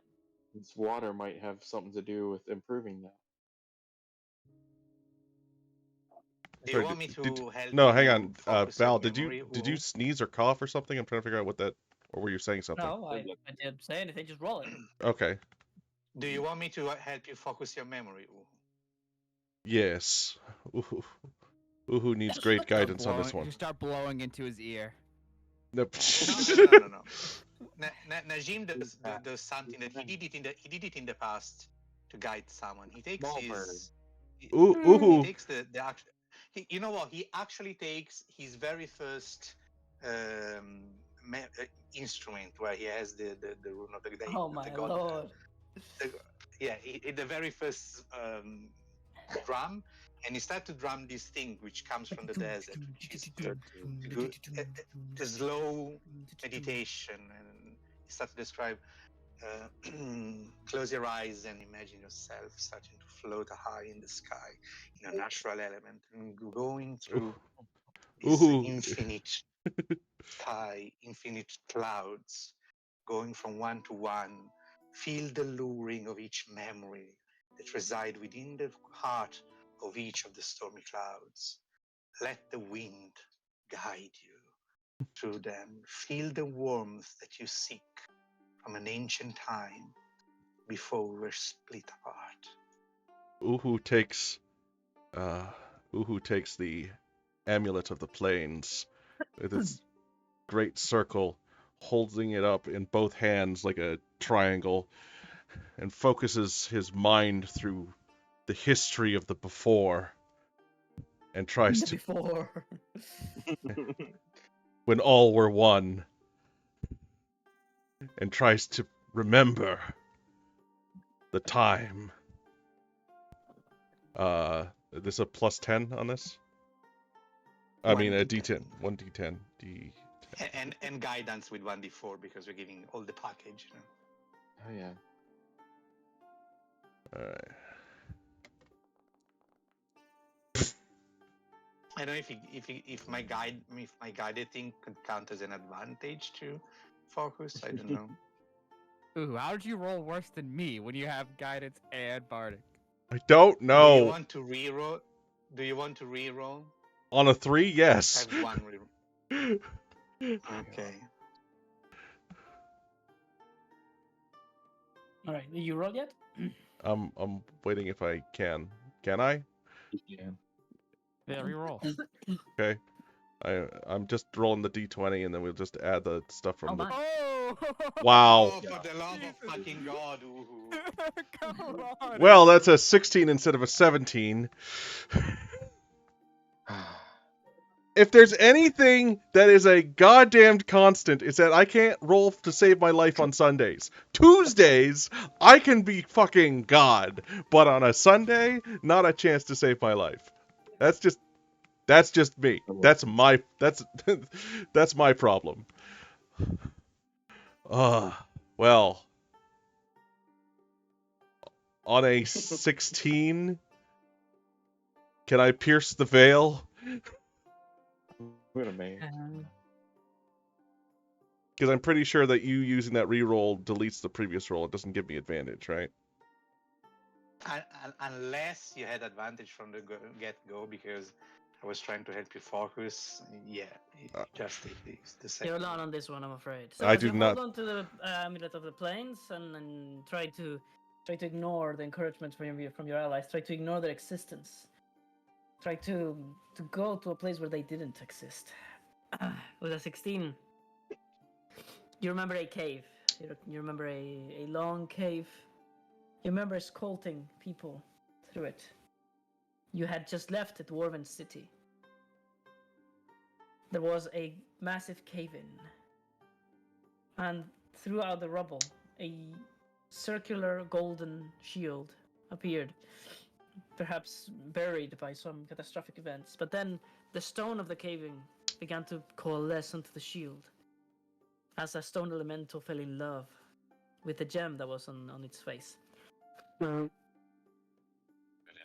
Its water might have something to do with improving that. Do you Sorry, want me to help No, you hang on, focus Val. your Did you memory, did you Uhu? sneeze or cough or something? I'm trying to figure out what that, or were you saying something? No, I didn't say anything. Just roll it. Okay. Do you want me to help you focus your memory, Uhu? Yes. Uhu needs great guidance on this one. You start blowing into his ear. Nope. No. Najim does something that he did it in the past to guide someone. He takes Small his. Uhu. He takes the act. You know what? He actually takes his very first instrument where he has the rune of the day. Oh my lord. The very first drum, and he started to drum this thing which comes from the desert, which is the slow meditation, and he started to describe close your eyes and imagine yourself starting to float high in the sky in a natural element and going through this Ooh. infinite sky, infinite clouds, going from one to one. Feel the luring of each memory that reside within the heart of each of the stormy clouds. Let the wind guide you through them. Feel the warmth that you seek from an ancient time before we were split apart. Uhu takes the amulet of the plains with its great circle, holding it up in both hands like a triangle, and focuses his mind through the history of the before, and tries to, Before. when all were one, and tries to remember the time. There's a plus 10 on this? I mean, a D10. 1d10. And guidance with 1d4 because we're giving all the package. You know? Oh yeah. Alright. I don't know if my guided thing could count as an advantage to focus. I don't know. Ooh, how did you roll worse than me when you have guidance and bardic? I don't Do know. you want to reroll? Do you want to reroll? On a 3, yes. I have one reroll. Okay. All right, you roll yet? I'm waiting if I can. Can I? Yeah. Yeah, reroll. Okay. I'm just rolling the d20 and then we'll just add the stuff from the. Oh! Wow. Oh, for the love of fucking God, Uhu. Come on! Well, that's a 16 instead of a 17. If there's anything that is a goddamned constant, it's that I can't roll to save my life on Sundays. Tuesdays, I can be fucking God, but on a Sunday, not a chance to save my life. That's just me. That's my problem. Well, on a 16, can I pierce the veil? What a man. Because I'm pretty sure that you using that reroll deletes the previous roll. It doesn't give me advantage, right? Unless you had advantage from the get-go, because I was trying to help you focus. Yeah, just take the second. You're alone on this one, I'm afraid. So I as do you not- hold on to the amulet of the plains and try to ignore the encouragement from your allies. Try to ignore their existence. Try to go to a place where they didn't exist. With a 16, you remember a cave. You remember a long cave. You remember escorting people through it. You had just left the Dwarven city. There was a massive cave-in. And throughout the rubble, a circular golden shield appeared, perhaps buried by some catastrophic events. But then the stone of the caving began to coalesce onto the shield, as a stone elemental fell in love with the gem that was on its face,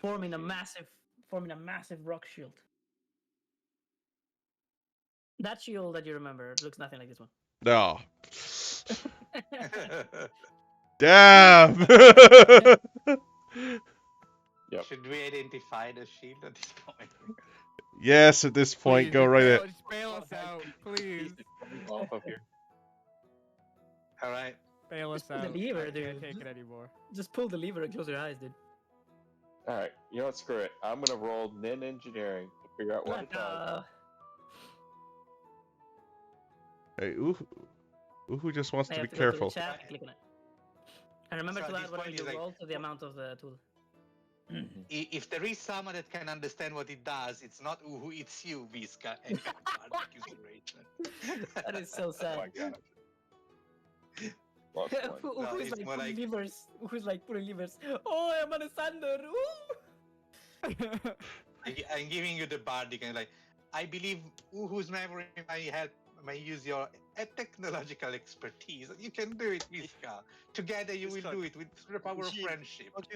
forming a massive rock shield. That shield that you remember looks nothing like this one. No. Damn! Yep. Should we identify the shield at this point? Yes, at this point, Please, go just right bail- it. Just bail us out, please. Off of here. All right. Bail us pull the out. lever, I can't dude. take it anymore. Just pull the lever and close your eyes, dude. All right. You know what? Screw it. I'm gonna roll Nin Engineering to figure out what it does. Hey, Uhu just wants I to be have to go to the careful. chat and click on it. And remember So to at add this whatever point you he's like, roll to the amount of the tool. If there is someone that can understand what it does, it's not Uhu, it's you, Visca. And That is so Oh sad. my god. Lost one. No, Who's it's like more pulling like- levers? Who's like pulling levers? Oh, I'm on a sander. I'm giving you the bardic and like, I believe Uhu's memory may use your a technological expertise. You can do it, Miska. Together you will Miska, do it with the power of Gene, friendship. Don't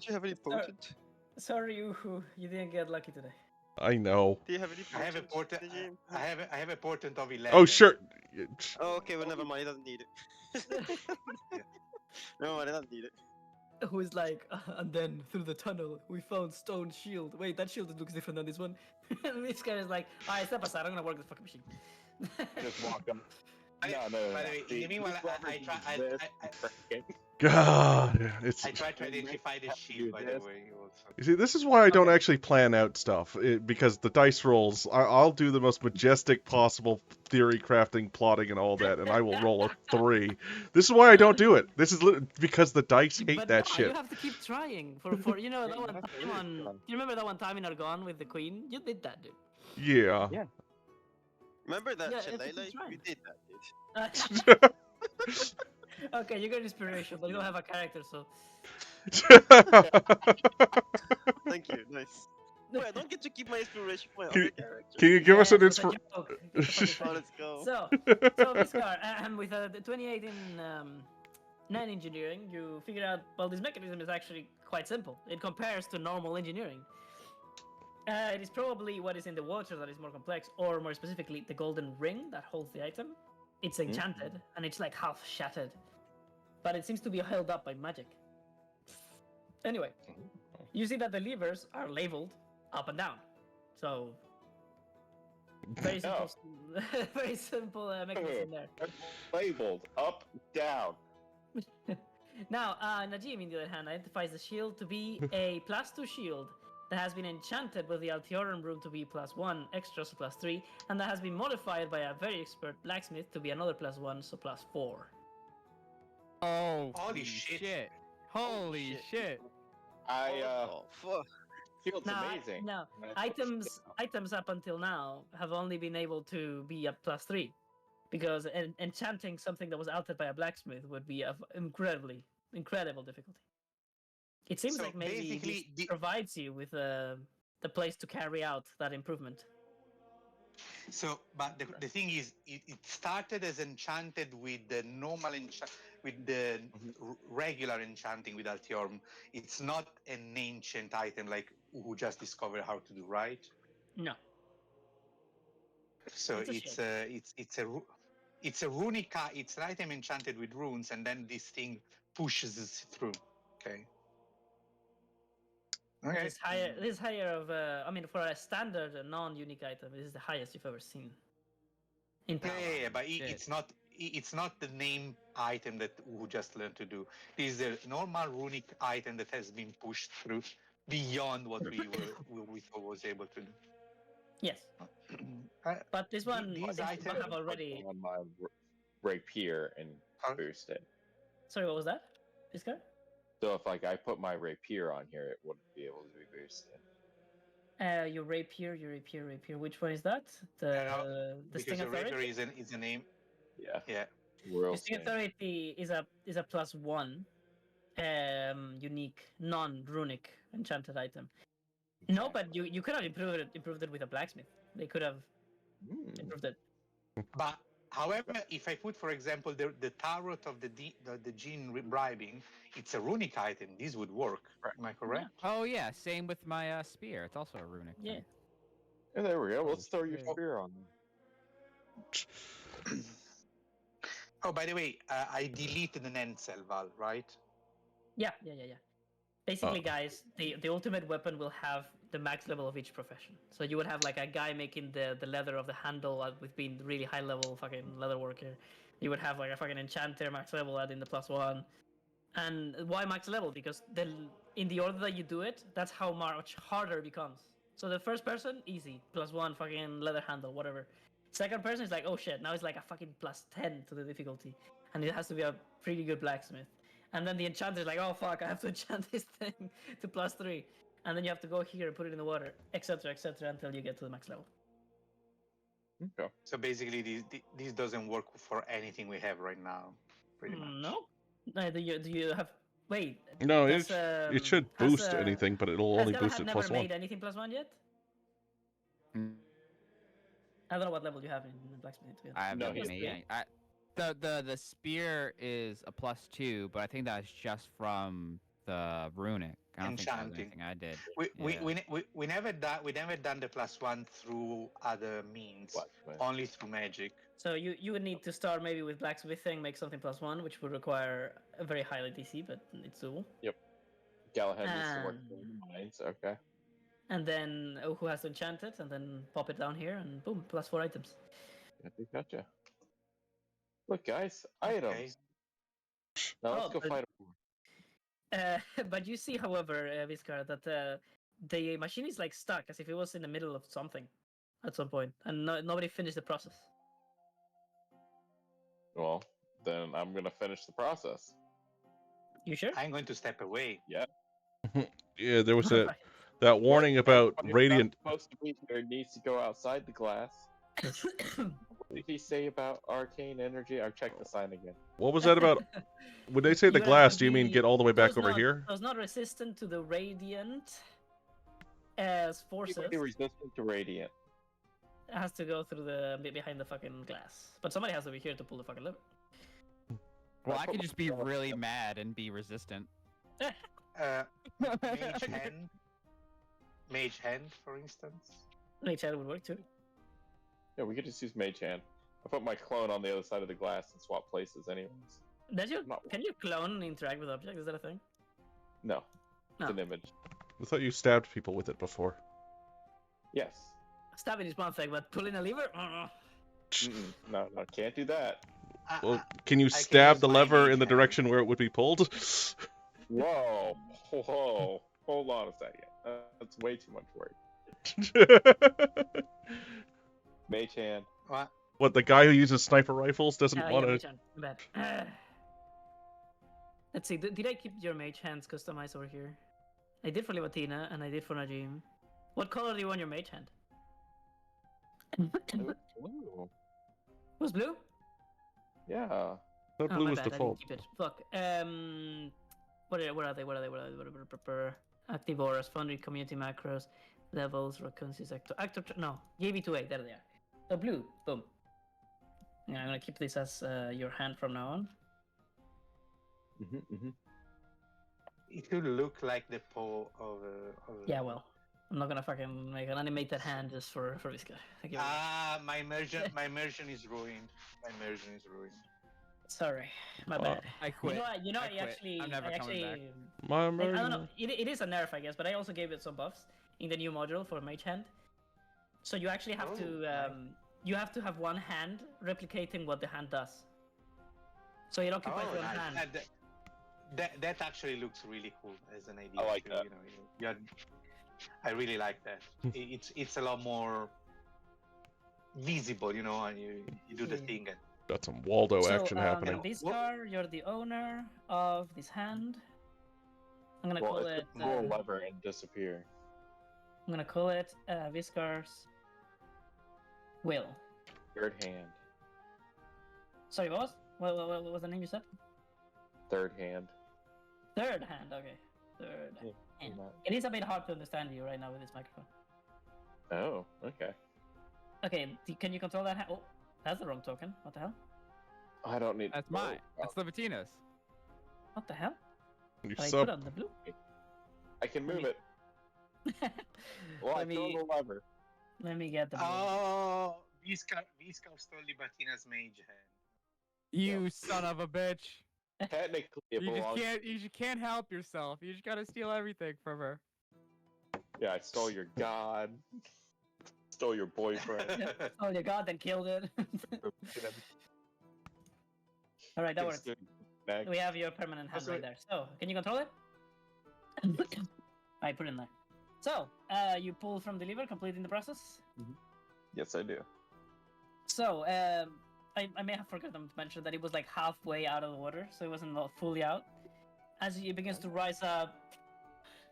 you have any potent? Sorry, Uhu, you didn't get lucky today. I know. Do you have any I have a potent? portent. Gene? I have a portent of 11. Oh, sure. Oh, okay, well, never mind. He doesn't need it. Never mind, I don't need it. Who is like, and then through the tunnel we found stone shield. Wait, that shield looks different than this one. And this guy is like, alright, step aside, I'm gonna work this fucking machine. Just walk up. By No. the way, in the meanwhile, God, it's. I tried to identify the shield. By the way, also. You see, this is why I don't actually plan out stuff, because the dice rolls, I'll do the most majestic possible theory crafting, plotting, and all that, and I will roll a 3. This is why I don't do it. This is because the dice hate But that no, shit. You have to keep trying for you know that Yeah, one that's time really on. fun. You remember that one time in Argonne with the Queen? You did that, dude. Yeah. Yeah. Remember that, Yeah, it's a Shalala? good try. You did that, dude. Okay, you got inspiration, but you don't have a character, so. Thank you, nice. Wait, I don't get to keep my inspiration point Can on you- the character. Can you give us Yeah, an it was a inspiration? joke. Get the fuck Oh, out. let's go. So Viscar, with the 28 in non-engineering, you figure out, well, this mechanism is actually quite simple. It compares to normal engineering. It is probably what is in the water that is more complex, or more specifically, the golden ring that holds the item. It's enchanted, and it's like half shattered. But it seems to be held up by magic. Anyway, you see that the levers are labeled up and down. So, very simple, very simple mechanism there. Labeled up, down. Now, Najim, on the other hand, identifies the shield to be a +2 shield that has been enchanted with the Altioran rune to be +1, extra, so +3, and that has been modified by a very expert blacksmith to be another +1, so +4. Oh, Holy shit. Holy shit. Oh, fuck. Feels Now, amazing. now And I thought it was items up until now have only been able to be a +3, because enchanting something that was altered by a blacksmith would be of incredible difficulty. It seems So like maybe basically this provides you with the place to carry out that improvement. So, but the thing is, it started as enchanted with the normal with the regular enchanting with Altiorm. It's not an ancient item like who just discovered how to do, right? No. So It's a it's a runic. It's an item enchanted with runes, and then this thing pushes it through. Okay. Okay. This is higher of I mean, for a standard non-unique item, this is the highest you've ever seen. In power. Yeah, but Shit. it's not the name item that we just learned to do. This is a normal runic item that has been pushed through beyond what we thought was able to do. Yes, but this one these this one items- have already. on my rapier and Huh? boost it. Sorry, what was that? This guy? So if like I put my rapier on here, it wouldn't be able to be boosted. Your rapier. Which one is that? The Because Sting the rapier Authority. is a name. Yeah. Yeah. Real The Sting soon. Authority is a +1, unique non-runic enchanted item. No, but you could have improved it with a blacksmith. They could have improved it. But however, if I put, for example, the tarot of the gene bribing, it's a runic item. This would work. Am I correct? Oh yeah, same with my spear. It's also a runic. Yeah. thing. Yeah, there we go. Let's throw your shit. spear on there. Oh, by the way, I deleted an end cell, Val, right? Yeah. Basically, guys, the ultimate weapon will have the max level of each profession. So you would have like a guy making the leather of the handle with being really high level fucking leather worker. You would have like a fucking enchanter max level adding the +1. And why max level? Because in the order that you do it, that's how much harder it becomes. So the first person, easy, +1 fucking leather handle, whatever. Second person is like, oh shit, now it's like a fucking +10 to the difficulty. And it has to be a pretty good blacksmith. And then the enchanter is like, oh fuck, I have to enchant this thing to +3. And then you have to go here and put it in the water, etc., until you get to the max level. Okay. So basically, this doesn't work for anything we have right now, pretty much. No? Do you have... Wait. No, does, it should has, boost anything, but it'll has only Galahad boost it never +1. made anything +1 yet? I don't know what level you have in blacksmithing. To be honest. I have No, no he's idea. The spear is a +2, but I think that's just from the runic. I don't think that was Enchanting. anything I did. We never done the +1 through other means, Blacksmith. only through magic. So you would need to start maybe with blacksmithing, make something +1, which would require a very high DC, but it's doable. Galahad needs to work in the mines. Okay. And then Ohu has to enchant it, and then pop it down here, and boom, +4 items. Gotcha. Look, guys, items. Okay. Now let's Oh, go but- fight a war. But you see, however, Vizcar, that the machine is like stuck, as if it was in the middle of something at some point, and nobody finished the process. Well, then I'm gonna finish the process. You sure? I'm going to step away. Yeah, there was Alright. that warning about Everybody who's radiant. not supposed to be here needs to go outside the glass. What did he say about arcane energy? I've checked the sign again. What was that about? When they say the You glass, have do you mean the- get all the way back Those over not- here? Those not resistant to the radiant as forces Anybody resistant to radiant. has to go through the behind the fucking glass. But somebody has to be here to pull the fucking lever. Well, I put could just be myself- really mad and be resistant. Mage hand. Mage hand, for instance. Mage hand would work too. Yeah, we could just use Mage Hand. I put my clone on the other side of the glass and swap places anyways. Does your Not- can your clone interact with objects? Is that a thing? No. It's No. an image. I thought you stabbed people with it before. Yes. Stabbing is one thing, but pulling a lever? Mm-mm. No, can't do that. Well, can you can stab use the my lever mage in the hand. direction where it would be pulled? Whoa. Hold on a second. That's way too much work. Mage Hand. What, the guy who uses sniper rifles doesn't Yeah, want mage to... hand. My bad. Let's see. Did I keep your mage hands customized over here? I did for Livatina, and I did for Najim. What color do you want your mage hand? Ooh. Was blue? Yeah. That Oh, blue my was bad. I default. didn't keep it. Fuck. What are they? Active auras, foundry, community macros, levels, raccoons, actor. No, JV2A. There they are. So blue. Boom. Yeah, I'm gonna keep this as your hand from now on. It should look like the paw of Yeah, well, I'm not gonna fucking make an animated hand just for this guy. Thank you. my immersion is ruined. My immersion is ruined. Sorry, my Oh. bad. I quit. You know, I I quit. actually, I'm never I coming actually, back. My like, I don't know. immersion. It is a nerf, I guess, but I also gave it some buffs in the new module for Mage Hand. So you actually have Oh, to, nice. you have to have one hand replicating what the hand does. So it occupies one nice. hand. That actually looks really cool as an idea. I like too, that. You know, I really like that. It's a lot more visible, you know, and you do the Yeah. thing. And Got some Waldo action happening. Vizcar, you're the owner of this hand. I'm gonna Well, call it's it. a pull a lever and disappear. I'm gonna call it Vizcar's will. Third hand. Sorry, what was the name you said? Third hand. Third hand. Okay, third Yeah, hand. not- It is a bit hard to understand you right now with this microphone. Oh, okay. Okay, can you control that hand? Oh, that's the wrong token. What the hell? I don't need. That's mine. That's Livatina's. What the hell? You Did I sub. put on the blue? I can Let move me- it. Well, I let throw me the lever. let me get the blue. oh, Visca stole Libatina's mage hand. You son of a bitch. Technically, it You just belongs. can't. You just can't help yourself. You just gotta steal everything from her. Yeah, I stole your god. Stole your boyfriend. Oh, you got then killed it. All right, that works. Next. We have your permanent hand Also- right there. So, can you control it? I put it in there. So, you pull from the lever, completing the process. Yes, I do. So, I may have forgotten to mention that it was like halfway out of the water, so it wasn't not fully out. As it begins to rise up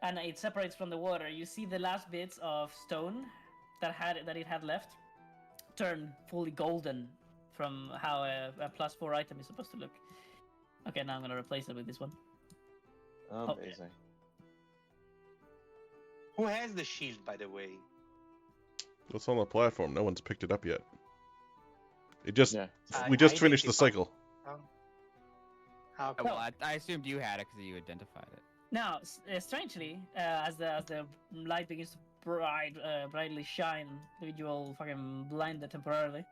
and it separates from the water, you see the last bits of stone that it had left turn fully golden from how a +4 item is supposed to look. Okay, now I'm gonna replace it with this one. Amazing. Who has the shield, by the way? It's on the platform. No one's picked it up yet. It just Yeah. we just I finished the identified- cycle. How come? Well, I assumed you had it because you identified it. Now, strangely, as the light begins to brightly shine, you will fucking blinded temporarily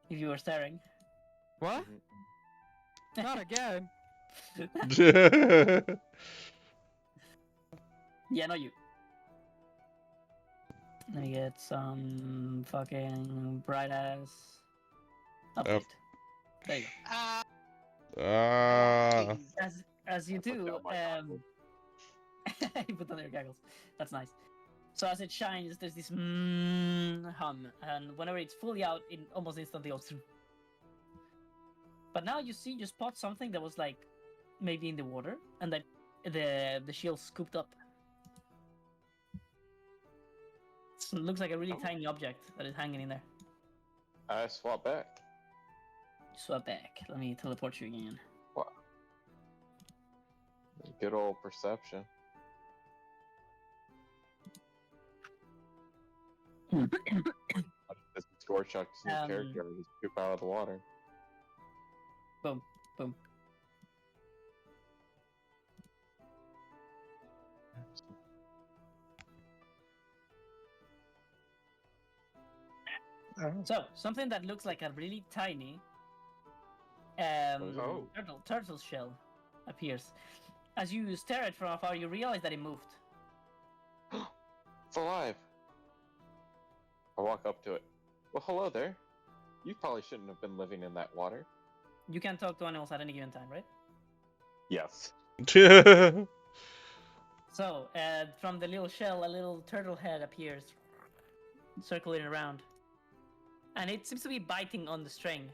if you were staring. What? Not again. Yeah, not you. Let me get some fucking bright ass update. There you go. Ah. As you I put do, down my you put on your goggles. That's nice. So as it shines, there's this hum, and whenever it's fully out, it almost instantly goes through. But now you spot something that was like maybe in the water, and that the shield scooped up. So it looks like a really tiny object that is hanging in there. I swap back. Swap back. Let me teleport you again. Good old perception. This is Gorchuk's new character. He's poop out of the water. Boom, boom. So something that looks like a really tiny Oh. turtle shell appears. As you stare at it from afar, you realize that it moved. It's alive. I walk up to it. Well, hello there. You probably shouldn't have been living in that water. You can talk to animals at any given time, right? Yes. So, from the little shell, a little turtle head appears, circling around. And it seems to be biting on the string,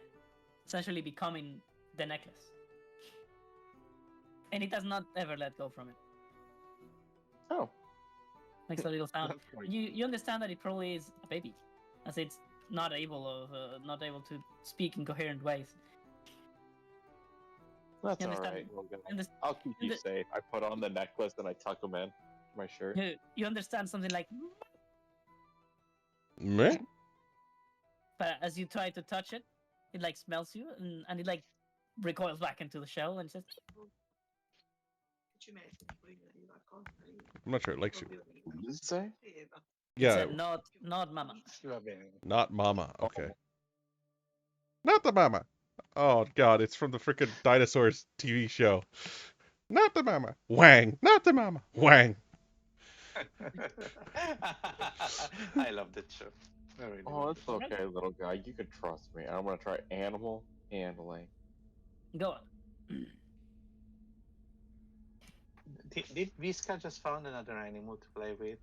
essentially becoming the necklace. And it does not ever let go from it. Oh. Makes a little sound. That's right. You understand that it probably is a baby, as it's not able to speak in coherent ways. That's You all understand- right. Logan. and I'll keep you safe. I put on the necklace and I tuck him in my shirt. You understand something like, Meh? but as you try to touch it, it like smells you and it like recoils back into the shell and says, I'm not sure it likes you. What does it say? Yeah, not mama. Va bene. not mama. Okay. Not the mama. Oh god, it's from the freaking dinosaurs TV show. Not the mama. Wang. Not the mama. Wang. I love that show. I really Oh, love it's okay, little guy. You can trust me. I'm gonna try animal handling. Go on. Did Visca just found another animal to play with?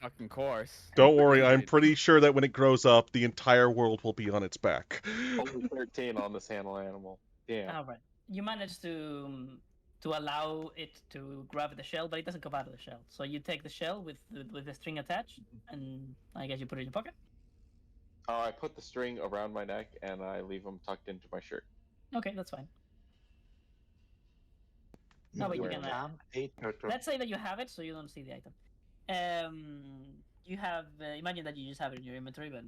Fucking course. Don't worry, I'm Dude. pretty sure that when it grows up, the entire world will be on its back. Only 13 on this handle animal. Damn. All right. You manage to allow it to grab the shell, but it doesn't come out of the shell. So you take the shell with the string attached, and I guess you put it in your pocket. I put the string around my neck and I leave them tucked into my shirt. Okay, that's fine. No, but you can. Let's say that you have it, so you don't see the item. You have. Imagine that you just have it in your inventory, but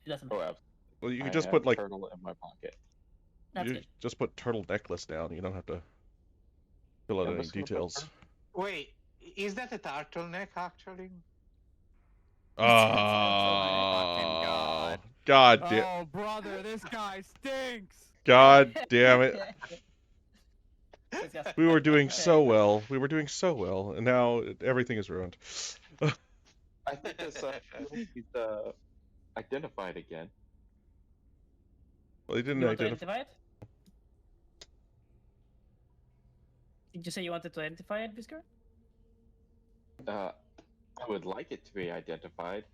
it doesn't Oh, matter. absolutely. Well, you I can just have put like turtle in my pocket. That's you good. just put turtle necklace down. You don't have to fill out Yeah, any let's go with details. Wait, is that a turtleneck actually? Fucking Oh, God. god damn, Oh, brother, this guy stinks. god damn it! Disgusting. We were doing Okay. so well. We were doing so well, and now everything is ruined. I think this he's identified again. Well, he didn't You want to identify. identify it? Did you say you wanted to identify it, Whisker? I would like it to be identified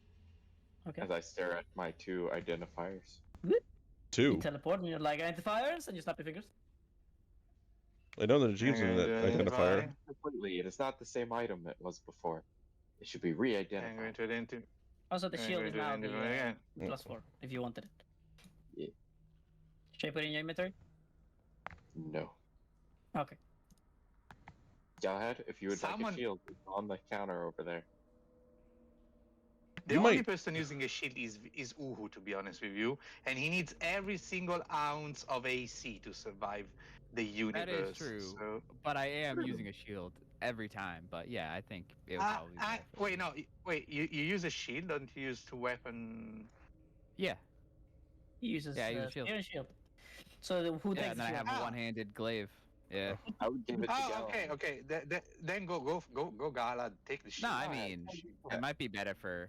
Okay. as I stare at my two identifiers. You Two. teleport and you're like identifiers, and you snap your fingers. I know there's using And, that identifier. Completely. It is not the same item it was before. It should be I'm going re-identified. to identify. Also, the I'm shield going is to now identify again. the +4 if you wanted it. Yeah. Should I put it in your inventory? No. Okay. Galahad, if you would like Someone- a shield, it's on the counter over there. The You only might- person using a shield is Uhu, to be honest with you, and he needs every single ounce of AC to survive the universe. That is true, So, but I am using a shield every time. But yeah, I think it would probably be better for wait, you. no, wait. You use a shield, don't you use two weapon? Yeah, He uses Yeah, I use a shield. spear and shield. So who yeah, takes and then I the have shield? a one-handed glaive. Yeah. I would give it to Oh, Galahad. okay. Then go, Gala. Take the shield. No, I Why? mean, Yeah. it might be better for.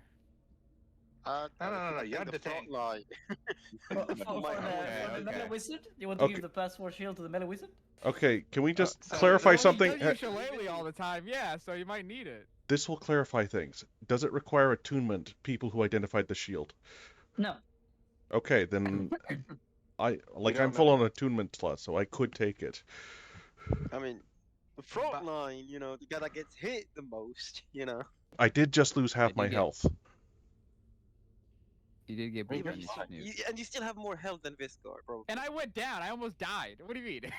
No. You're the front tank. line. For the melee okay. wizard? You want to Okay. give the +4 shield to the melee wizard? Okay, can we just so- clarify Well, he something? He does use Shillelagh all the time. Yeah, so you might need it. This will clarify things. Does it require attunement, people who identified the shield? No. Okay, then I'm don't full know. on attunement plus, so I could take it. I mean, the front But- line, you know, the guy that gets hit the most, you know. I did just lose half Did my you get- health. You did get Maybe beat on he's the fine. snooze. And you still have more health than Viscar, bro. And I went down. I almost died. What do you mean?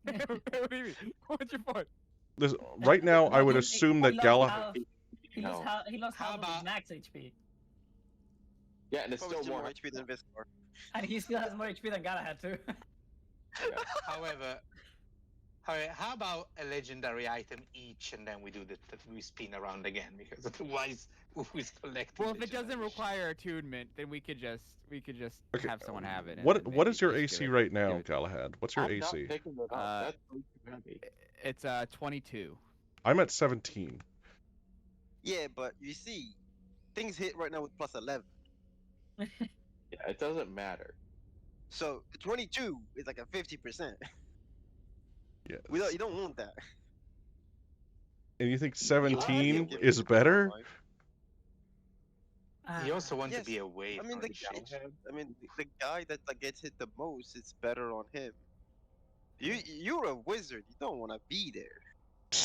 What do you mean? What's your point? This, right now, I would He- assume he that lost Galahad. half- He lost, No. he lost How half of his about- max HP. Yeah, and it's Probably still more. HP than Viscar. And he still has more HP than Galahad too. However, how about a legendary item each, and then we do we spin around again, because otherwise Uhu is collecting. Well, if it doesn't legendary require attunement, then we could just Okay, have someone have it. and What then what maybe is your just give AC it- right now, give it- Galahad? What's your I'm not AC? picking it up. Uh, That's way too heavy. It's 22. I'm at 17. Yeah, but you see, things hit right now with +11. Yeah, it doesn't matter. So 22 is like a 50%. Yes. You don't want that. And you think Yeah, 17 give it is to better? Galahad. You also want Yes, to be away I mean, from the the guy, shit. I mean, the guy that like, gets hit the most, it's better on him. You're a wizard. You don't want to be there.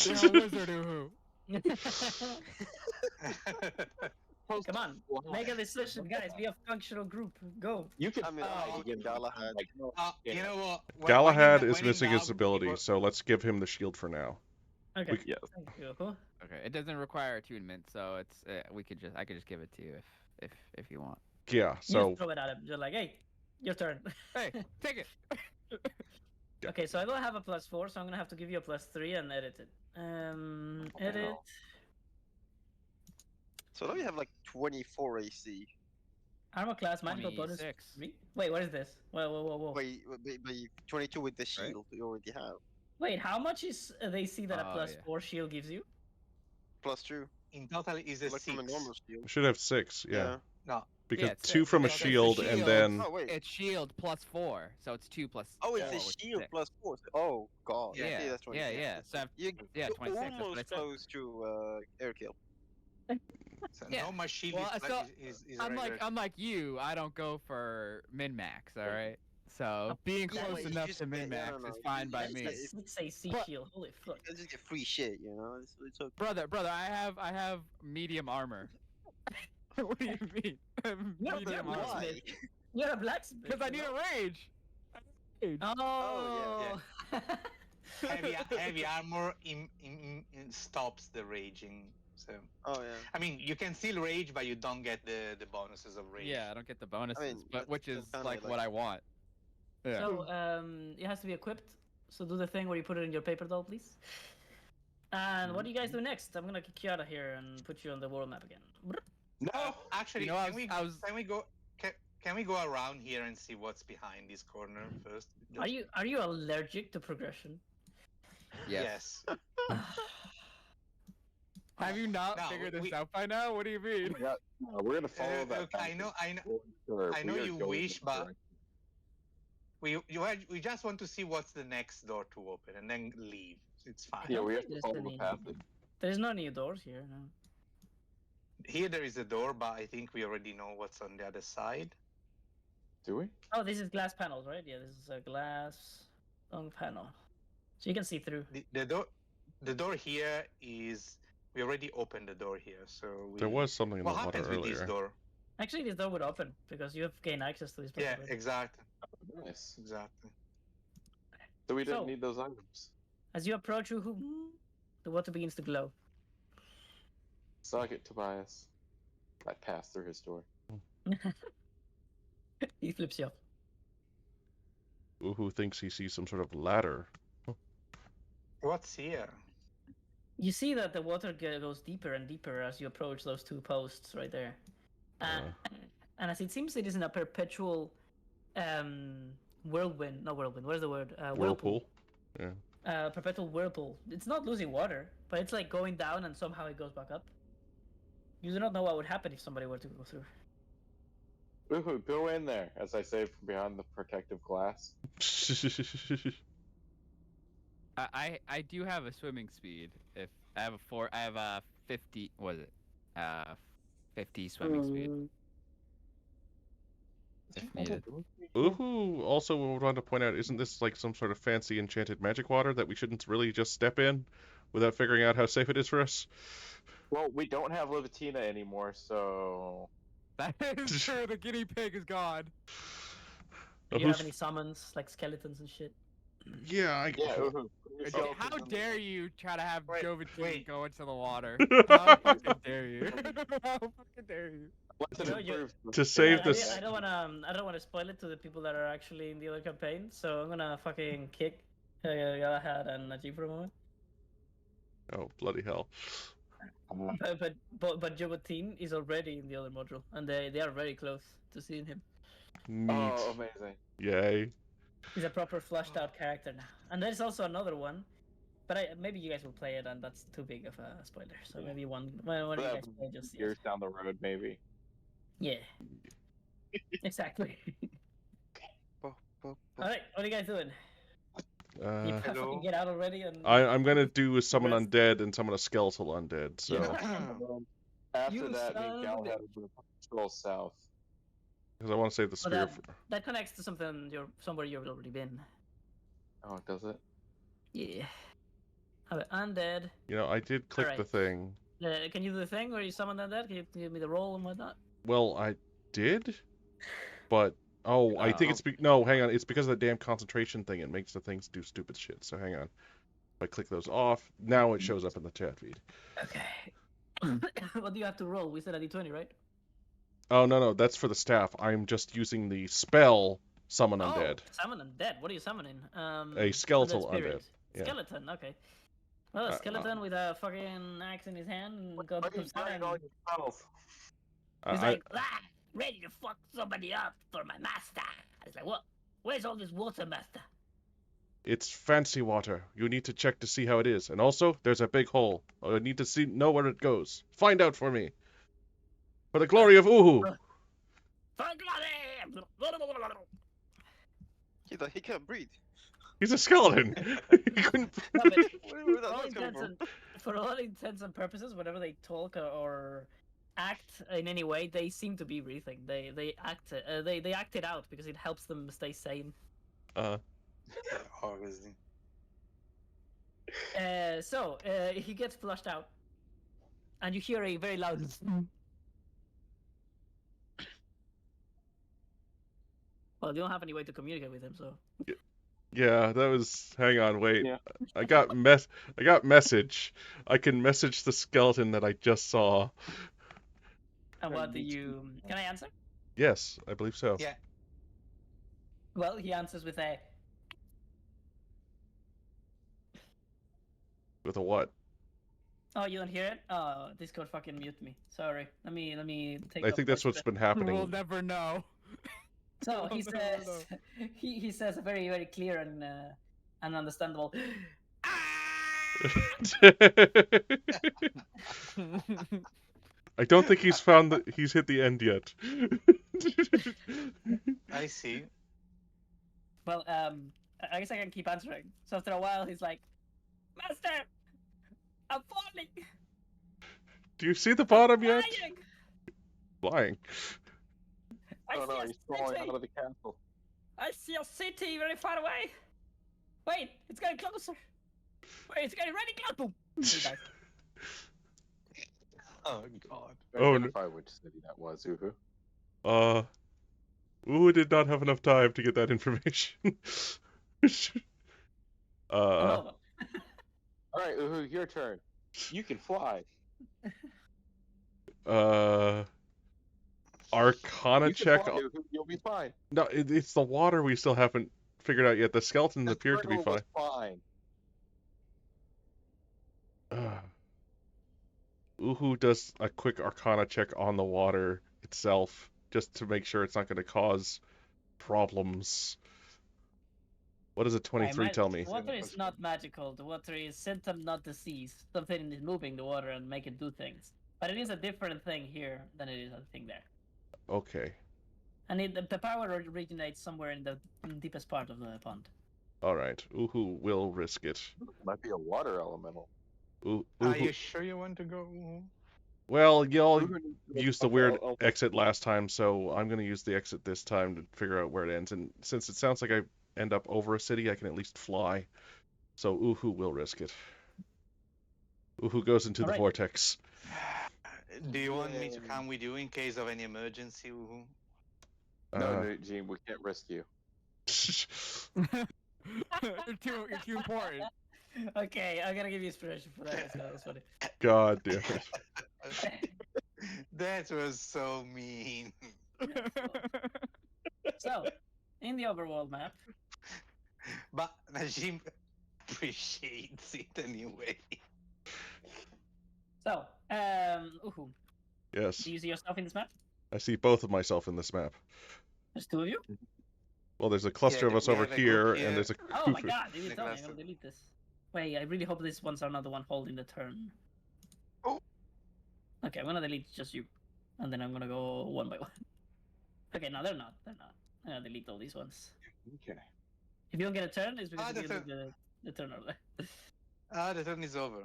You're a wizard, Uhu. Come on, make a decision, guys. Be a functional group. Go. You can. I mean, I'll give Galahad. Like, You know what? Galahad when is in missing his doubt, ability, people- so let's give him the shield for now. Okay. Yes. Thank you. Uhu. Okay, it doesn't require attunement, so it's I could just give it to you if you want. Yeah, You so just throw it at him. You're like, hey, your turn. Hey, take it. Yeah. Okay, so I don't have a +4, so I'm gonna have to give you a +3 and edit it. Edit. Wow. So now you have like 24 AC. Armor class, magical bonus 26. 3. Wait, what is this? Whoa. But 22 with the shield you already have. Wait, how much is the AC that a Oh, yeah. +4 shield gives you? +2. In total is a Like from a 6. normal shield. we should have 6, yeah. No, Because it's 2 from a it's the shield and then Oh wait. It's shield +4, so it's 2 plus. Oh, it's four, a which is shield 6. +4. Oh god. Yeah, Yeah, that's 26. yeah. So You, yeah, you're 26, that's what I almost said. close to air kill. so Yeah. no, my shield Well, is, so, is unlike regular. you, I don't go for min max. All right. So being Yeah, close wait, you enough just to min get- max no, is you fine by just me. get- It's a 6 AC But- shield. Holy fuck. You just get free shit, you know. It's okay. Brother, I have medium armor. What do you mean? No, medium but armor. why? You're a blacksmith. Because I need a rage. Oh. heavy armor stops the raging. So Oh yeah. I mean, you can still rage, but you don't get the bonuses of rage. Yeah, I don't get the bonuses, but that's which is kinda like like- what I want. Yeah. So it has to be equipped. So do the thing where you put it in your paper doll, please. And what do you guys do next? I'm gonna kick you out of here and put you on the world map again. No, actually, You know, can we go? Can we go around here and see what's behind this corner first? Are you allergic to progression? Yes. Yes. Have you not No, figured this we- out by now? What do you mean? We're gonna follow that. Okay, I know. Sure, I know we are you going wish, in but- direction. We just want to see what's the next door to open and then leave. It's fine. Yeah, don't we think have to there's follow the any- passage. There's no new doors here. No. Here there is a door, but I think we already know what's on the other side. Do we? Oh, this is glass panels, right? Yeah, this is a glass long panel, so you can see through. The door here is. We already opened the door here, so we. there was something in the What water happens with this earlier. door? Actually, this door would open because you have gained access to this place. Yeah, already. exactly, Nice. exactly. So we didn't So- need those items. As you approach Uhu, the water begins to glow. Suck it, Tobias. I passed through his door. He flips you off. Uhu thinks he sees some sort of ladder. What's here? You see that the water goes deeper and deeper as you approach those two posts right there. And as it seems, it is in a perpetual whirlwind. No, whirlwind. What is the word? Whirlpool. Yeah. Perpetual whirlpool. It's not losing water, but it's like going down and somehow it goes back up. You do not know what would happen if somebody were to go through. Uhu, go in there, as I say from behind the protective glass. I do have a swimming speed. If I have a 50. What is it? 50 swimming speed. If needed. Uhu also would want to point out, isn't this like some sort of fancy enchanted magic water that we shouldn't really just step in without figuring out how safe it is for us? Well, we don't have Livatina anymore, so... That is true. The guinea pig is gone. Do you have any summons, like skeletons and shit? Yeah, Yeah, Uhu. How dare you try to have Wait, Joventine wait. go into the water? How fucking dare you? How fucking dare you? No, you- To save I this. don't wanna spoil it to the people that are actually in the other campaign, so I'm gonna fucking kick Galahad and Najee for a moment. Oh, bloody hell. But Jobotine is already in the other module, and they are very close to seeing him. Neat. Oh, amazing. Yay. He's a proper flushed out character now. And there's also another one, but maybe you guys will play it, and that's too big of a spoiler. So maybe one of you guys play just see it. Years down the road, maybe. Yeah. Exactly. Alright, what are you guys doing? You fucking get out already and I'm gonna do a summon Rest. undead and summon a skeletal undead, so... After You that, me son and of a Galahad are going to stroll south. Because I want to save the Well, spear. that connects to somewhere you've already been. Oh, does it? Yeah. Alright, undead. You know, I did click the Alright. thing. Can you do the thing where you summon undead? Can you give me the roll and whatnot? Well, I did, but I think it's no. Hang on, it's because of the damn concentration thing. It makes the things do stupid shit. So hang on. If I click those off, now it shows up in the chat feed. Okay. What do you have to roll? We said a d20, right? Oh no, that's for the staff. I'm just using the spell summon undead. Oh, summon undead. What are you summoning? A skeletal spirit. undead. Yeah. Skeleton. Okay. Well, a skeleton with a fucking axe in his hand and Why goes are you buying all your spells? He's I- like, ready to fuck somebody up for my master. I was like, what? Where's all this water, master? It's fancy water. You need to check to see how it is. And also, there's a big hole. I need to know where it goes. Find out for me. For the glory of Uhu. He can't breathe. He's a skeleton. He couldn't. No, but Where for all that's coming intents from? and- for all intents and purposes, whenever they talk or act in any way, they seem to be breathing. They act it out because it helps them stay sane. Obviously. So he gets flushed out, and you hear a very loud. Well, you don't have any way to communicate with him, so. Yeah, that was. Hang on, wait. Yeah. I got message. I can message the skeleton that I just saw. And what do you? Can I answer? Yes, I believe so. Yeah. Well, he answers with a. With a what? Oh, you don't hear it? Oh, Discord fucking mute me. Sorry. Let me take. I off think that's my what's shit. been happening. We'll never know. So he No, no, no, says. He says a very very clear and understandable. I don't think he's found that he's hit the end yet. I see. Well, I guess I can keep answering. So after a while, he's like, "Master, I'm falling. Do you see the bottom yet? Flying. Flying. I Oh no, see he's a falling city. out of the castle. I see a city very far away. Wait, it's getting closer. Wait, it's getting really close. Boom. He dies. Oh god. Oh, no. Identify which city that was, Uhu. Uhu did not have enough time to get that information. Hello. Alright, Uhu, your turn. You can fly. Arcana You can check. fly, Uhu, you'll be fine. No, it's the water we still haven't figured out yet. The skeletons The appear to be turtle was fine. fine. Uhu does a quick Arcana check on the water itself, just to make sure it's not going to cause problems. What does a 23 tell me? Water is not magical. The water is symptom, not disease. Something is moving the water and make it do things. But it is a different thing here than it is a thing there. Okay. And the power originates somewhere in the deepest part of the pond. All right. Uhu will risk it. Might be a water elemental. Are you Uhu. sure you want to go? Well, y'all Uhu needs to used the look weird up the- exit last time, so I'm going to use the exit this time to figure out where it ends. And since it sounds like I end up over a city, I can at least fly. So Uhu will risk it. Uhu goes into the Alright. vortex. Do you want me to Yay. come with you in case of any emergency? Uhu? No, Gene, we can't risk you. You're too important. Okay, I'm gonna give you inspiration for that. So that's funny. God damn it. That was so mean. So, in the overworld map, But Najim appreciates it anyway. so, Uhu, Yes. do you see yourself in this map? I see both of myself in this map. There's two of you? Well, there's a cluster Yeah, of us we over have a group here, here. and there's a Oh my group- god, you didn't tell me. I'm Nicholas. gonna delete this. Wait, I really hope these ones are not the one holding the turn. Oh. Okay, I'm gonna delete just you. And then I'm gonna go one by one. Okay, no, they're not. They're not. I'm gonna delete all these ones. Okay. If you don't get a turn, it's because Ah, you the didn't get the turn over there. The turn is over.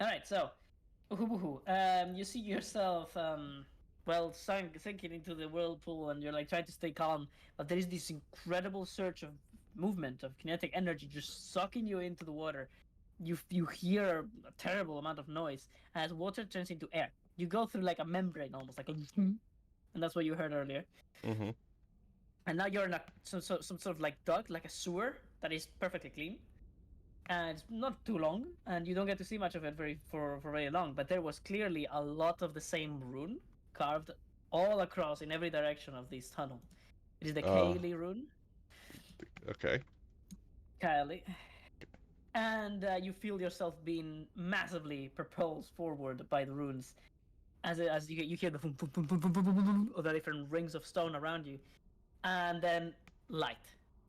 Alright, so you see yourself sinking into the whirlpool and you're like trying to stay calm, but there is this incredible surge of movement of kinetic energy just sucking you into the water. You hear a terrible amount of noise as water turns into air. You go through like a membrane almost like a and that's what you heard earlier. Mhm. And now you're in some sort of like duct, like a sewer that is perfectly clean. And it's not too long, and you don't get to see much of it for very long. But there was clearly a lot of the same rune carved all across in every direction of this tunnel. It is the Kaylee rune, Okay. Kylie, and you feel yourself being massively propelled forward by the runes, as you hear the boom, boom, boom, boom, boom, boom, boom, boom, of the different rings of stone around you, and then light,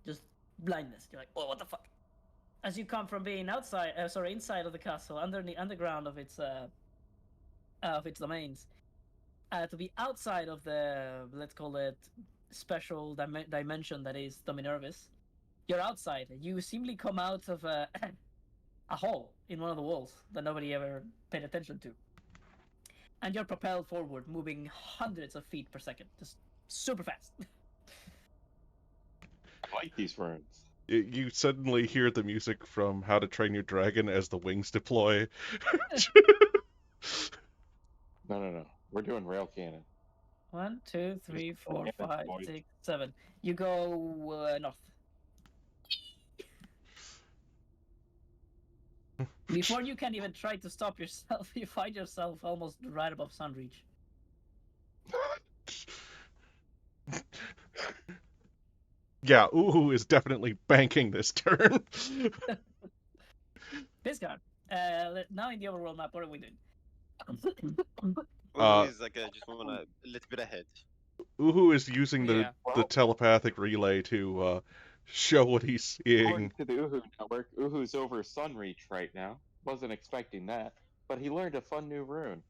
just blindness. You're like, oh, what the fuck? As you come from being inside of the castle, underground of its domains, to be outside of the, let's call it, special dimension that is Dominervis. You're outside. You seemingly come out of a hole in one of the walls that nobody ever paid attention to. And you're propelled forward, moving hundreds of feet per second, just super fast. I like these runes. You suddenly hear the music from How to Train Your Dragon as the wings deploy. No. We're doing rail cannon. 1, 2, 3, 4, Yeah, 5, boys. 6, 7. You go north. Before you can even try to stop yourself, you find yourself almost right above Sunreach. Yeah, Uhu is definitely banking this turn. Biscard, now in the overworld map, what are we doing? Always like just want a little bit ahead. Uhu is using the Yeah. telepathic relay to show what he's According seeing. to the Uhu network, Uhu's over Sunreach right now. Wasn't expecting that, but he learned a fun new rune.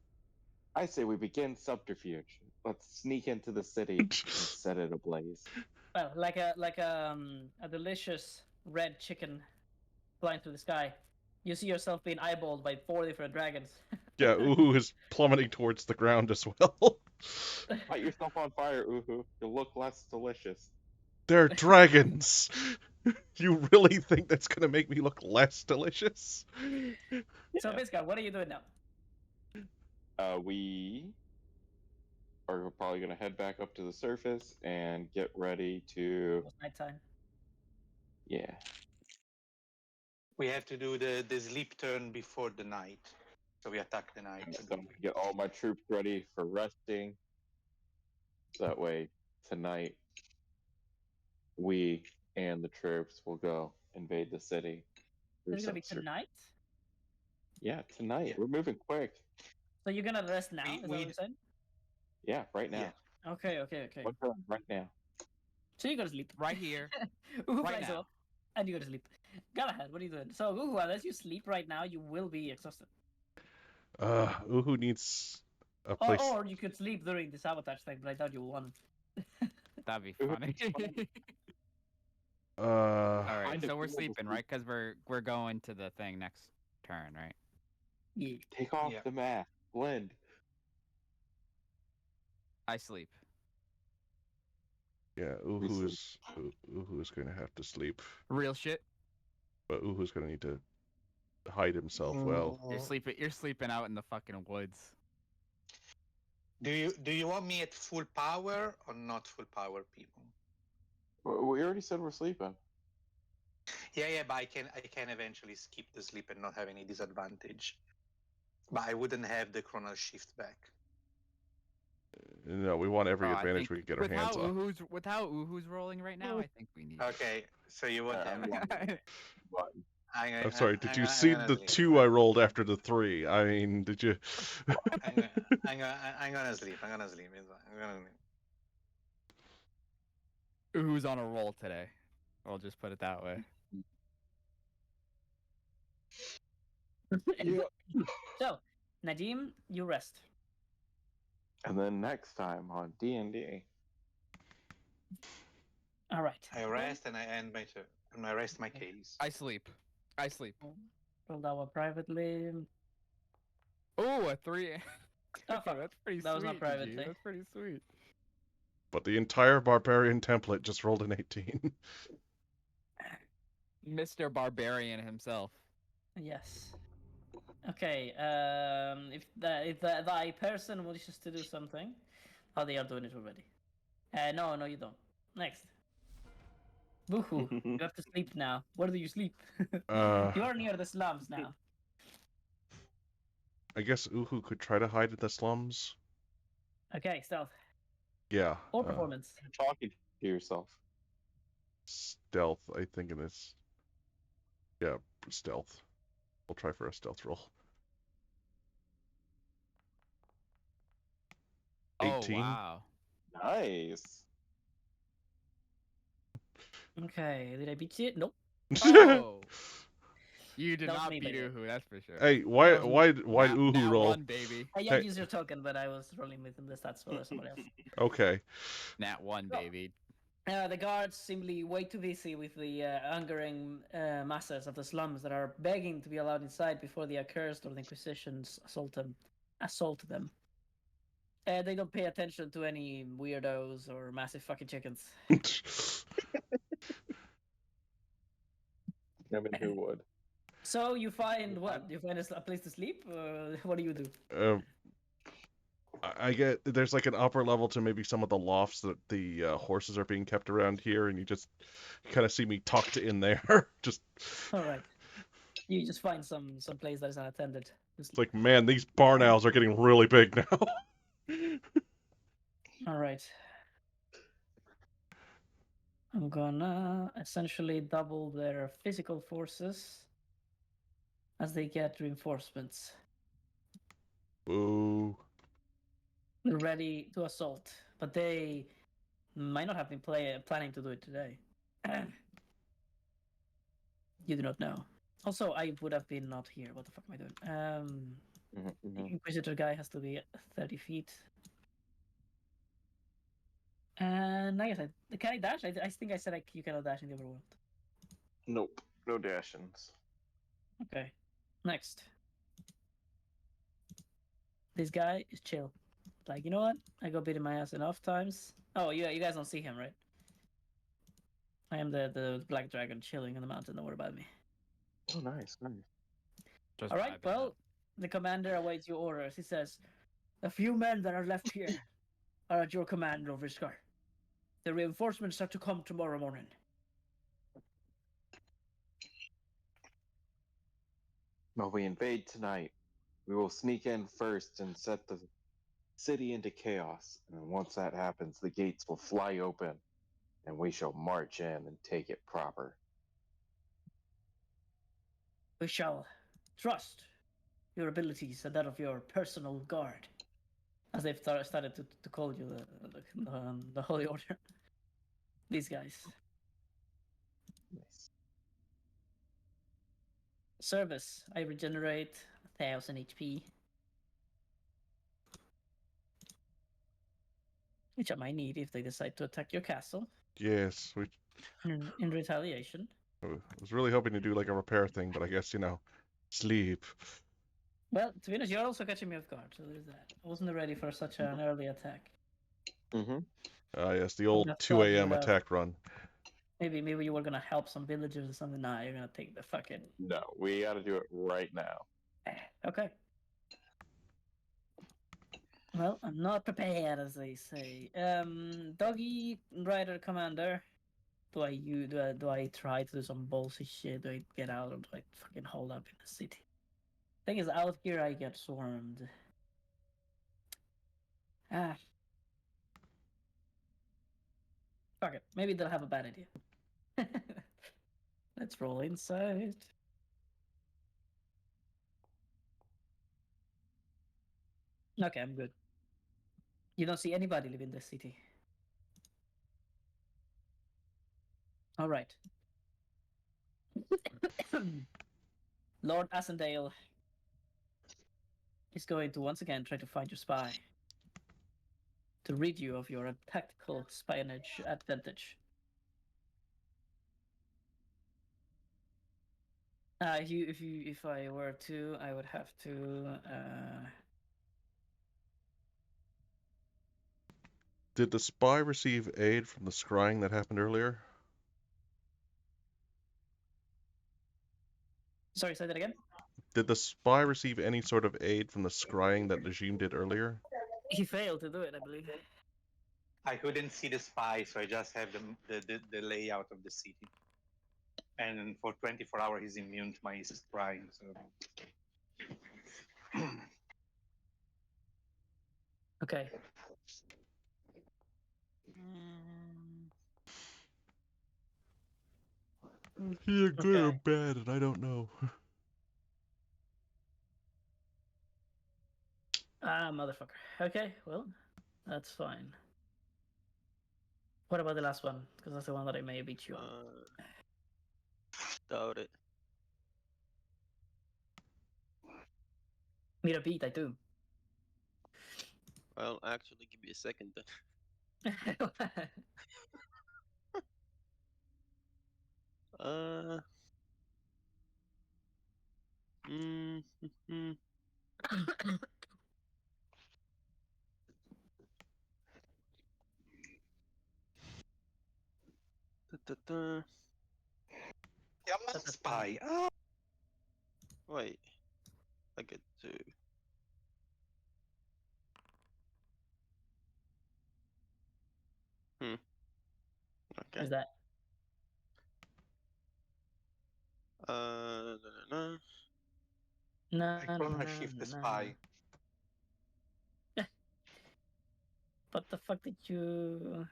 I say we begin subterfuge. Let's sneak into the city and set it ablaze. Well, like a delicious red chicken flying through the sky. You see yourself being eyeballed by 4 different dragons. Yeah, Uhu is plummeting towards the ground as well. Light yourself on fire, Uhu. You'll look less delicious. They're dragons. You really think that's gonna make me look less delicious? So, Yeah. Biscard, what are you doing now? We are probably gonna head back up to the surface and get ready to. It's nighttime. Yeah. We have to do the sleep turn before the night. So we attack the night. So I'm gonna get all my troops ready for resting. That way, tonight, we and the troops will go invade the city. It's gonna be tonight. Yeah, tonight. Yeah. We're moving quick. So you're gonna rest now? We- Is that we what you're d- saying? Yeah, right now. Yeah. Okay, okay, okay. What's up right now? So you go to sleep. Right here. Uhu right flies now. off, and you go to sleep. Go ahead. What are you doing? So Uhu, unless you sleep right now, you will be exhausted. Uhu needs a Or, place. or you could sleep during the sabotage thing, but I doubt you will want it. That'd be Uhu, funny. All right, Find a so we're cool sleeping, sleep. right? Because we're going to the thing next turn, right? Yeah. Take off Yeah. the mask. Blend. I sleep. Yeah, We Uhu's going to have to sleep, Real shit. but Uhu's going to need to hide himself well. You're sleeping. You're sleeping out in the fucking woods. Do you want me at full power or not full power, people? We already said we're sleeping. Yeah, but I can eventually skip the sleep and not have any disadvantage. But I wouldn't have the chronal shift back. No, we want every Oh, I advantage think we can get our with hands how on. Uhu's rolling right now, I think we need. Okay, so you won't have. I'm sorry, did you I'm see gonna the sleep. 2 I rolled after the 3? I mean, did you? I'm gonna sleep. I'm gonna sleep. It's fine. I'm gonna sleep. Uhu's on a roll today. I'll just put it that way. So, Nadim, you rest. And then next time on D&D. All right. I rest and I end my turn. And I rest my case. I sleep. I sleep. Roll that one privately. Oh, a 3. Oh, fuck. That's pretty That was sweet. not privately. G. That's pretty sweet. But the entire barbarian template just rolled an 18. Mr. Barbarian himself. Yes. Okay. If thy person wishes to do something, oh, they are doing it already. No, you don't. Next. Boohoo! You have to sleep now. Where do you sleep? You are near the slums now. I guess Uhu could try to hide in the slums. Okay, stealth Yeah. or performance. You're talking to yourself. Stealth, I think it is. Yeah, stealth. We'll try for a stealth roll. 18. Oh, wow. Nice. Okay, did I beat you? Nope. Oh. You did That was not me, beat by the way. Uhu, that's for sure. Hey, why That was why Nat- Uhu nat roll? 1, baby. Yeah, Hey. use your token, but I was rolling with the stats for somebody else. Okay. Nat 1, Oh. baby. The guards simply way too busy with the hungering masses of the slums that are begging to be allowed inside before the accursed or the Inquisitions assault them. They don't pay attention to any weirdos or massive fucking chickens. I mean, who would? So you find what? You find a place to sleep? What do you do? I get there's like an upper level to maybe some of the lofts that the horses are being kept around here, and you kind of see me tucked in there. Just All right. You just find some place that is unattended. it's like, man, these barn owls are getting really big now. All right. I'm gonna essentially double their physical forces as they get reinforcements. Boo. They're ready to assault, but they might not have been planning to do it today. You do not know. Also, I would have been not here. What the fuck am I doing? The Inquisitor guy has to be 30 feet. And I guess can I dash? I think I said you cannot dash in the overworld. Nope. No dashins. Okay. Next. This guy is chill. Like, you know what? I got beaten my ass enough times. Oh, you guys don't see him, right? I am the black dragon chilling in the mountain. Don't worry about me. Oh, nice. Just All right, vibing well, out. the commander awaits your orders. He says, "The few men that are left here are at your command, Roviskar. The reinforcements are to come tomorrow morning." Well, we invade tonight. We will sneak in first and set the city into chaos. And once that happens, the gates will fly open and we shall march in and take it proper. We shall trust your abilities and that of your personal guard. As they've started to call you the Holy Order. These guys. Nice. Service. I regenerate 1000 HP. Which I might need if they decide to attack your castle Yes, we in retaliation. I was really hoping to do like a repair thing, but I guess, sleep. Well, to be honest, you're also catching me off guard, so there's that. I wasn't ready for such an early attack. Mm-hmm. Yes, the old have 2 thought you a.m. would have- attack run. Maybe you were gonna help some villagers or something. Nah, you're gonna take the fucking. No, we got to do it right now. Okay. Well, I'm not prepared, as they say. Doggy Rider Commander. Do I try to do some bullshit shit? Do I get out or do I fucking hold up in the city? Thing is, out here I get swarmed. Ah. Fuck it. Maybe they'll have a bad idea. Let's roll inside. Okay, I'm good. You don't see anybody live in this city. All right. Lord Asendale is going to once again try to find your spy. To rid you of your tactical spionage advantage. If I were to, I would have to. Did the spy receive aid from the scrying that happened earlier? Sorry, say that again. Did the spy receive any sort of aid from the scrying that Najim did earlier? He failed to do it, I believe. I couldn't see the spy, so I just have the layout of the city. And for 24 hours, he's immune to my scrying. So. Okay. Either good or Okay. bad, and I don't know. Ah, motherfucker. Okay, well, that's fine. What about the last one? Because that's the one that I may beat you on. Doubt it. Need a beat, I do. Well, actually, give me a second then. Mm-hmm. Da-da-da. Yeah, I'm not a spy. Oh. Wait, I get to. Okay. Who's that? No. No, I cannot shift the spy. What the fuck did you?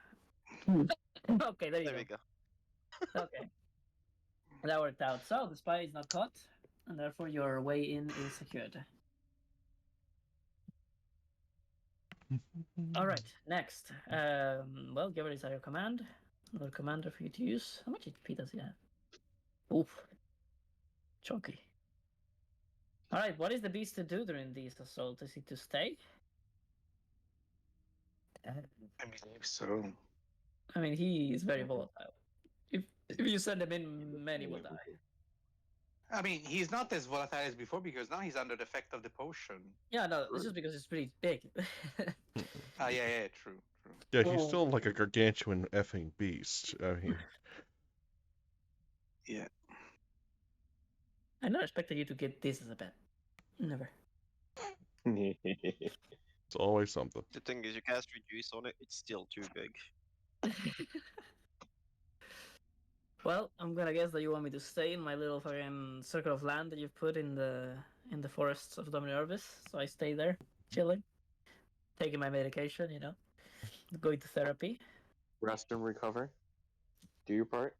Okay, there you There we go. go. Okay, that worked out. So the spy is not caught, and therefore your way in is secured. All right, next. Well, give it your command. Another commander for you to use. How much HP does he have? Oof, chunky. All right, what is the beast to do during this assault? Is it to stay? I believe so. I mean, he is very volatile. If you send him in, many will die. I mean, he's not as volatile as before because now he's under the effect of the potion. Yeah, no, it's just because it's pretty big. Yeah, true. Yeah, he's Well- still like a gargantuan effing beast. I mean, Yeah. I never expected you to get this as a pet. Never. it's always something. The thing is, you cast reduce on it, it's still too big. Well, I'm gonna guess that you want me to stay in my little fucking circle of land that you've put in the forests of Dominio Orbis, so I stay there, chilling, taking my medication, going to therapy. Rest and recover. Do your part.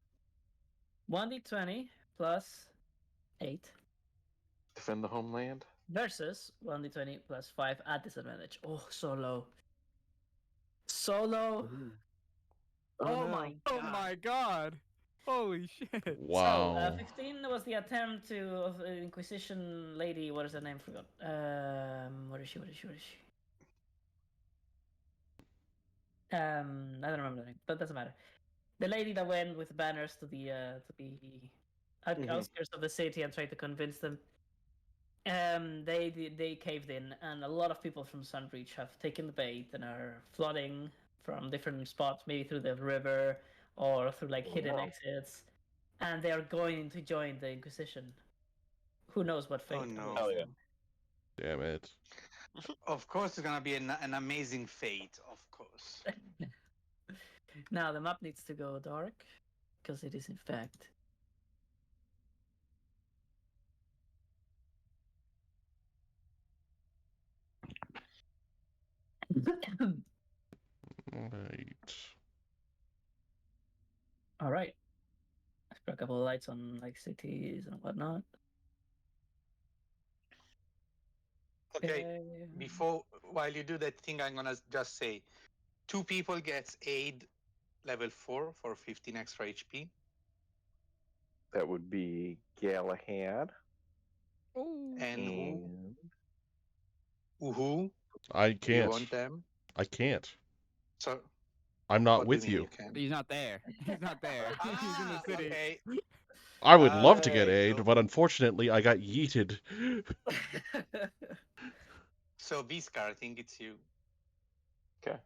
1d20 plus 8 Defend the homeland. versus 1d20 plus 5 at disadvantage. Oh, so low. So low. Oh, no. my god. Oh my god! Holy shit! Wow. So, 15 was the attempt to of Inquisition lady. What is her name? Forgot. Where is she? I don't remember the name, but doesn't matter. The lady that went with banners to the outskirts of the city and tried to convince them. They caved in, and a lot of people from Sunbreach have taken the bait and are flooding from different spots, maybe through the river or through like hidden wow. exits, and they are going to join the Inquisition. Who knows what fate? Oh, no. awaits Oh, yeah. them. Damn it. Of course, it's gonna be an amazing fate. Of course. Now the map needs to go dark, because it is in fact. Right. All right. Let's put a couple of lights on like cities and whatnot. Okay. While you do that thing, I'm gonna just say, 2 people gets aid level 4 for 15 extra HP. That would be Galahad Oh. And and Uhu, I you can't. want them? I can't. So I'm not what do with mean you. can? He's not there. He's not there. He's in the Ah, city. okay. I would love to get Alright, aid, so- but unfortunately I got yeeted. So Viscar, I think it's you. okay.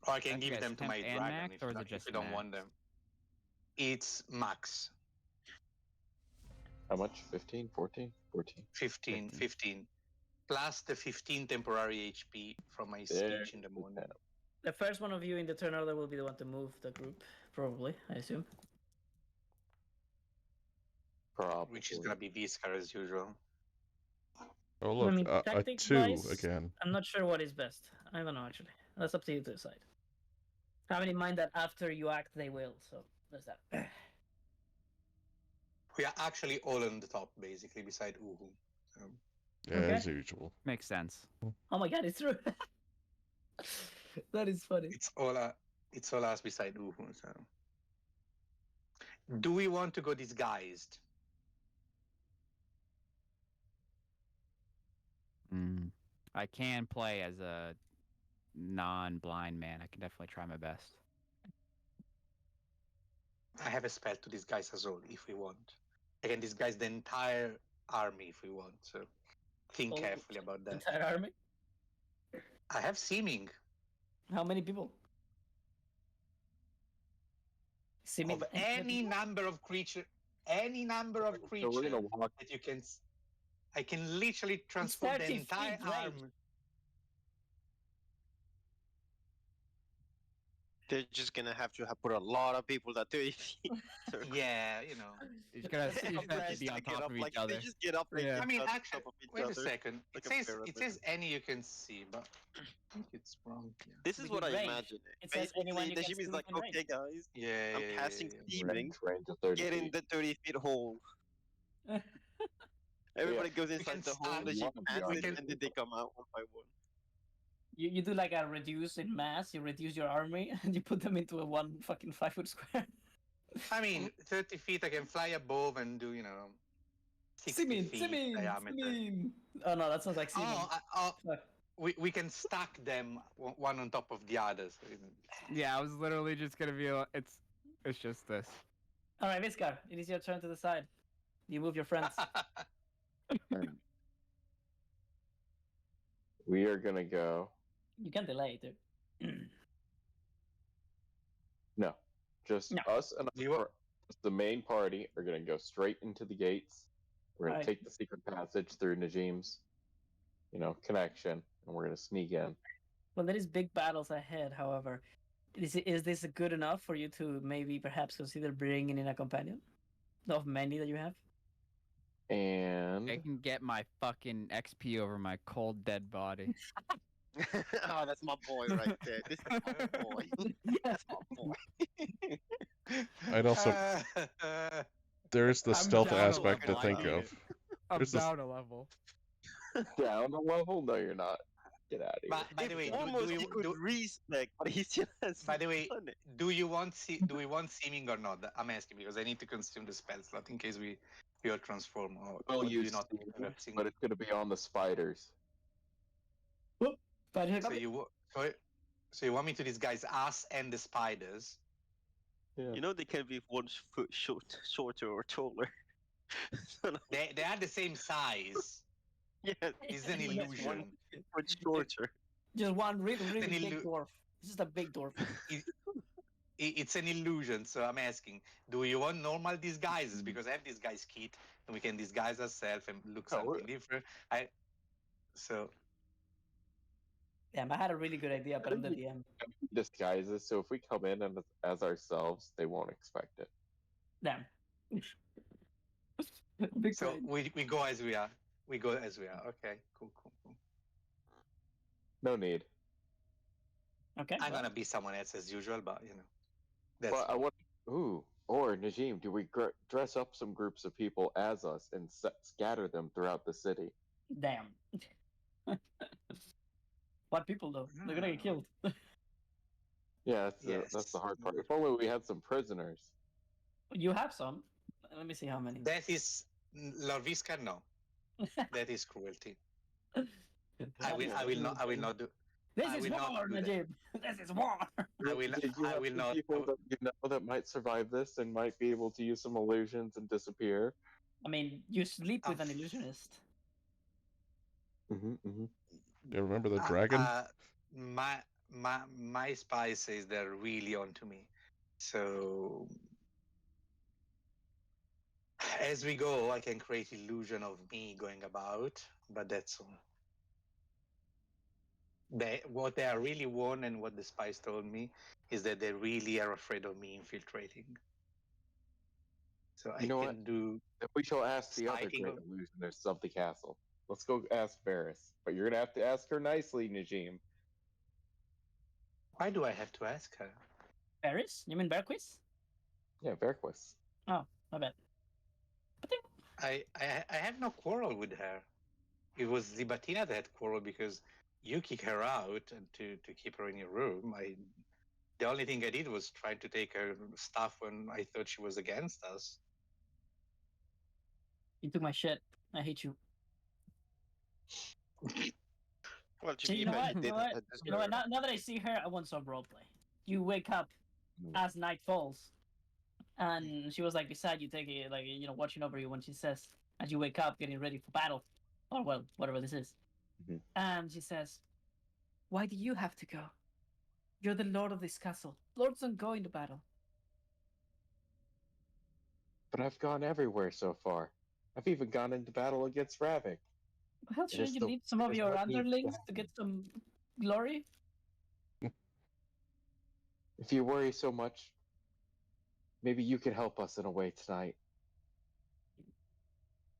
Or I can That's give guys them to temp my and dragon max, if or you is don't, it just if you don't want max? them. It's max. How much? 15? 14? 14. 15, 15. 15. Plus the 15 temporary HP from my There speech in the we morning. go. The first one of you in the turn order will be the one to move the group, probably, I assume. Probably. Which is gonna be Viscar as usual. Oh look, I mean, a tactics 2 wise, again. I'm not sure what is best. I don't know actually. That's up to you to decide. Having in mind that after you act, they will. So there's that. We are actually all on the top, basically, beside Uhu. So, Yeah, Okay. as usual. Makes sense. Oh my god, it's true. That is funny. it's all us beside Uhu. So, do we want to go disguised? Mm. I can play as a non-blind man. I can definitely try my best. I have a spell to disguise us all if we want. I can disguise the entire army if we want. So, think All- carefully about that. Entire army. I have seeming How many people? Seeming of infinite any people? number of creature, any number of So creatures we're gonna walk. that you can. I can literally transform the 30 entire feet range. army. They're just gonna have to put a lot of people that 30 feet. Yeah, you know. You just gotta, you just have to Just be on to get top up, of like, each other. They just get up like Yeah. I mean, on actually, top of each wait a other. second. like It a says pyramid. any you can see, but I think it's wrong. Yeah, This is With what I range. imagine. It says anyone Basically, you can Najim is see like, within range. okay, guys, yeah, I'm yeah, casting yeah. steaming. Range of 30 Get in feet. the 30-feet hole. Everybody goes inside can the hole. start- Najim One of the casts it, armies- and then they come out one by one. You do like a reduce in mass. You reduce your army and you put them into a one fucking 5-foot square. I mean, 30 feet. I can fly above and do 60 feet diameter. Oh no, that sounds like Siemens. Fuck. We can stack them one on top of the other. So Yeah, I was literally just gonna be. It's just this. All right, Viscar, it is your turn to decide. You move your friends. We are gonna go. You can delay it, dude. No, just No. us and You wa- just the main party are gonna go straight into the gates. We're gonna Right. take the secret passage through Najim's, connection, and we're gonna sneak in. Well, there is big battles ahead. However, is this good enough for you to maybe perhaps consider bringing in a companion of many that you have? And I can get my fucking XP over my cold dead body. Oh, that's my boy right there. This is my boy. That's my boy. I'd also there's the I'm stealth down a aspect to level, think though. of. I'm There's this- down a level. Down a level? No, you're not. Get out of here. By the way, do Almost we he could do, respec, but he still hasn't by the way, done it. do we want seeming or not? I'm asking because I need to consume the spell slot in case we are transform or We'll do you use not Steam, end up seeing but it? it's going to be on the spiders. But So so you want me to disguise us and the spiders? Yeah. You know they can be 1 foot shorter or taller. So, no, They are the same size. yeah, It's an it's illusion. 1 foot shorter. just one really, really Then big illu- dwarf. This is a big dwarf. It's an illusion, so I'm asking, do you want normal disguises? Because I have disguise kit, and we can disguise ourselves and look Oh, something different. So Damn, I had a really good idea, but I'm the DM. Disguises, so if we come in and as ourselves, they won't expect it. Damn. Big so brain. we go as we are. We go as we are. Okay, cool. No need. Okay. I'm well, gonna be someone else as usual, but that's But I fine. want. Ooh. Or Najim, do we dress up some groups of people as us and scatter them throughout the city? Damn. What people though? They're gonna get killed. Yeah, that's Yes. the hard part. If only we had some prisoners. You have some. Let me see how many. That is Lorvisca. No, that is cruelty. I will not do. This I is will not war, do that. Najib. This is war. I will. Did you I have will some not. people that you know that might survive this and might be able to use some illusions and disappear? I mean, you sleep with an Um, illusionist. Mm-hmm. You remember the dragon? My spy says they're really onto me. So as we go, I can create illusion of me going about, but that's all. What they are really want and what the spies told me is that they really are afraid of me infiltrating. So I You know can what? do If we shall ask the other Spiking great of- illusionist of the castle. Let's go ask Varys. But you're gonna have to ask her nicely, Najim. Why do I have to ask her? Paris? You mean Berquist? Yeah, Varys. Oh, my bad. I have no quarrel with her. It was Libatina that had quarrel because you kick her out and to keep her in your room. The only thing I did was try to take her stuff when I thought she was against us. You took my shit. I hate you. Well, to So be you know fair, what? he You did know what? deserve You know what? it. Now that I see her, I want some roleplay. You wake up Mm. as night falls, and she was like beside you, taking it, like watching over you when she says, as you wake up, getting ready for battle, or well, whatever this is. Mhm. And she says, "Why do you have to go? You're the lord of this castle. Lords don't go into battle." But I've gone everywhere so far. I've even gone into battle against Ravik. Well, It shouldn't is you the- lead some it of is your what needs to underlings to happen. get some glory? If you worry so much, maybe you could help us in a way tonight.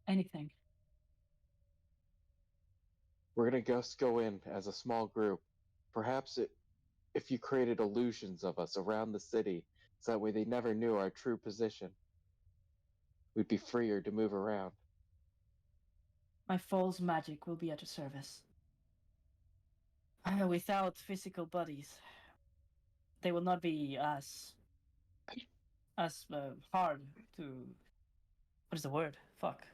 Anything. We're gonna just go in as a small group. Perhaps if you created illusions of us around the city, so that way they never knew our true position, we'd be freer to move around. My false magic will be at your service. Without physical bodies, they will not be as hard to. What is the word? Fuck.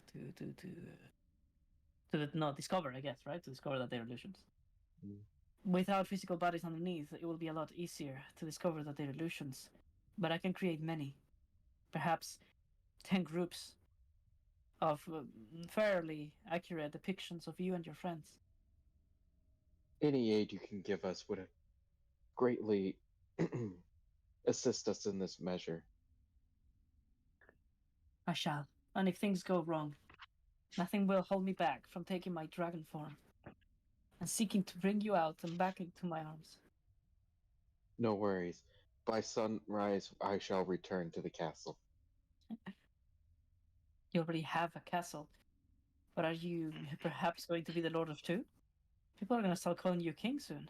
To discover, I guess, right? To discover that they're illusions. Mm. Without physical bodies underneath, it will be a lot easier to discover that they're illusions. But I can create many. Perhaps 10 groups of fairly accurate depictions of you and your friends. Any aid you can give us would greatly assist us in this measure. I shall. And if things go wrong, nothing will hold me back from taking my dragon form and seeking to bring you out and back into my arms. No worries. By sunrise, I shall return to the castle. You already have a castle, but are you perhaps going to be the Lord of Two? People are gonna start calling you king soon.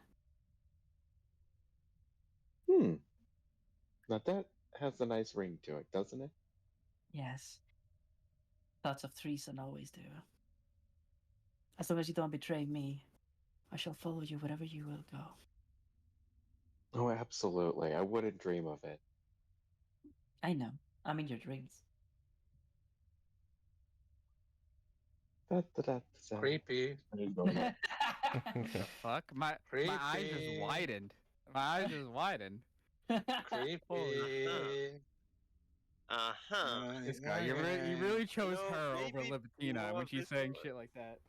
Now that has a nice ring to it, doesn't it? Yes. Thoughts of treason always do. As long as you don't betray me, I shall follow you wherever you will go. Oh, absolutely. I wouldn't dream of it. I know. I'm in your dreams. Da-da-da-da. Creepy. I didn't know that. The fuck? My eyes just Creepy. widened. My eyes just widened. Creepy. Uh-huh. This guy, he really chose know, her over maybe Libertina more when of she's this saying one. shit like that.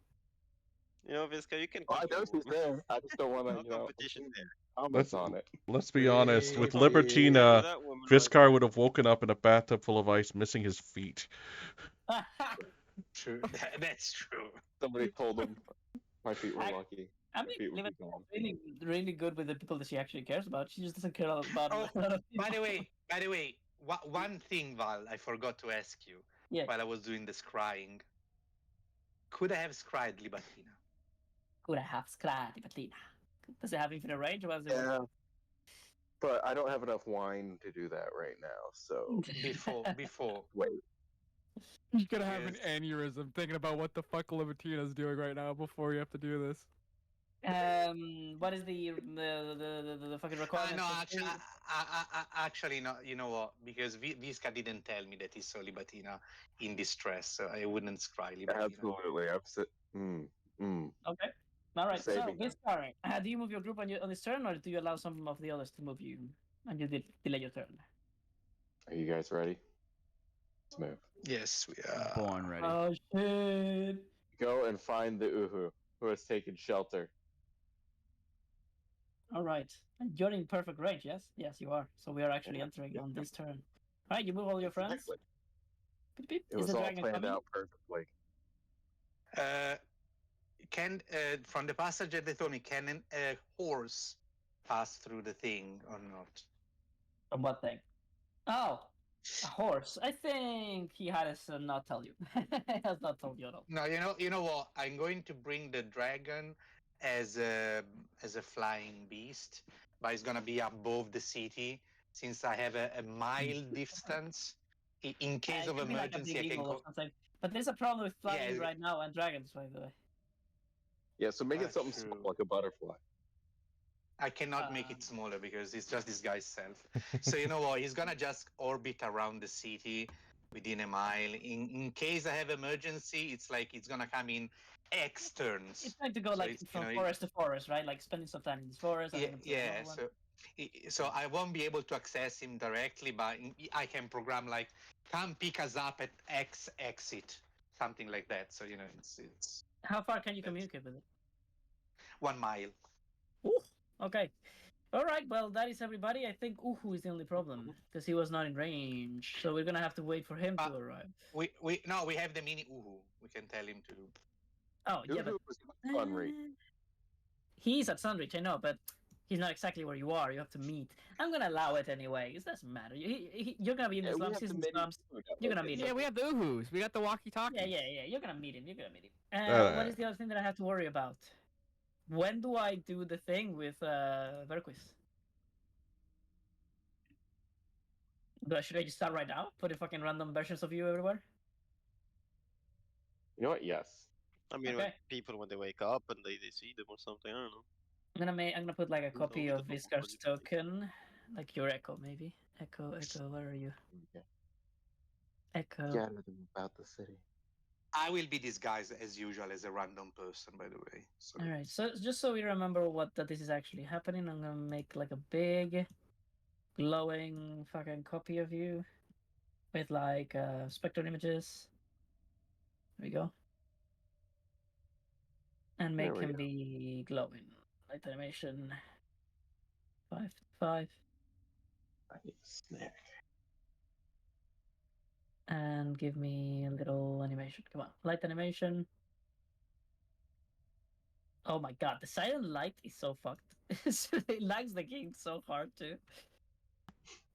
You know, Visca, you can Oh, I keep know your she's there. I just don't want to, no competition there. comments on it. Let's be honest. With Creepy. Libertina, That woman Viscar would have woken up in a bathtub full of ice, missing his feet. True. That's true. Somebody told him my feet were I- lucky. I My mean, feet would be Liverpool's gone. really, really good with the people that she actually cares about. She just doesn't care about Oh, a lot of people. by the way, one thing, Val, I forgot to ask you Yeah. while I was doing the scrying. Could I have scryed Libatina? Could I have scratched Bettina? Does it have infinite range? Or was it Yeah. But I don't have enough wine to do that right now, so Before. wait. You're gonna have an Yes. aneurysm thinking about what the fuck Libertina's doing right now before you have to do this. What is the fucking requirement? No, for actually, free? actually, no. You know what? Because Visca didn't tell me that he saw Libatina in distress, so I wouldn't scry Libatina. Absolutely. Okay. All right. So, Saving her. Viscar, do you move your group on this turn, or do you allow some of the others to move you, and you delay your turn? Are you guys ready? Let's move. Yes, we are. Born ready. Oh shit! Go and find the Uhu who has taken shelter. All right. And you're in perfect range, yes? Yes, you are. So we are actually Yeah, entering yeah, on yeah. this turn. All right, you move all your friends. Exactly. Beep, beep. It Is was the all dragon planned coming? out perfectly. Can from the passage at the Tony, can a horse pass through the thing or not? From what thing? Oh, a horse. I think he has not tell you. He has not told you at all. No, you know what? I'm going to bring the dragon as a flying beast, but it's gonna be above the city since I have a mile distance. In case It of could be like a emergency, big I can eagle or go. something. But there's a problem with flying Yeah, right now and dragons, by the way. Yeah, so make it That's something true. small like a butterfly. I cannot make it smaller because it's just this guy's self. So you know what? He's gonna just orbit around the city within a mile. In case I have emergency, it's like it's gonna come in X turns. It's going to go So like it's, you from know, forest to forest, right? Like spending some time in this forest and Yeah, then to yeah. another one. So I won't be able to access him directly, but I can program like come pick us up at X exit, something like that. So you know, it's How far can you That's- communicate with it? 1 mile. Ooh, okay. All right, well, that is everybody. I think Uhu is the only problem because he was not in range. So we're going to have to wait for him to arrive. We have the mini Uhu. We can tell him to. Oh, yeah, but Uhu was Sunreach. he's at Sunreach, I know, but he's not exactly where you are. You have to meet. I'm going to allow it anyway. It doesn't matter. You're going to be in the slums. He's in the slums. You're gonna meet him. Yeah, we have the Uhus. We got the walkie-talkie. Yeah. You're going to meet him. You're going to meet him. What is the other thing that I have to worry about? When do I do the thing with Verquis? Should I just start right now? Put a fucking random versions of you everywhere? You know what? Yes. I mean, when Okay. people when they wake up and they see them or something, I don't know. I'm gonna put like a Who copy knows of the Viscar's fuck? token, like your Echo maybe. Echo, where are you? Okay. Echo. Yeah, nothing about the city. I will be disguised as usual as a random person, by the way. So All right. So just so we remember that this is actually happening, I'm gonna make like a big, glowing fucking copy of you, with like spectral images. There we go. And make There we him go. be glowing. Light animation. 5 I need a snack. and give me a little animation. Come on, light animation. Oh my god, the silent light is so fucked. It lags the game so hard too.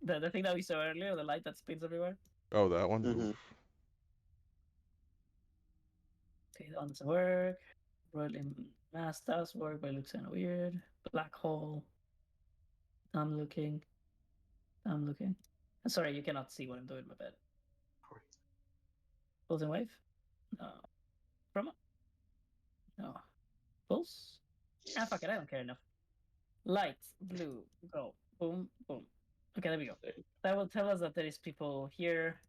The thing that we saw earlier, the light that spins everywhere. Oh, that one? Mhm. Okay, that one doesn't work. Rolling Does work, but it looks kind of weird. Black hole. I'm looking. I'm looking. Sorry, you cannot see what I'm doing. My bad. Pulsing wave. No. Promo. No. Pulse. Ah, fuck it. I don't care enough. Light. Blue. Go. Boom. Boom. Okay, there we go. That will tell us that there is people here,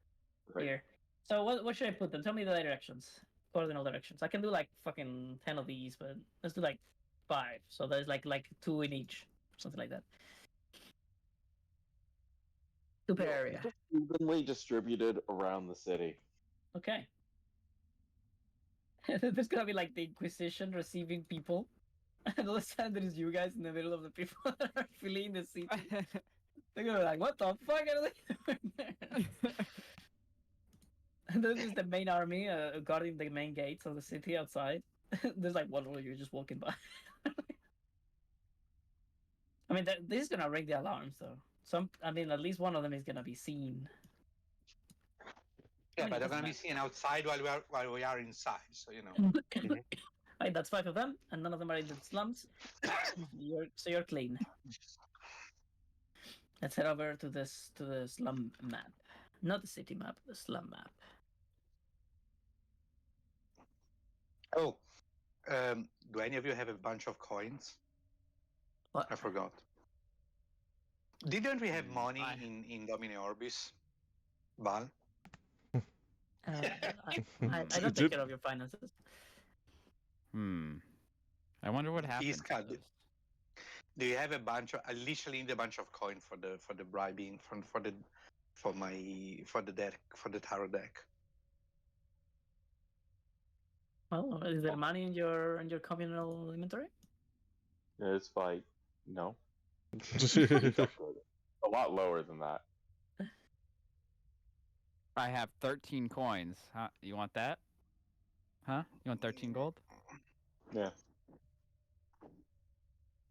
Right. here. So what should I put them? Tell me the directions. Cardinal directions. I can do like fucking 10 of these, but let's do like 5. So there's like 2 in each. Something like that. Super Yeah, area. just evenly distributed around the city. Okay. There's gonna be like the Inquisition receiving people. And all of a sudden there's you guys in the middle of the people that are fleeing the city. They're gonna be like, what the fuck are they doing there? And then there's the main army guarding the main gates of the city outside. There's like one of you just walking by. I mean, this is gonna ring the alarms though. I mean, at least one of them is gonna be seen. Yeah, I mean, but it they're doesn't gonna be matter. seen outside while we are inside. So you know. Right, that's 5 of them, and none of them are in the slums. So you're clean. Let's head over to the slum map, not the city map, the slum map. Oh, do any of you have a bunch of coins? What? I forgot. Didn't we have money I- in Domine Orbis? Bal? I don't take Did- care of your finances. I wonder what happened. He's to cut. those. Do you have a bunch of? I literally need a bunch of coin for the bribing for the deck for the tarot deck. Well, is there money in your communal inventory? It's like, no. A lot lower than that. I have 13 coins. Huh? You want that? Huh? You want 13 gold? Yeah.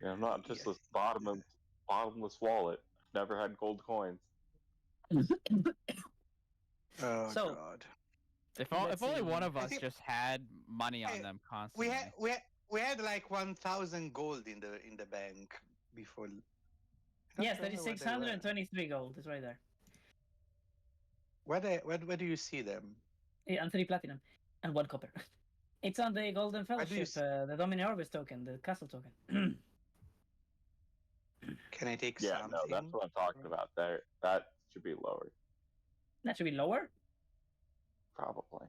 Yeah, I'm not just this bottomless wallet. Never had gold coins. Oh So- God. If Let's only see. one of I us think- just had money on Hey, them constantly. We had like 1,000 gold in the bank before. I don't Yes, remember where they were. 3,623 gold is right there. Where do you see them? Yeah, and 3 platinum and 1 copper. It's on the Golden Where do you Fellowship, the Domine Orbis token, the castle token. Can I take Yeah, something? no, that's what I'm talking about. There, that should be lowered, That should be lower. probably.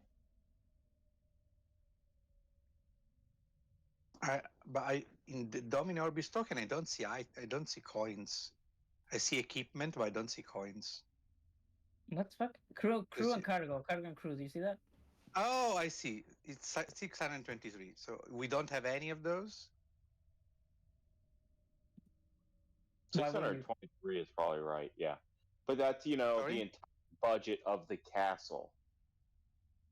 But in the Domine Orbis token, I don't see coins. I see equipment, but I don't see coins. What the fuck? Crew Let's and cargo and crew. Do you see that? Oh, I see. It's 623. So we don't have any of those. Why would you? 623 is probably right. Yeah, but that's Sorry? the entire budget of the castle.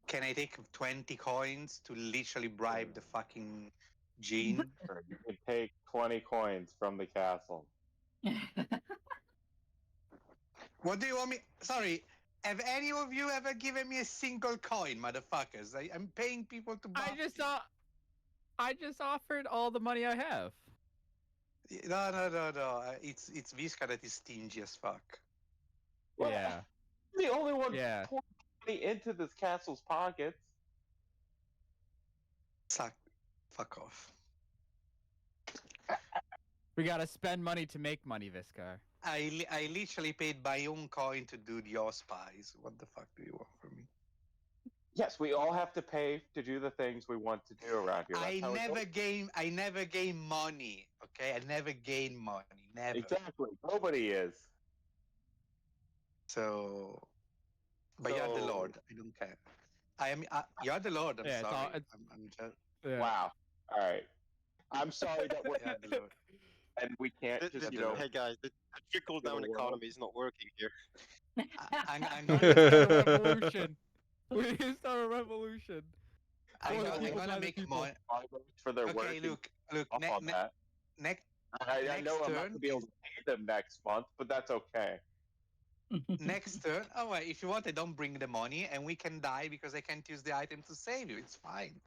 Can I take 20 coins to literally bribe the fucking Gene? Or you can take 20 coins from the castle. What do you want me? Sorry, have any of you ever given me a single coin, motherfuckers? I'm paying people to buy. I just offered all the money I have. No. It's Visca that is stingy as fuck. Well, Yeah. The only one Yeah. pouring money into this castle's pockets. Fuck off. We gotta spend money to make money, Viscar. I literally paid my own coin to do your spies. What the fuck do you want from me? Yes, we all have to pay to do the things we want to do around here. That's I how it never gain money. Okay, I never gain money. Never. goes. Exactly. Nobody is. So, but you're the So- Lord. I don't care. I am. You're the Lord. I'm Yeah, it's all- sorry. it's- I'm just. Yeah. Wow. All right. I'm sorry that we're You're the Lord. and we can't just Hey guys, the trickle down the world. economy is not working here. I'm We gonna. need to start a revolution. We need to start a revolution. I'm Or the gonna, people I'm by gonna the make people. more. for their work. Okay, and look. up on that. Next I next know I'm not turn gonna be able to pay them next month, but that's okay. next turn. Oh, well, if you want, I don't bring the money, and we can die because I can't use the item to save you. It's fine.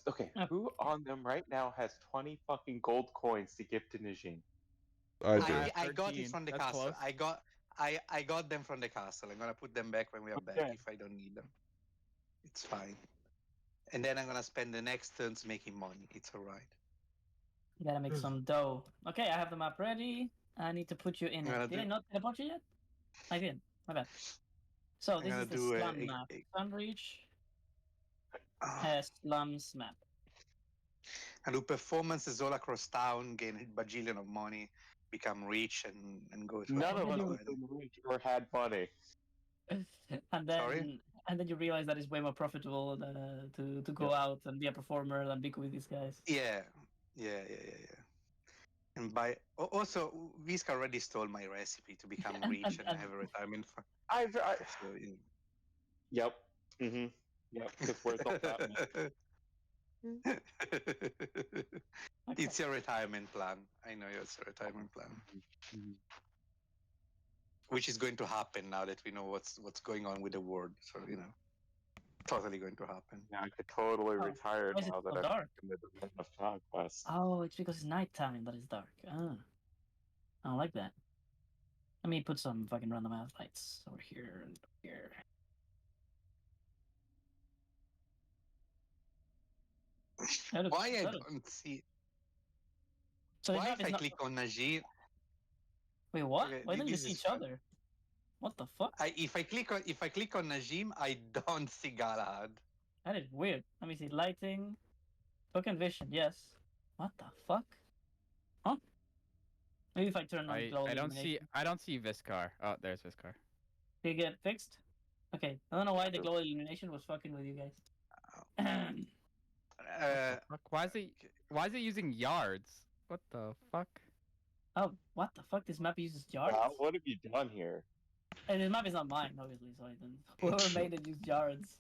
Okay, Oh. who on them right now has 20 fucking gold coins to give to Najin? I do. I got it 13. from the That's castle. close. I got them from the castle. I'm gonna put them back when we are back Okay. if I don't need them. It's fine. And then I'm gonna spend the next turns making money. It's alright. Gotta make some dough. Okay, I have the map ready. I need to put you in I'm it. gonna Did I do not teleport you yet? I did. My bad. So I'm this gonna is the do slum map. Sunreach a slums map. I do performances all across town, gain a bajillion of money, become rich, and go to None of us another have wedding. been rich or had money. and Sorry? then you realize that it's way more profitable to go Yeah. out and be a performer than be with these guys. Yeah, yeah. And by also, Visca already stole my recipe to become rich and have a retirement fund. I So, Yep. Mm-hmm. Yep. Because where's all that money? Okay. It's your retirement plan. I know it's your retirement plan, Mhm. which is going to happen now that we know what's going on with the world. So totally going to happen. Yeah, I could totally Oh, retire why is it now that so I've dark? committed enough conquest. Oh, it's because it's nighttime that it's dark. Ah, I don't like that. Let me put some fucking random ass lights over here and here. That looks, Why I that looks- don't see? So the Why map if is I not. click on Najee? Wait, what? Okay, Why don't you this see is each fun. other? What the fuck? If I click on Najim, I don't see Galahad. That is weird. Let me see. Lighting, token vision. Yes. What the fuck? Huh? Maybe if I turn on glow I don't see illumination. Viscar. Oh, there's Viscar. Did it get fixed? Okay. I don't know why the glow illumination was fucking with you guys. What the fuck? Why is it using yards? What the fuck? Oh, what the fuck? This map uses yards? Wow, what have you done here? And this map is not mine, obviously, so I didn't. Whoever made it used yards.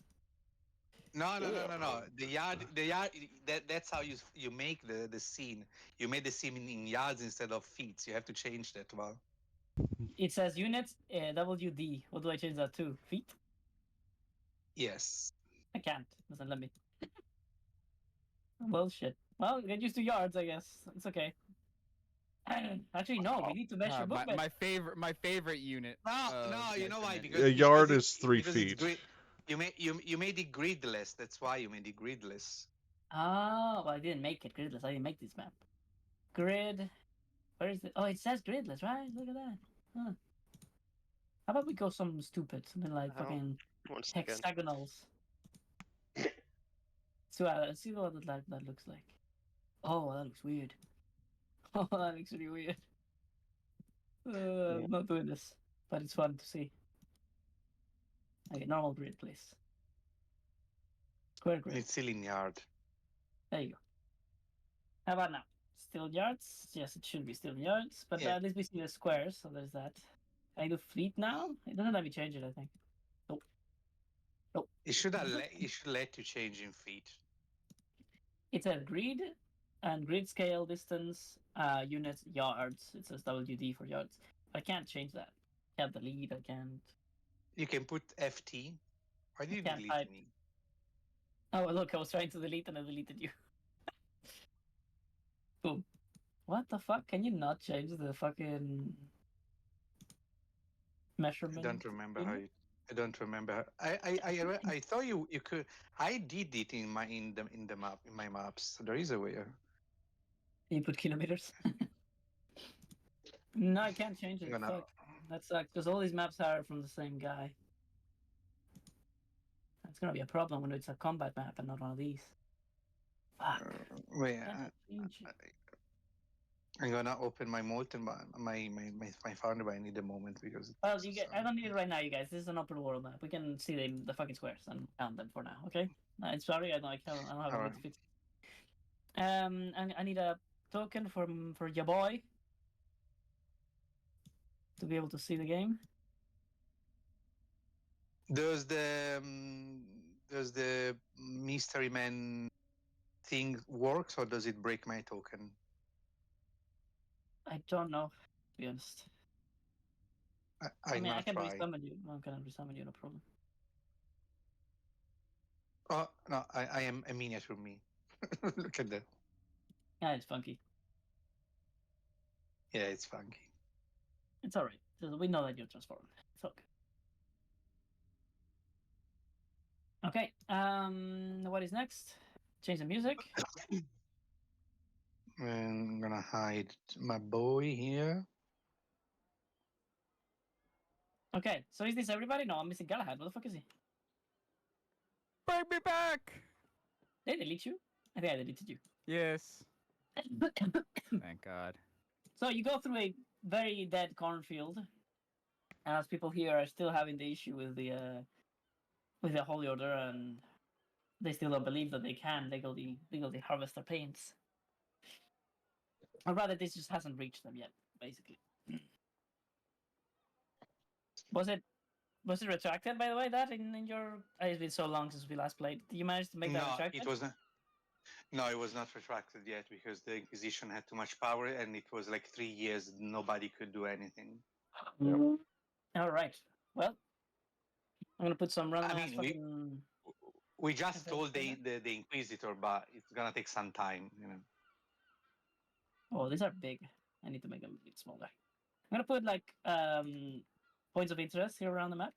No. The yard. That's how you make the scene. You made the scene in yards instead of feet. You have to change that. Well, It says units, WD. What do I change that to? Feet? yes. I can't. Doesn't let me. Well, shit. Well, get used to yards, I guess. It's okay. Actually, no. We need to measure movement. My favorite unit. No. You know why? measurement. Because A yard because is 3 because it's feet. grid. You made it gridless. That's why you made it gridless. Oh, well, I didn't make it gridless. I didn't make this map. Grid. Where is it? Oh, it says gridless, right? Look at that. Huh. How about we go something stupid? Something like How? fucking One second. hexagonals. So let's see what that looks like. Oh, that looks weird. Oh, that looks really weird. I'm not doing this, but it's fun to see. Okay, normal grid, please. Square grid. It's still in yard. There you go. How about now? Still yards? Yes, it should be still yards, but Yeah. at least we see the squares, so there's that. Can I do fleet now? It doesn't let me change it, I think. Nope. Nope. It should let you change in feet. It says grid and grid scale, distance, units, yards. It says WD for yards. But I can't change that. Can't delete, I can't. You can put FT. Why did you Can't delete type. me? Oh, look, I was trying to delete and I deleted you. Boom. What the fuck? Can you not change the fucking I measurement? don't remember thing? how you. I don't remember. I thought you could. I did it in the map in my maps. There is a way. You put kilometers? No, I can't change it. I'm gonna- Fuck. That sucks, because all these maps are from the same guy. That's gonna be a problem when it's a combat map and not one of these. Fuck. Wait, Can't change it. I'm gonna open my molten my founder, but I need a moment because. Well, you get. I don't need it right now, you guys. This is an open world map. We can see the fucking squares and count them for now. Okay. I'm sorry. I don't have a way Alright. to fix. I need a token for your boy to be able to see the game. Does the mystery man thing works or does it break my token? I don't know, to be honest. I I'm mean, I gonna can try. resummon you. I can resummon you, no problem. Oh no, I am a miniature me. Look at that. Yeah, it's funky. Yeah, it's funky. It's alright. We know that you're transformed. It's okay. Okay. What is next? Change the music. I'm gonna hide my boy here. Okay. So is this everybody? No, I'm missing Galahad. What the fuck is he? Bring me back. They delete you? I think I deleted you. Yes. Thank God. So you go through a very dead cornfield, as people here are still having the issue with the Holy Order, and they still don't believe that they can legally harvest their paints. Or rather, this just hasn't reached them yet, basically. Was it retracted, by the way, that in your... It's been so long since we last played. Did you manage to make that No, retracted? it wasn't. No, it was not retracted yet because the Inquisition had too much power, and it was like 3 years nobody could do anything. Yep. All right. Well, I'm gonna put some random I ass mean, fucking... we just Okay, told okay. the Inquisitor, but it's gonna take some time, you know. Oh, these are big. I need to make them a bit smaller. I'm gonna put like points of interest here around the map.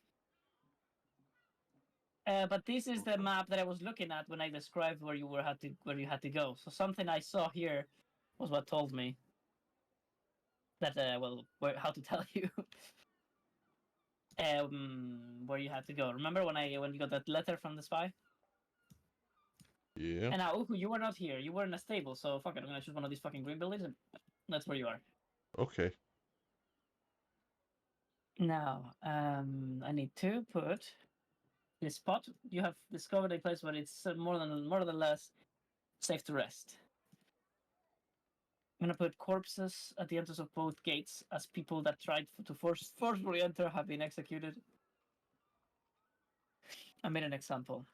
But this is the map that I was looking at when I described where you had to go. So something I saw here was what told me that how to tell you where you had to go. Remember when you got that letter from the spy? Yeah. And now Uku, you were not here. You were in a stable. So fuck it. I'm gonna choose one of these fucking green buildings, and that's where you are. Okay. Now, I need to put this spot. You have discovered a place where it's more than less safe to rest. I'm gonna put corpses at the entrance of both gates, as people that tried to forcefully enter have been executed. I made an example.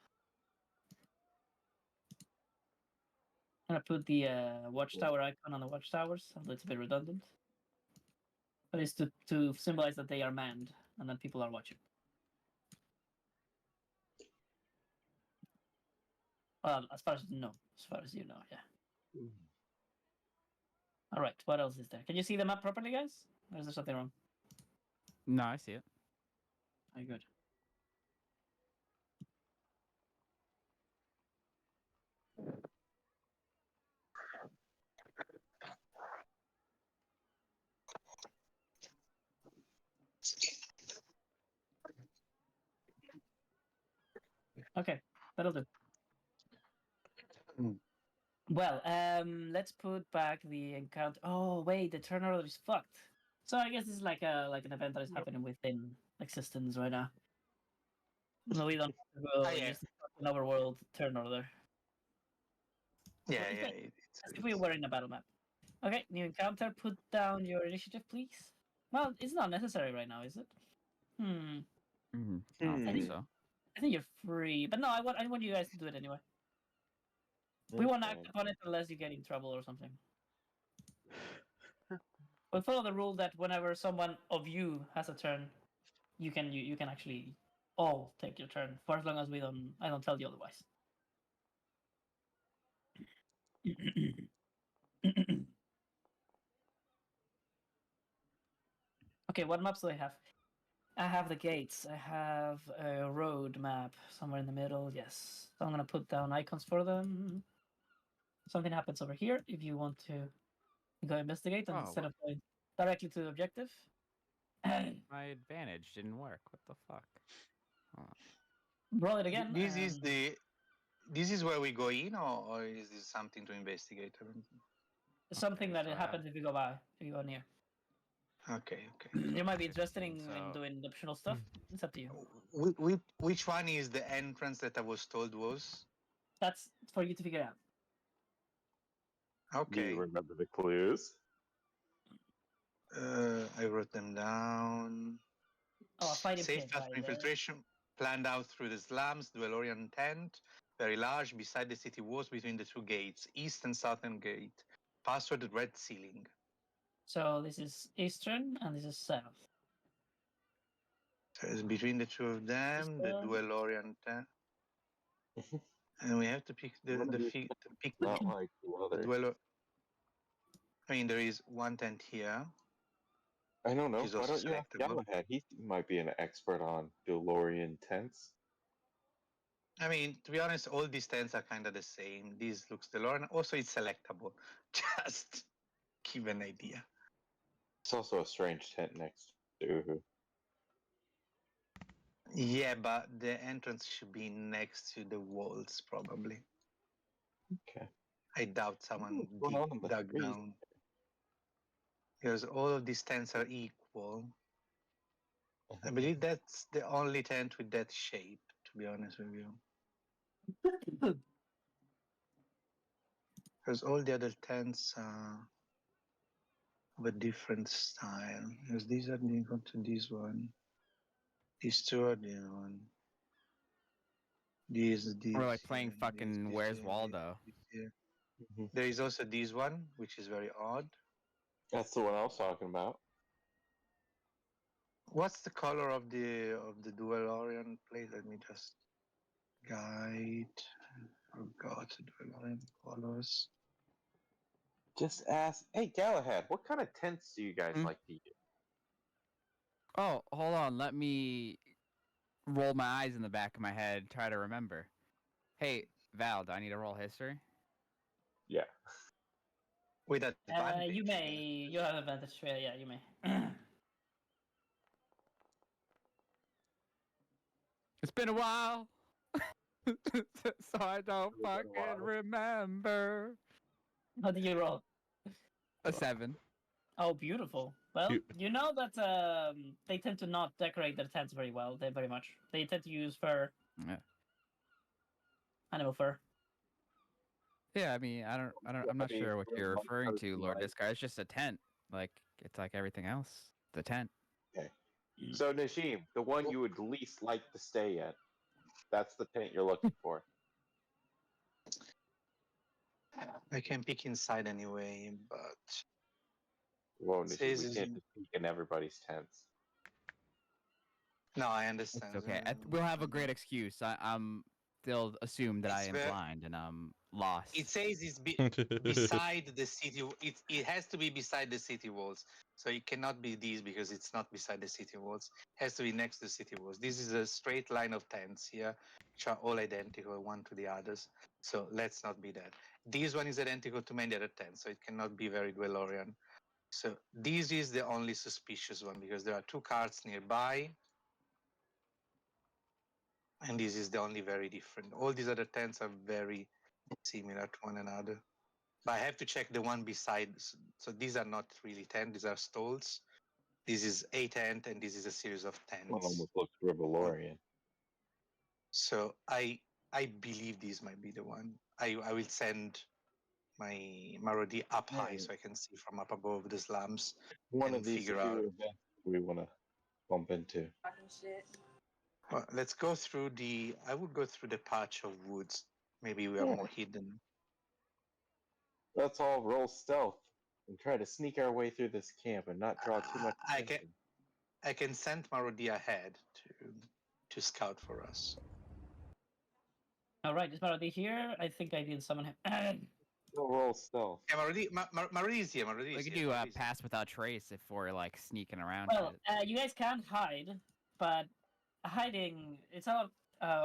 I'm gonna put the watchtower icon on the watchtowers, although it's a bit redundant. But it's to symbolize that they are manned and that people are watching. Well, as far as you know, yeah. All right, what else is there? Can you see the map properly, guys? Or is there something wrong? No, I see it. Very good. Okay, that'll do. Hmm. Well, let's put back the encounter. Oh wait, the turn order is fucked. So I guess this is like an event that is happening within existence right now. No, we don't have to go yeah. use the fucking overworld turn order. Yeah, It's yeah. like- as if we were in a battle map. Okay, new encounter. Put down your initiative, please. Well, it's not necessary right now, is it? I don't think Hmm. so. I think you're free, but no, I want you guys to do it anyway. We won't act upon it unless you get in trouble or something. We'll follow the rule that whenever someone of you has a turn, you can actually all take your turn for as long as I don't tell you otherwise. Okay, what maps do I have? I have the gates. I have a road map somewhere in the middle. Yes, so I'm gonna put down icons for them. Something happens over here if you want to go investigate, and Oh, instead of going directly to the objective. My advantage didn't work. What the fuck? Roll it again. This is where we go in, or is this something to investigate? I don't- Something Okay, that so, happens if you go near. Okay, okay. You might be 15, interested in so- doing optional stuff. It's up to you. Which one is the entrance that I was told was? That's for you to figure out. Do Okay. you remember the clues? I wrote them down. Oh, a fighting Safe pit. path Right for there. infiltration planned out through the slums, Dwellorian tent, very large, beside the city walls between the two gates, east and southern gate. Password red ceiling. So this is eastern and this is south. So it's between the two of them, the Eastern. Dwellorian tent. And we have to pick the One of these to pick Not like the the others. dweller. I mean, there is one tent here, I don't know. which is Why also don't you ask selectable. Galahad? He might be an expert on Dulorian tents. I mean, to be honest, all these tents are kind of the same. These looks DeLorean. Also, it's selectable. Just give an idea. It's also a strange tent next to Uhu. Yeah, but the entrance should be next to the walls, probably. Okay. I doubt someone What's going on in the dug trees? down. Because all of these tents are equal. I believe that's the only tent with that shape, to be honest with you. Because all the other tents are of a different style. Because these are equal to this one. These two are the other one. These, We're like here, playing these, fucking this Where's here, Waldo? this here. Mhm. There is also this one, which is very odd. That's the one I was talking about. What's the color of the DualOrion plate? Let me just guide. Forgot DualOrion colors. Just ask. Hey, Galahad, what kind of tents do you guys Hmm? like to use? Oh, hold on. Let me roll my eyes in the back of my head, try to remember. Hey, Val, do I need to roll history? Yeah. With advantage. You may. You have advantage. Yeah, you may. It's been a while. So I don't It's been a fucking while. remember. What did you roll? A 7. Oh, beautiful. Well, You- you know that they tend to not decorate their tents very well. They very much. They tend to use fur. Yeah. Animal fur. Yeah, I mean, I'm not sure what you're referring to, Lord Right. Discar. It's just a tent. Like, it's like everything else. The tent. So, Najim, the one you would least like to stay at, that's the tent you're looking for. I can pick inside anyway, but Whoa, It Najim, says we it's can't in- just peek in everybody's tents. no, I It's understand. okay. We'll have a great excuse. They'll assume that I It's am ver- blind and I'm lost. It says it's beside the city. It has to be beside the city walls. So it cannot be these because it's not beside the city walls. It has to be next to the city walls. This is a straight line of tents here, which are all identical one to the others. So let's not be that. This one is identical to many other tents, so it cannot be very Dwellorian. So this is the only suspicious one because there are two carts nearby. And this is the only very different. All these other tents are very similar to one another. But I have to check the one beside. So these are not really tents; these are stalls. This is a tent, and this is a series of One tents. almost looks Rivalorian. So I believe this might be the one. I will send my Marodi up high so I can see from up above the slums. One and of these figure two out- events we want to bump into. Well, let's go through the. I would go through the patch of woods. Maybe we are Yeah. more hidden. Let's all roll stealth and try to sneak our way through this camp and not draw too much I attention. can send Marodi ahead to scout for us. All right, is Marodi here? I think I did summon him. We'll roll stealth. Yeah, Marodi is here. Marodi We is could here. do Marodi is here. pass without trace if we're like sneaking around. well, shit. you guys can't hide, but hiding it's a lot.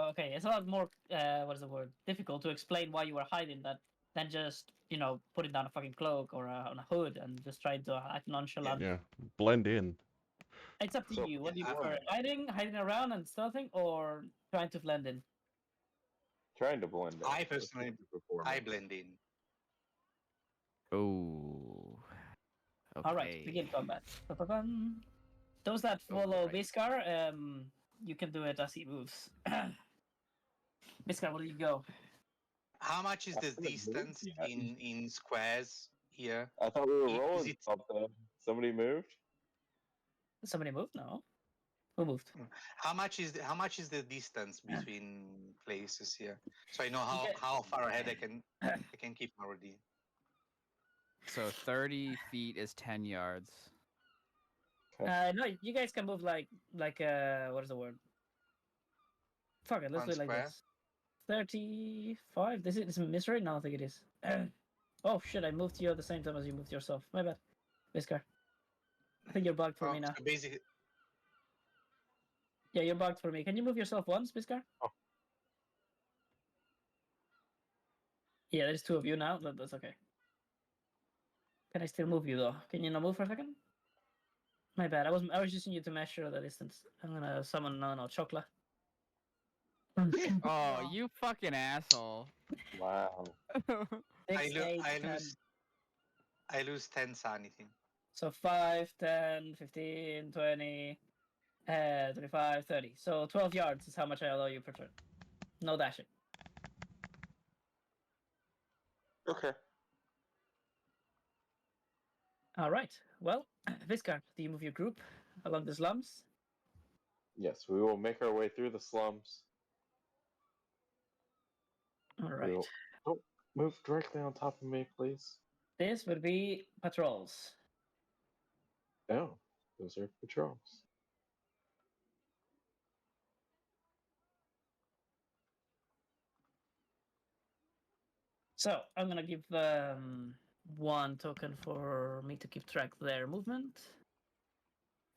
Okay, it's a lot more. What is the word? Difficult to explain why you were hiding that than just putting down a fucking cloak or on a hood and just trying to act nonchalant. Yeah, blend in. It's up to So- you. What do you Yeah, prefer? Hiding around and stealthing, or trying to blend in? Trying to blend in. I Let's personally- see the performance. I blend in. Oh. Okay. All right, begin combat. Ba-ba-bum. Those that follow Alright. Biskar, you can do it as he moves. Biskar, where do you go? How much is I the haven't moved distance yet. in squares here? I thought we were Is rolling it- something. Somebody moved? Somebody moved? No. Who moved? How much is the distance between places here? So I know Okay. how far ahead I can keep Marodi. So 30 feet is 10 yards. No, you guys can move like what is the word? Fuck it, let's One do it like square? this. 35. This is a miss right now. I think it is. Oh shit! I moved you at the same time as you moved yourself. My bad, Viscar. I think you're bugged for me now. So basically, Yeah, you're bugged for me. Can you move yourself once, Viscar? Oh. Yeah, there's two of you now. That's okay. Can I still move you though? Can you not move for a second? My bad. I was using you to measure the distance. I'm gonna summon no chocolate. Oh, you fucking asshole. Wow. I, Six, lo- 8, I 10. lose. I lose 10 sanity. So 5, 10, 15, 20, 25, 30. So 12 yards is how much I allow you per turn. No dashing. Okay. All right. Well, Viscar, do you move your group along the slums? Yes, we will make our way through the slums. All We right. will- Don't move directly on top of me, please. This would be patrols. Oh, those are patrols. So I'm gonna give one token for me to keep track of their movement.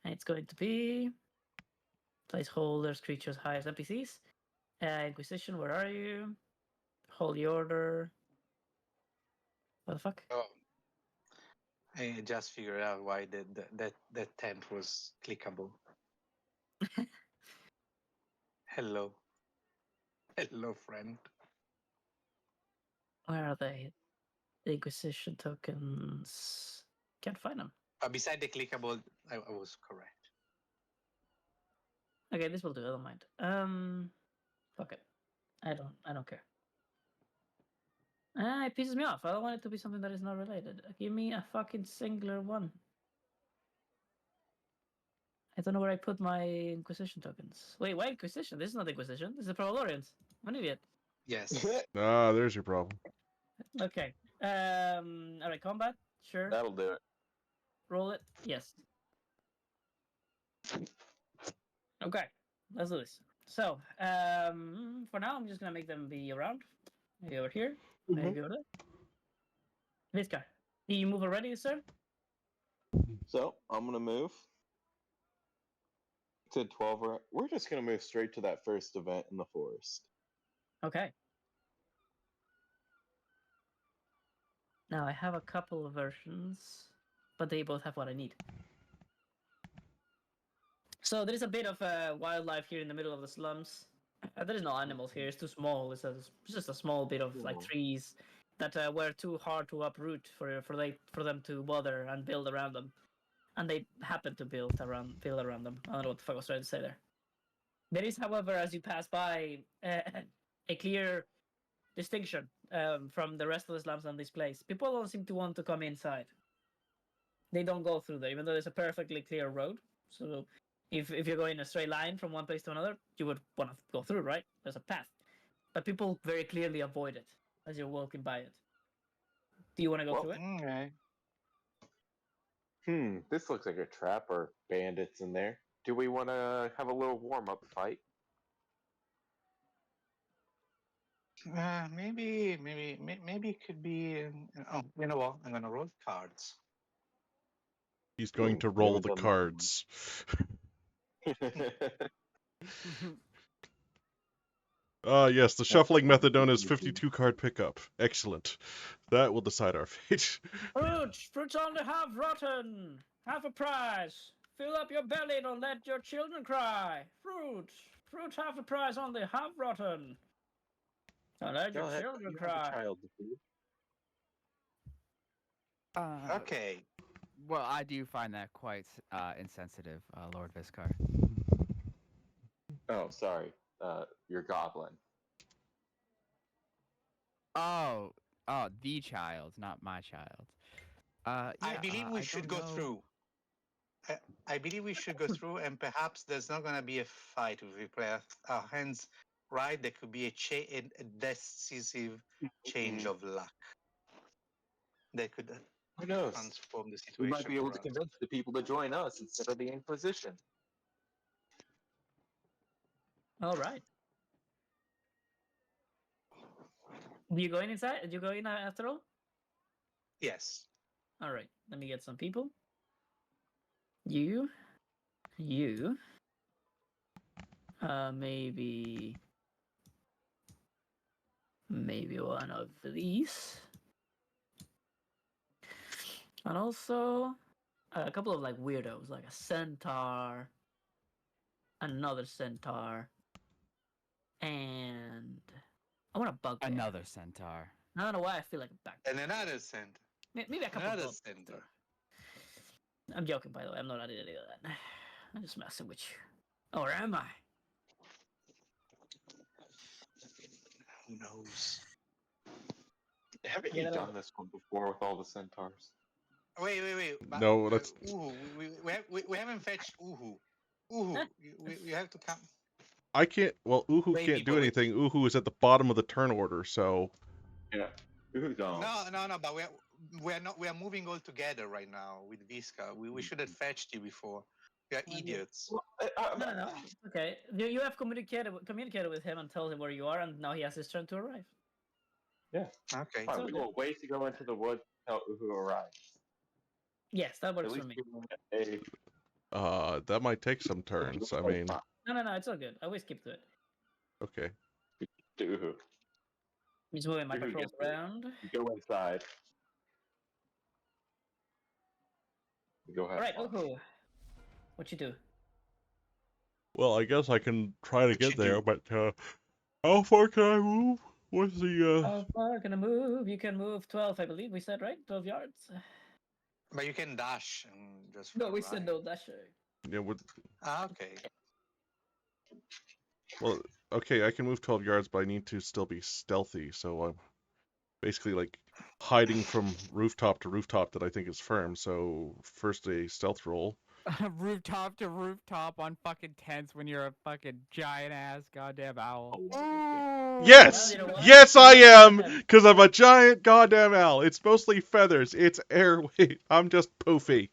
And it's going to be placeholders, creatures, hires, NPCs. Inquisition, where are you? Holy Order. What the fuck? Oh, I just figured out why that tent was clickable. Hello. Hello, friend. Where are they? The Inquisition tokens. Can't find them. But beside the clickable, I was correct. Okay, this will do. I don't mind. Fuck it. I don't care. It pisses me off. I don't want it to be something that is not related. Give me a fucking singular one. I don't know where I put my Inquisition tokens. Wait, why Inquisition? This is not Inquisition. This is the Prolorians. I'm an idiot. Yes. Ah, there's your problem. Okay. All right, combat. Sure. That'll do it. Roll it. Yes. Okay. Let's do this. So, for now, I'm just gonna make them be around. Maybe over here. Maybe over there. This guy. Do you move already, sir? So I'm gonna move to 12. We're just gonna move straight to that first event in the forest. Okay. Now I have a couple of versions, but they both have what I need. So there is a bit of wildlife here in the middle of the slums. There is no animals here. It's too small. It's just a small bit of like trees that were too hard to uproot for them to bother and build around them, and they happen to build around them. I don't know what the fuck I was trying to say there. There is, however, as you pass by, a clear distinction from the rest of the slums on this place. People don't seem to want to come inside. They don't go through there, even though there's a perfectly clear road. So if you're going a straight line from one place to another, you would want to go through, right? There's a path. But people very clearly avoid it as you're walking by it. Do you want to go through it? Okay. This looks like a trap or bandits in there. Do we want to have a little warm-up fight? Maybe it could be. Oh, you know what? I'm gonna roll cards. He's going Ooh, to we roll haven't the done that cards. Ah, yes, the shuffling method known as 52 card pickup. Excellent. That will decide our fate. Fruits only half rotten. Half a prize. Fill up your belly, don't let your children cry. Fruit half a prize only, half rotten. Don't let Go your ahead, children you have a cry. child to feed. Okay. Well, I do find that quite insensitive, Lord Viscar. Oh, sorry. You're goblin. Oh, the child, not my child. I believe we should go through. I believe we should go through, and perhaps there's not going to be a fight if we play our hands right. There could be a decisive change of luck that could Who knows? transform the We situation. might be able to for us. convince the people to join us instead of the Inquisition. All right. Do you go in inside? Do you go in after all? Yes. All right. Let me get some people. You. Maybe one of these. And also a couple of like weirdos, like a centaur, another centaur, and I want a bugbear. Another centaur. I don't know why I feel like a bugbear. And another center. Maybe a couple Another of center. I'm joking, by the way. I'm not adding any of that. I'm just messing with you. Or am I? Who knows? Haven't Yeah, you that- done this one before with all the centaurs? Wait. But, No, that's- Uhu. We haven't fetched Uhu. Uhu, you have to come. I can't. Well, Uhu Wait, can't do people, wait. anything. Uhu is at the bottom of the turn order, so Yeah. Who's on? No. But we're not. We are moving all together right now with Visca. We should have fetched you before. We are Well, yeah. idiots. No. Okay. You have communicated with him and told him where you are, and now he has his turn to arrive. Okay. So Fine, we good. will wait to go into the woods until Uhu arrives. Yes, that At works for least me. give him a that might take some turns. I mean, No, it's all good. I always skip to it. okay. to Uhu. I'm just moving my Here we controls go. around. You go inside. Go ahead. All right, Uhu. What you do? Well, I guess I can try to What get you there, do? but how far can I move? What's the How far can I move? You can move 12, I believe. We said, right? 12 yards? But you can dash and just. No, run, we said right? no dasher. yeah? What? Okay. Well, okay, I can move 12 yards, but I need to still be stealthy, so I'm basically like hiding from rooftop to rooftop that I think is firm. So first a stealth roll. Rooftop to rooftop on fucking tents when you're a fucking giant ass goddamn owl. Yes, Well, you know what? yes, I You am, can. because I'm a giant goddamn owl. It's mostly feathers. It's airway. I'm just poofy.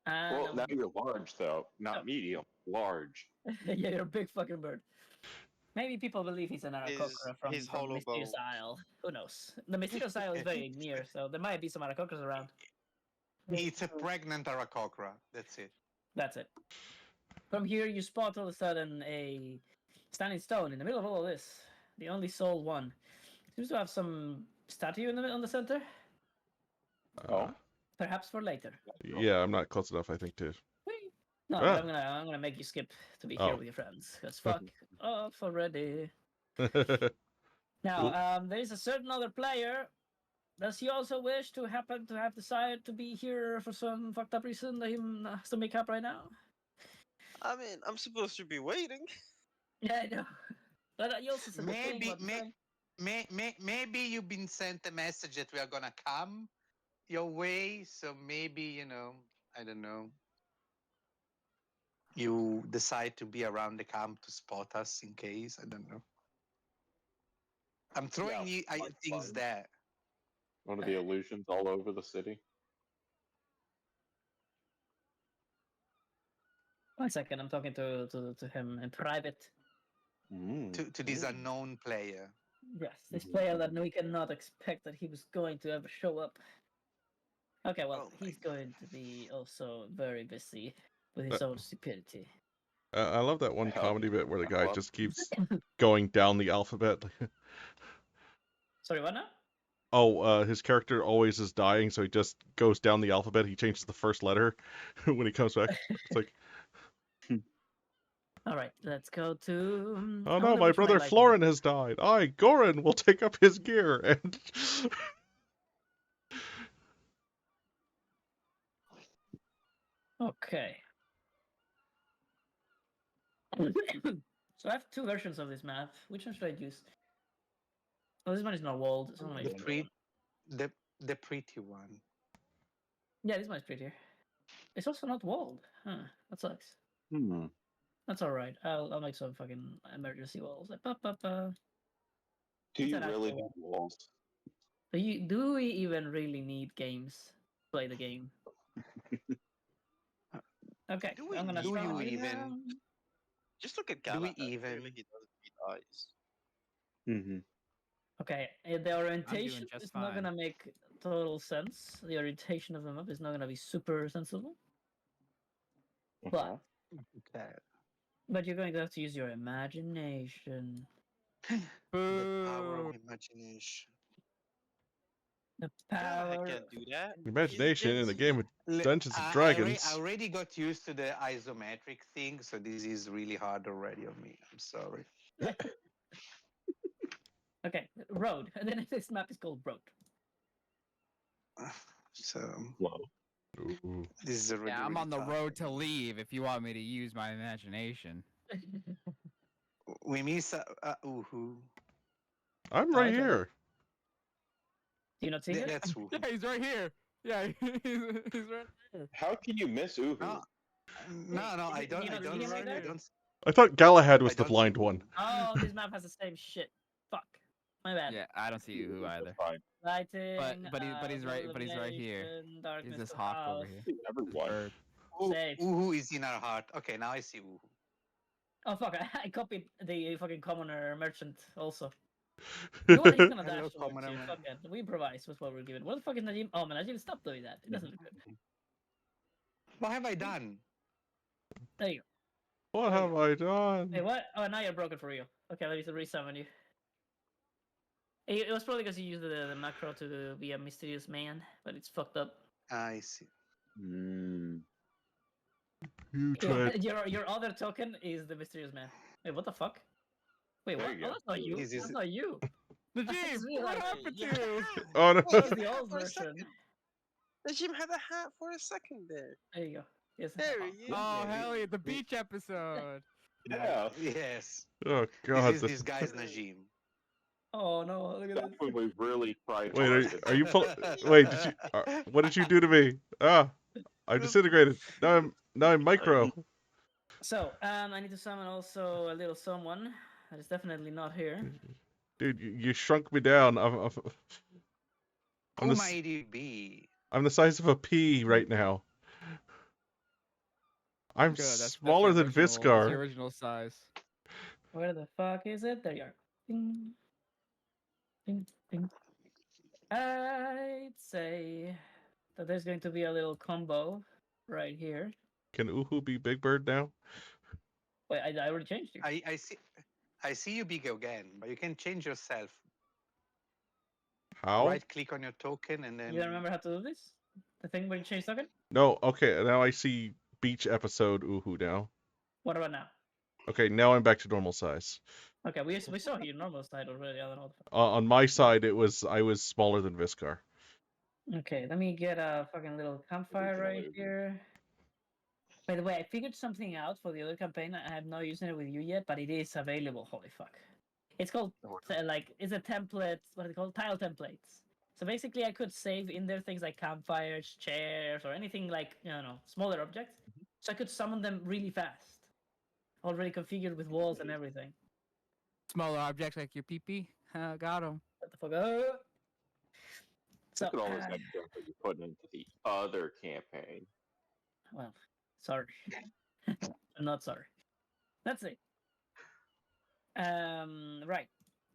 Well, now you're large, though. Not Oh. medium. Large. Yeah, you're a big fucking bird. Maybe people believe he's an Aarakocra from hollow Mysterious bones. Isle. Who knows? The Mysterious Isle is very near, so there might be some Aarakocras around. It's a pregnant Aarakocra. That's it. That's it. From here, you spot all of a sudden a standing stone in the middle of all of this. The only soul one. Seems to have some statue on the center. Oh. Perhaps for later. Yeah, I'm not close enough, I think, to. Whee! No, Ah. but I'm gonna make you skip to be here Oh. with your friends. Cause fuck off already. Well, Now, there is a certain other player. Does he also wish to happen to have decided to be here for some fucked up reason that he has to make up right now? I mean, I'm supposed to be waiting. Yeah, I know. But you also said the thing Maybe, about the maybe you've been sent a message that we are gonna come your way. So maybe I don't know. You decide to be around the camp to spot us in case. I don't know. I'm throwing you like things fun. there. One of the illusions all over the city. 1 second, I'm talking to him in private. To this unknown player. Yes, this player that we cannot expect that he was going to ever show up. Okay, well, Oh my he's going to be also very busy with his own stupidity. I love that one Hell, comedy bit where the guy well. just keeps going down the alphabet. Sorry, what now? Oh, his character always is dying, so he just goes down the alphabet. He changes the first letter when he comes back. It's like, All right, let's go to. oh I no, wonder my which one I brother like Florin has died. I, Goran, will take up his gear and. Okay. So I have two versions of this map. Which one should I use? Oh, this one is not walled. So I'm gonna The use pre- that one. The pretty one. Yeah, this one is prettier. It's also not walled. Huh, that sucks. That's alright. I'll make some fucking emergency walls. Like, Do It's you an really actual need walls? do we even really need games to play the game? Okay, Do we I'm gonna do start you it even- now. Just look at Do we Galahad. even- Clearly he doesn't need eyes. Mm-hmm. Okay, the orientation just is not fine. gonna make total sense. The orientation of the map is not gonna be super sensible. But Okay. but you're going to have to use your imagination. The power Boo. of imagination. The Yeah, I power. can't do that. Imagination in a game of L- Dungeons and I Dragons. already got used to the isometric thing, so this is really hard already on me. I'm sorry. Okay, road. And then this map is called road. So Whoa. Ooh. this is already Yeah, I'm really on the tough. road to leave if you want me to use my imagination. We miss Uhu. I'm Oh, right it's right here. Do you not see it? That's Uhu. Yeah, he's right here. Yeah, he's right there. How can you miss Uhu? No, I Do don't. you I not see don't. him right I there? don't. I thought Galahad was I the don't see blind Uhu. one. Oh, this map has the same shit. Fuck. My bad. Yeah, I don't see Uhu That's either. fine. Lighting. but he's right here. illumination, Darkness He's this to hawk over house. here. See This everyone. bird. Safe. Uhu is in our heart. Okay, now I see Uhu. Oh fuck! I copied the fucking commoner merchant also. You know what? He's gonna dash Hello, over commoner to man. fuck it. We improvise with what we're given. What the fuck is Najim? Oh man, Najim, stop doing that. It doesn't look good. What have I done? There you What have I done? go. Hey, what? Oh, now you're broken for real. Okay, let me resummon you. It was probably because you used the macro to be a mysterious man, but it's fucked up. I see. Mm. You Yeah, tried. your other token is the mysterious man. Wait, what the fuck? Wait, There what? you Oh, go. that's not you. Is this- That's not you. Najib, real what life. happened to Yeah. you? Oh no. That was the Yeah, old for a version. second. The Jim had a hat for a second there. There you go. Yes. There he is. Oh, Yeah, hell yeah, the beach episode. Yeah. Yes. Oh This god. is this guy's Najim. Oh no! Look at That's this. when we really tried Wait, hard to are you wait, did you what did you do to me? Ah, I disintegrated. Now I'm micro. So, I need to summon also a little someone that is definitely not here. Dude, you shrunk me down. I'm Who the might it be? I'm the size of a pea right now. I'm Good, that's smaller your than original, that's Viscar. your original size. Where the fuck is it? There you are. Ding. Ding, ding. I'd say that there's going to be a little combo right here. Can Uhu be Big Bird now? Wait, I already changed you. I see you big again, but you can change yourself. How? Right click on your token and then You don't remember how to do this? The thing where you change token? No, okay, now I see beach episode Uhu now. What about now? Okay, now I'm back to normal size. Okay, we saw your normal side already. I don't know what the fuck. On my side, I was smaller than Viscar. Okay, let me get a fucking little campfire right Original here. By the way, I figured something out for the other campaign. I have not used it with you yet, but it is available. Holy fuck! It's called it's a template. What are they called? Tile templates. So basically, I could save in there things like campfires, chairs, or anything like smaller objects. So I could summon them really fast. Already configured with walls and everything. Smaller objects like your pee-pee. Got him. What the fuck? So Look at all those extra that you're putting into the other campaign. well, sorry. I'm not sorry. Let's see. Right.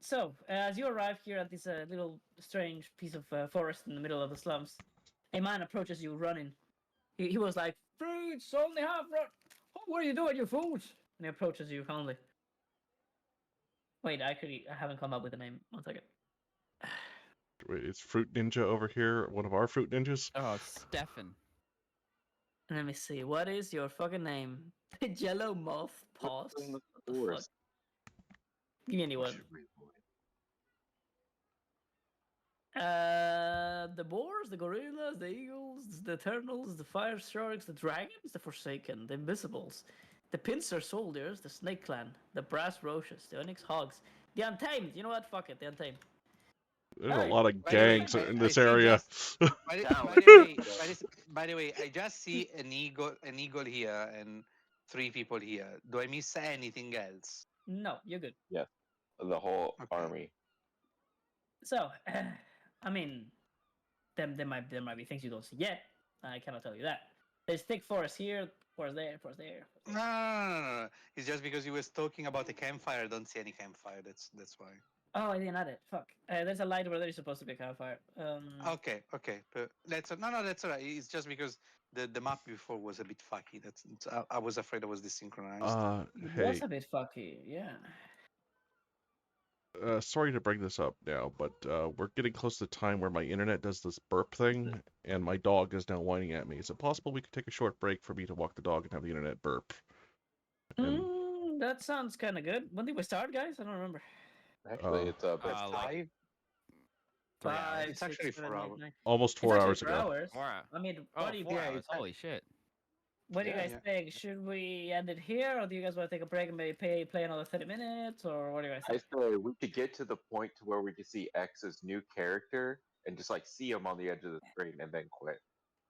So, as you arrive here at this little strange piece of forest in the middle of the slums, a man approaches you running. He was like, "Fruits, only half run. What are you doing, you fools?" And he approaches you calmly. Wait, actually, I haven't come up with a name. 1 second. Wait, is Fruit Ninja over here one of our Fruit Ninjas? Oh, Stefan. Let me see. What is your fucking name? Jello Moth Paws? in the What the fuck? forest? Give me anyone. The boars, the gorillas, the eagles, the eternals, the fire sharks, the dragons, the forsaken, the invisibles, the pincer soldiers, the snake clan, the brass roaches, the onyx hogs, the untamed. You know what? Fuck it, the untamed. There's a Alright. lot of By the way, gangs I in this see area. By the way, I just see an eagle here and 3 people here. Do I miss anything else? No, you're good. The whole Okay. army. So, I mean, there might be things you don't see yet. I cannot tell you that. There's thick forest here, forest there, forest there. No. It's just because you was talking about the campfire. I don't see any campfire. That's why. Oh, I didn't add it. Fuck. There's a light where there's supposed to be a campfire. Okay, but that's no, that's alright. It's just because the map before was a bit fucky. I was afraid I was desynchronized. It Hey, was a bit fucky, yeah. sorry to bring this up now, but we're getting close to the time where my internet does this burp thing, and my dog is now whining at me. Is it possible we could take a short break for me to walk the dog and have the internet burp? And That sounds kind of good. When did we start, guys? I don't remember. Actually, it's like- 5. 3 hours. Five, It's 6, actually 7, 4 8, hours. 9. almost It's 4 actually hours 4 ago. hours. 4 hours. I mean, Oh, what do you 4 yeah, hours. exactly. Holy shit. What do you Yeah, guys yeah. think? Should we end it here, or do you guys want to take a break and maybe play another 30 minutes, or what do you guys I think? say we could get to the point to where we can see X's new character and just like see him on the edge of the screen and then quit.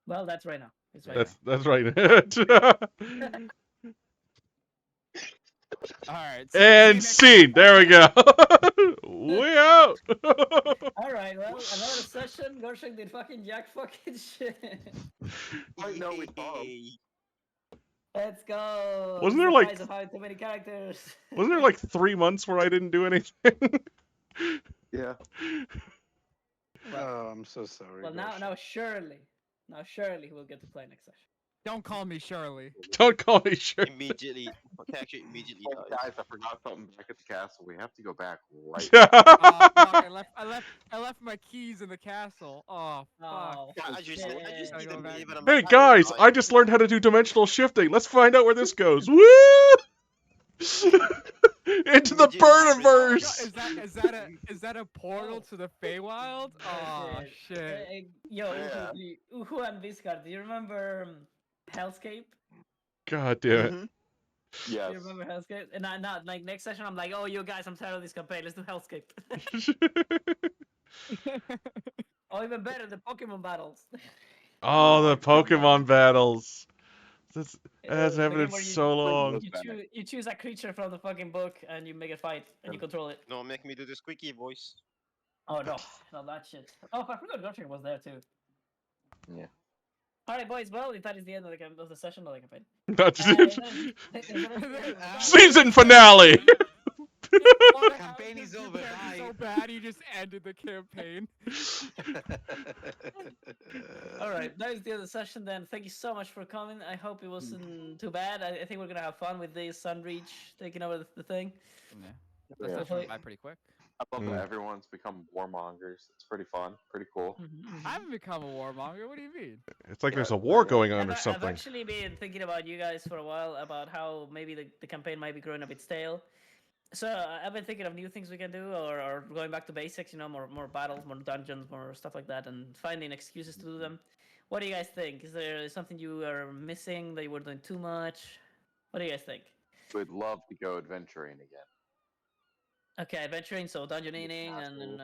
Well, that's right now. It's right That's right. All right. And scene. There we go. We out. now. All right. Well, another session. Gorshak did fucking jack fucking shit. I know we saw him. Yay. Let's go. Wasn't This there, is the like- price of having too many characters? Wasn't there like 3 months where I didn't do anything? Yeah. Oh, I'm so sorry. Well, gosh. now surely we'll get to play next session. Don't call me Shirley. Don't call me sure. Immediately. Actually, immediately Oh, dies. guys, I forgot something back at the castle. We have to go back right. Fuck, I left my keys in the castle. Oh fuck. Oh, I just shit. need Go to back. leave and I'm Hey like, guys, I just learned how to do dimensional shifting. Let's find out where this goes. Woo! Into the Burniverse. Is that a portal to the Feywild? Oh shit. Yo, Yeah. Uhu and Viscar, do you remember Hellscape? God damn it. Mhm. Do Yes. you remember Hellscape? And not like next session, I'm like, oh, you guys, I'm tired of this campaign. Let's do Hellscape. Or even better, the Pokemon battles. Oh, the Pokemon battles. This has The game happened where so long. You choose a creature from the fucking book and you make it fight and you control it. Don't make me do the squeaky voice. Oh no, not that shit. Oh, I forgot Gorshak was there too. Yeah. Alright, boys. Well, that is the end of the session of the campaign. That's Season finale. Campaign is over, bye. So bad, you just ended the campaign. Alright, that is the end of the session then. Thank you so much for coming. I hope it wasn't too bad. I think we're gonna have fun with this Sunreach taking over the thing. Yeah. Yeah. That went by pretty quick. I love Mm. that everyone's become warmongers. It's pretty fun, pretty cool. I haven't become a warmonger. What do you mean? It's like Yeah, there's a war going on I've or something. actually been thinking about you guys for a while about how maybe the campaign might be growing a bit stale. So I've been thinking of new things we can do, or going back to basics. You know, more battles, more dungeons, more stuff like that, and finding excuses to do them. What do you guys think? Is there something you are missing that you were doing too much? What do you guys think? We'd love to go adventuring again. Okay, adventuring, so dungeoning and Castle.